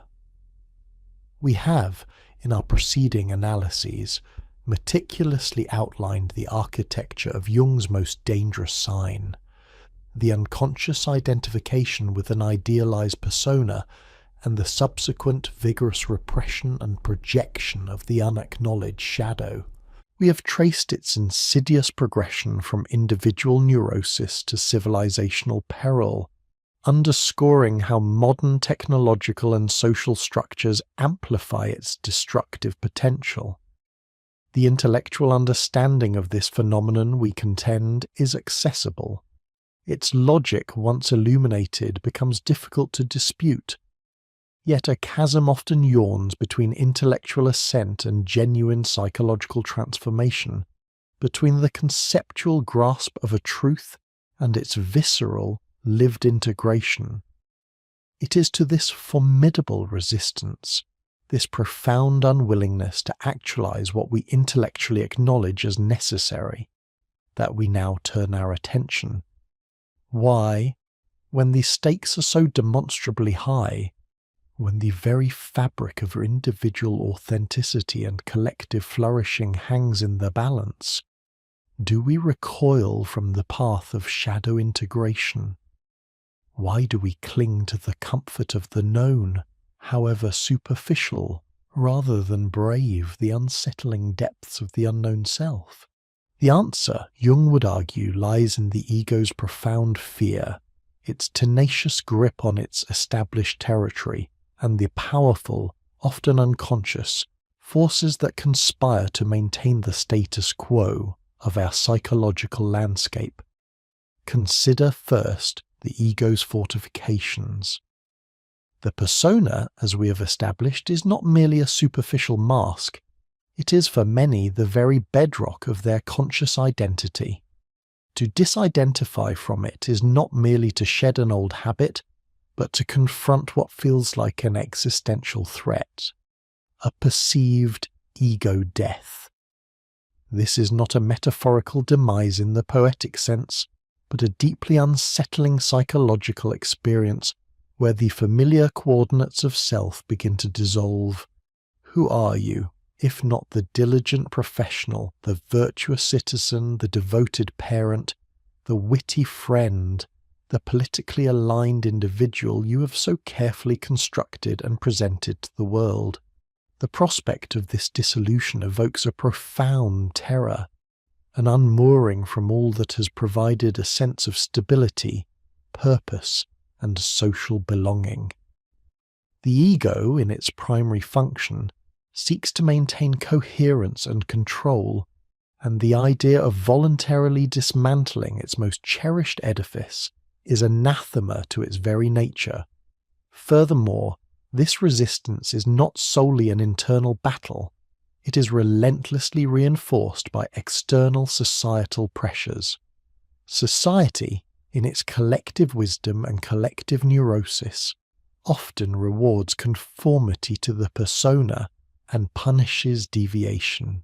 We have, in our preceding analyses, meticulously outlined the architecture of Jung's most dangerous sign, the unconscious identification with an idealized persona and the subsequent vigorous repression and projection of the unacknowledged shadow. We have traced its insidious progression from individual neurosis to civilizational peril, underscoring how modern technological and social structures amplify its destructive potential. The intellectual understanding of this phenomenon, we contend, is accessible. Its logic, once illuminated, becomes difficult to dispute. Yet a chasm often yawns between intellectual ascent and genuine psychological transformation, between the conceptual grasp of a truth and its visceral, lived integration. It is to this formidable resistance, this profound unwillingness to actualize what we intellectually acknowledge as necessary, that we now turn our attention. Why, when the stakes are so demonstrably high, when the very fabric of individual authenticity and collective flourishing hangs in the balance, do we recoil from the path of shadow integration? Why do we cling to the comfort of the known, however superficial, rather than brave the unsettling depths of the unknown self? The answer, Jung would argue, lies in the ego's profound fear, its tenacious grip on its established territory, and the powerful, often unconscious, forces that conspire to maintain the status quo of our psychological landscape. Consider first the ego's fortifications. The persona, as we have established, is not merely a superficial mask. It is for many the very bedrock of their conscious identity. To disidentify from it is not merely to shed an old habit, but to confront what feels like an existential threat, a perceived ego death. This is not a metaphorical demise in the poetic sense, but a deeply unsettling psychological experience where the familiar coordinates of self begin to dissolve. Who are you, if not the diligent professional, the virtuous citizen, the devoted parent, the witty friend, the politically aligned individual you have so carefully constructed and presented to the world? The prospect of this dissolution evokes a profound terror, an unmooring from all that has provided a sense of stability, purpose, and social belonging. The ego, in its primary function, seeks to maintain coherence and control, and the idea of voluntarily dismantling its most cherished edifice is anathema to its very nature. Furthermore, this resistance is not solely an internal battle, it is relentlessly reinforced by external societal pressures. Society, in its collective wisdom and collective neurosis, often rewards conformity to the persona and punishes deviation.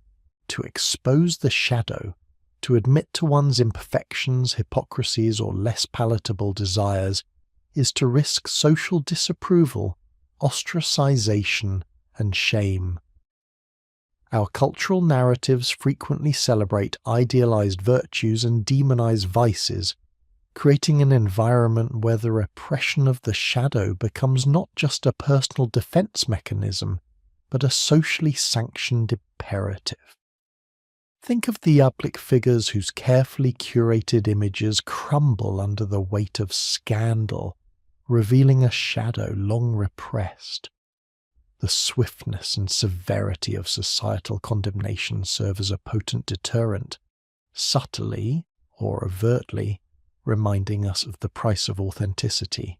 To expose the shadow, to admit to one's imperfections, hypocrisies, or less palatable desires, is to risk social disapproval, ostracization, and shame. Our cultural narratives frequently celebrate idealized virtues and demonize vices, creating an environment where the repression of the shadow becomes not just a personal defense mechanism, but a socially sanctioned imperative. Think of the public figures whose carefully curated images crumble under the weight of scandal, revealing a shadow long repressed. The swiftness and severity of societal condemnation serve as a potent deterrent, subtly or overtly reminding us of the price of authenticity.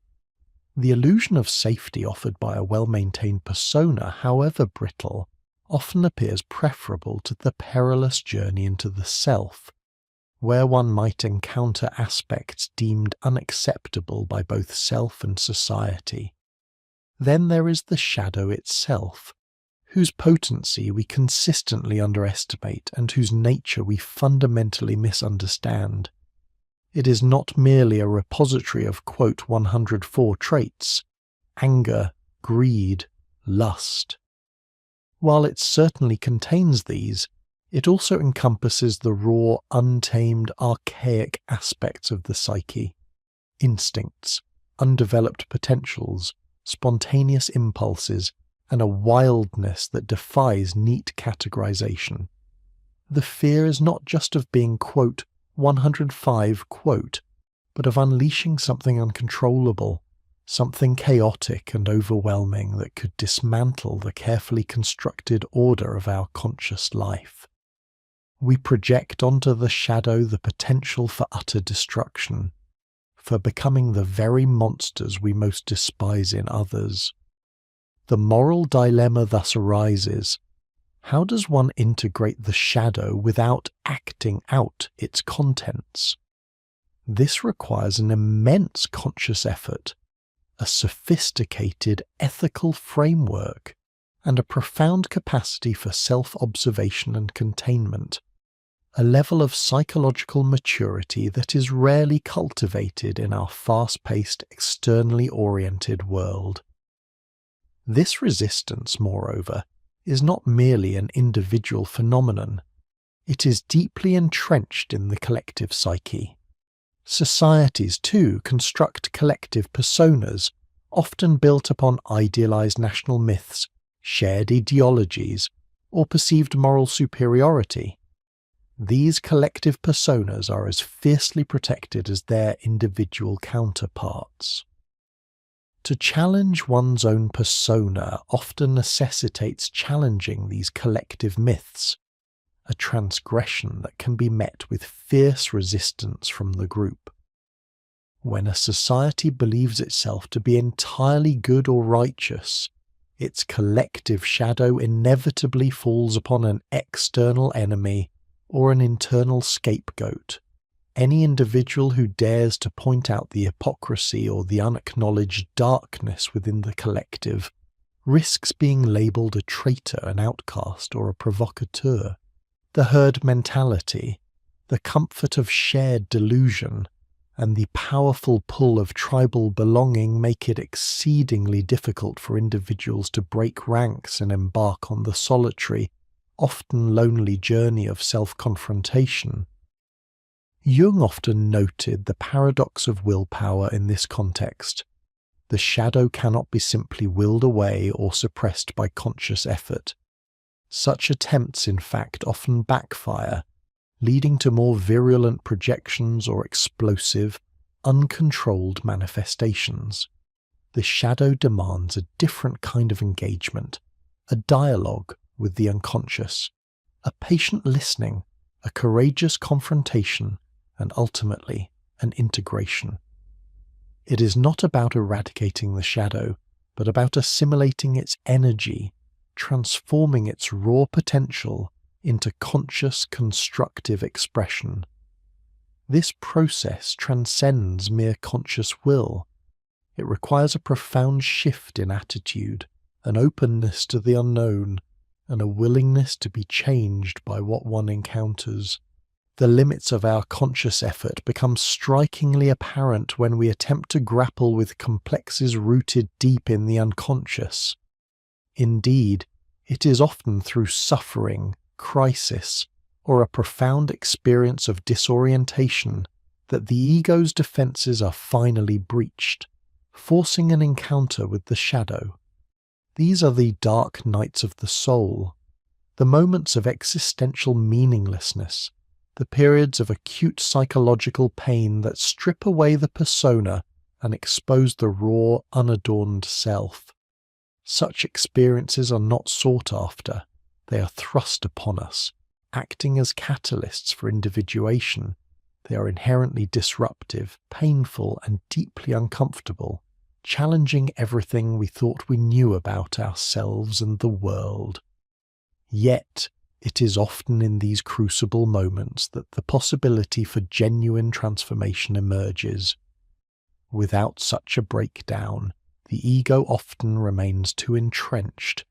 The illusion of safety offered by a well-maintained persona, however brittle, often appears preferable to the perilous journey into the self, where one might encounter aspects deemed unacceptable by both self and society. Then there is the shadow itself, whose potency we consistently underestimate and whose nature we fundamentally misunderstand. It is not merely a repository of, quote, 104 traits, anger, greed, lust. While it certainly contains these, it also encompasses the raw, untamed, archaic aspects of the psyche, instincts, undeveloped potentials, spontaneous impulses, and a wildness that defies neat categorization. The fear is not just of being, quote, 105, quote, but of unleashing something uncontrollable, something chaotic and overwhelming that could dismantle the carefully constructed order of our conscious life. We project onto the shadow the potential for utter destruction, for becoming the very monsters we most despise in others. The moral dilemma thus arises: how does one integrate the shadow without acting out its contents? This requires an immense conscious effort, a sophisticated ethical framework, and a profound capacity for self-observation and containment, a level of psychological maturity that is rarely cultivated in our fast-paced, externally oriented world. This resistance, moreover, is not merely an individual phenomenon. It is deeply entrenched in the collective psyche. Societies, too, construct collective personas, often built upon idealized national myths, shared ideologies, or perceived moral superiority. These collective personas are as fiercely protected as their individual counterparts. To challenge one's own persona often necessitates challenging these collective myths, a transgression that can be met with fierce resistance from the group. When a society believes itself to be entirely good or righteous, its collective shadow inevitably falls upon an external enemy or an internal scapegoat. Any individual who dares to point out the hypocrisy or the unacknowledged darkness within the collective risks being labelled a traitor, an outcast, or a provocateur. The herd mentality, the comfort of shared delusion, and the powerful pull of tribal belonging make it exceedingly difficult for individuals to break ranks and embark on the solitary, often lonely journey of self-confrontation. Jung often noted the paradox of willpower in this context. The shadow cannot be simply willed away or suppressed by conscious effort. Such attempts, in fact, often backfire, leading to more virulent projections or explosive, uncontrolled manifestations. The shadow demands a different kind of engagement, a dialogue with the unconscious, a patient listening, a courageous confrontation, and ultimately an integration. It is not about eradicating the shadow, but about assimilating its energy, transforming its raw potential into conscious, constructive expression. This process transcends mere conscious will. It requires a profound shift in attitude, an openness to the unknown, and a willingness to be changed by what one encounters. The limits of our conscious effort become strikingly apparent when we attempt to grapple with complexes rooted deep in the unconscious. Indeed, it is often through suffering, crisis, or a profound experience of disorientation that the ego's defenses are finally breached, forcing an encounter with the shadow. These are the dark nights of the soul, the moments of existential meaninglessness, the periods of acute psychological pain that strip away the persona and expose the raw, unadorned self. Such experiences are not sought after, they are thrust upon us, acting as catalysts for individuation. They are inherently disruptive, painful, and deeply uncomfortable, challenging everything we thought we knew about ourselves and the world. Yet, it is often in these crucible moments that the possibility for genuine transformation emerges. Without such a breakdown, the ego often remains too entrenched,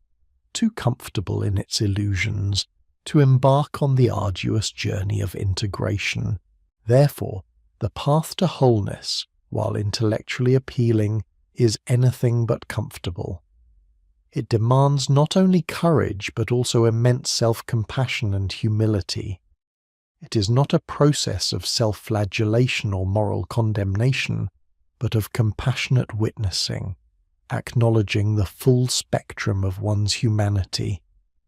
too comfortable in its illusions, to embark on the arduous journey of integration. Therefore, the path to wholeness, while intellectually appealing, is anything but comfortable. It demands not only courage but also immense self-compassion and humility. It is not a process of self-flagellation or moral condemnation, but of compassionate witnessing, acknowledging the full spectrum of one's humanity,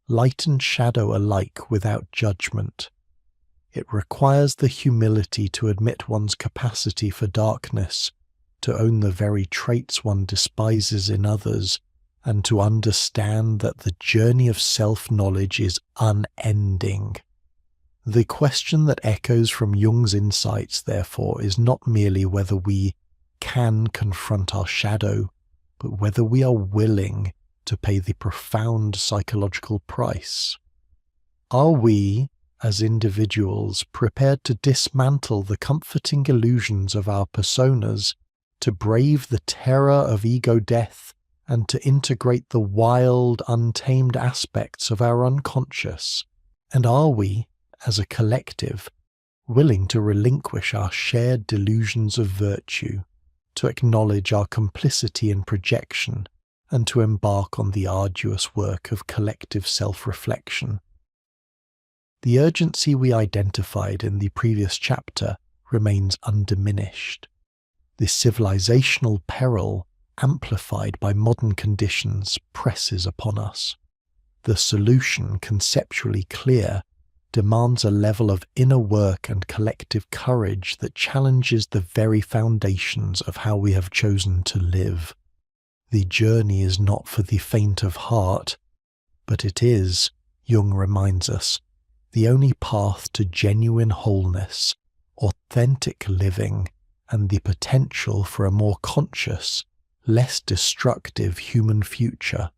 light and shadow alike without judgment. It requires the humility to admit one's capacity for darkness, to own the very traits one despises in others, and to understand that the journey of self-knowledge is unending. The question that echoes from Jung's insights, therefore, is not merely whether we can confront our shadow, but whether we are willing to pay the profound psychological price. Are we, as individuals, prepared to dismantle the comforting illusions of our personas, to brave the terror of ego death, and to integrate the wild, untamed aspects of our unconscious? And are we, as a collective, willing to relinquish our shared delusions of virtue, to acknowledge our complicity in projection, and to embark on the arduous work of collective self-reflection? The urgency we identified in the previous chapter remains undiminished. This civilizational peril, amplified by modern conditions, presses upon us. The solution, conceptually clear, demands a level of inner work and collective courage that challenges the very foundations of how we have chosen to live. The journey is not for the faint of heart, but it is, Jung reminds us, the only path to genuine wholeness, authentic living, and the potential for a more conscious, less destructive human future.